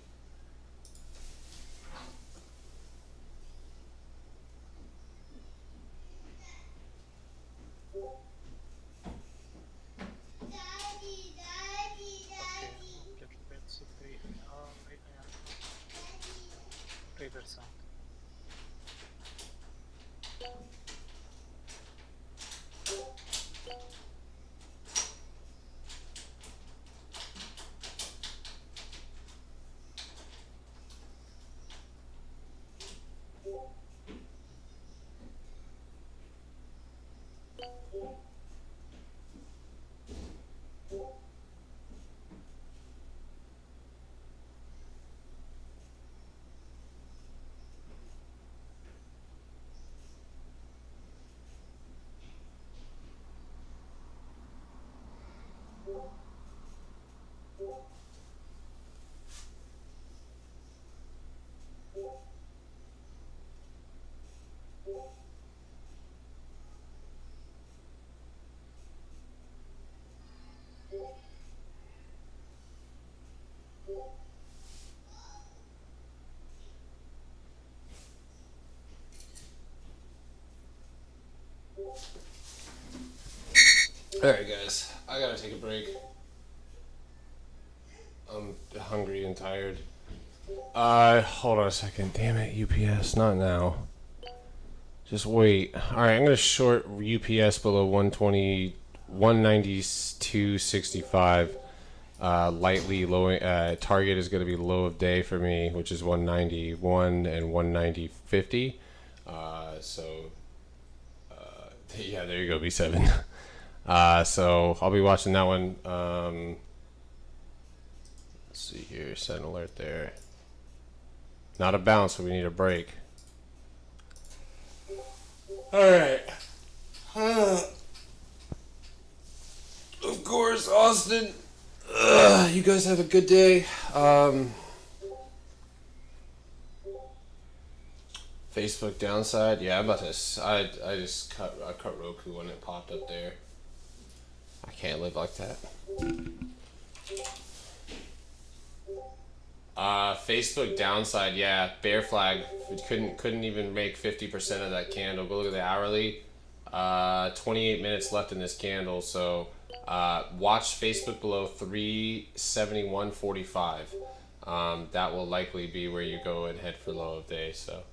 S6: Okay, get bits 3 AM. 3%.
S3: All right, guys. I gotta take a break. I'm hungry and tired. Hold on a second. Damn it, UPS. Not now. Just wait. All right, I'm gonna short UPS below 120, 192.65. Lightly low. Target is gonna be low of day for me, which is 191 and 190.50. So yeah, there you go, B7. So I'll be watching that one. Let's see here. Set an alert there. Not a bounce, so we need a break. All right. Of course, Austin. You guys have a good day. Facebook downside. Yeah, I'm about to. I just cut Roku when it popped up there. I can't live like that. Facebook downside, yeah, bear flag. Couldn't even make 50% of that candle. Go look at the hourly. 28 minutes left in this candle, so watch Facebook below 371.45. That will likely be where you go and head for low of day. So.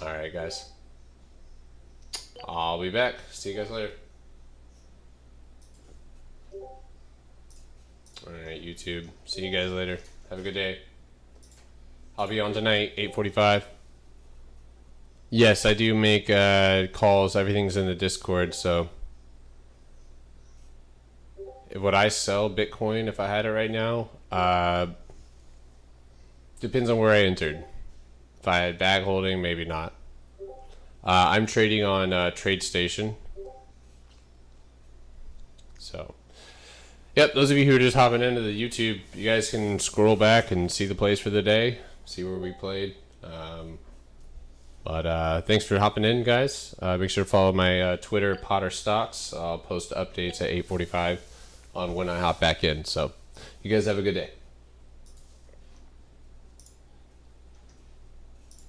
S3: All right, guys. I'll be back. See you guys later. Alright, YouTube. See you guys later. Have a good day. I'll be on tonight, 8:45. Yes, I do make calls. Everything's in the Discord, so... Would I sell Bitcoin if I had it right now? Depends on where I entered. If I had bag holding, maybe not. I'm trading on TradeStation. So, yep, those of you who are just hopping into the YouTube, you guys can scroll back and see the plays for the day, see where we played. But thanks for hopping in, guys. Make sure to follow my Twitter, Potter Stocks. I'll post updates at 8:45 on when I hop back in. So, you guys have a good day.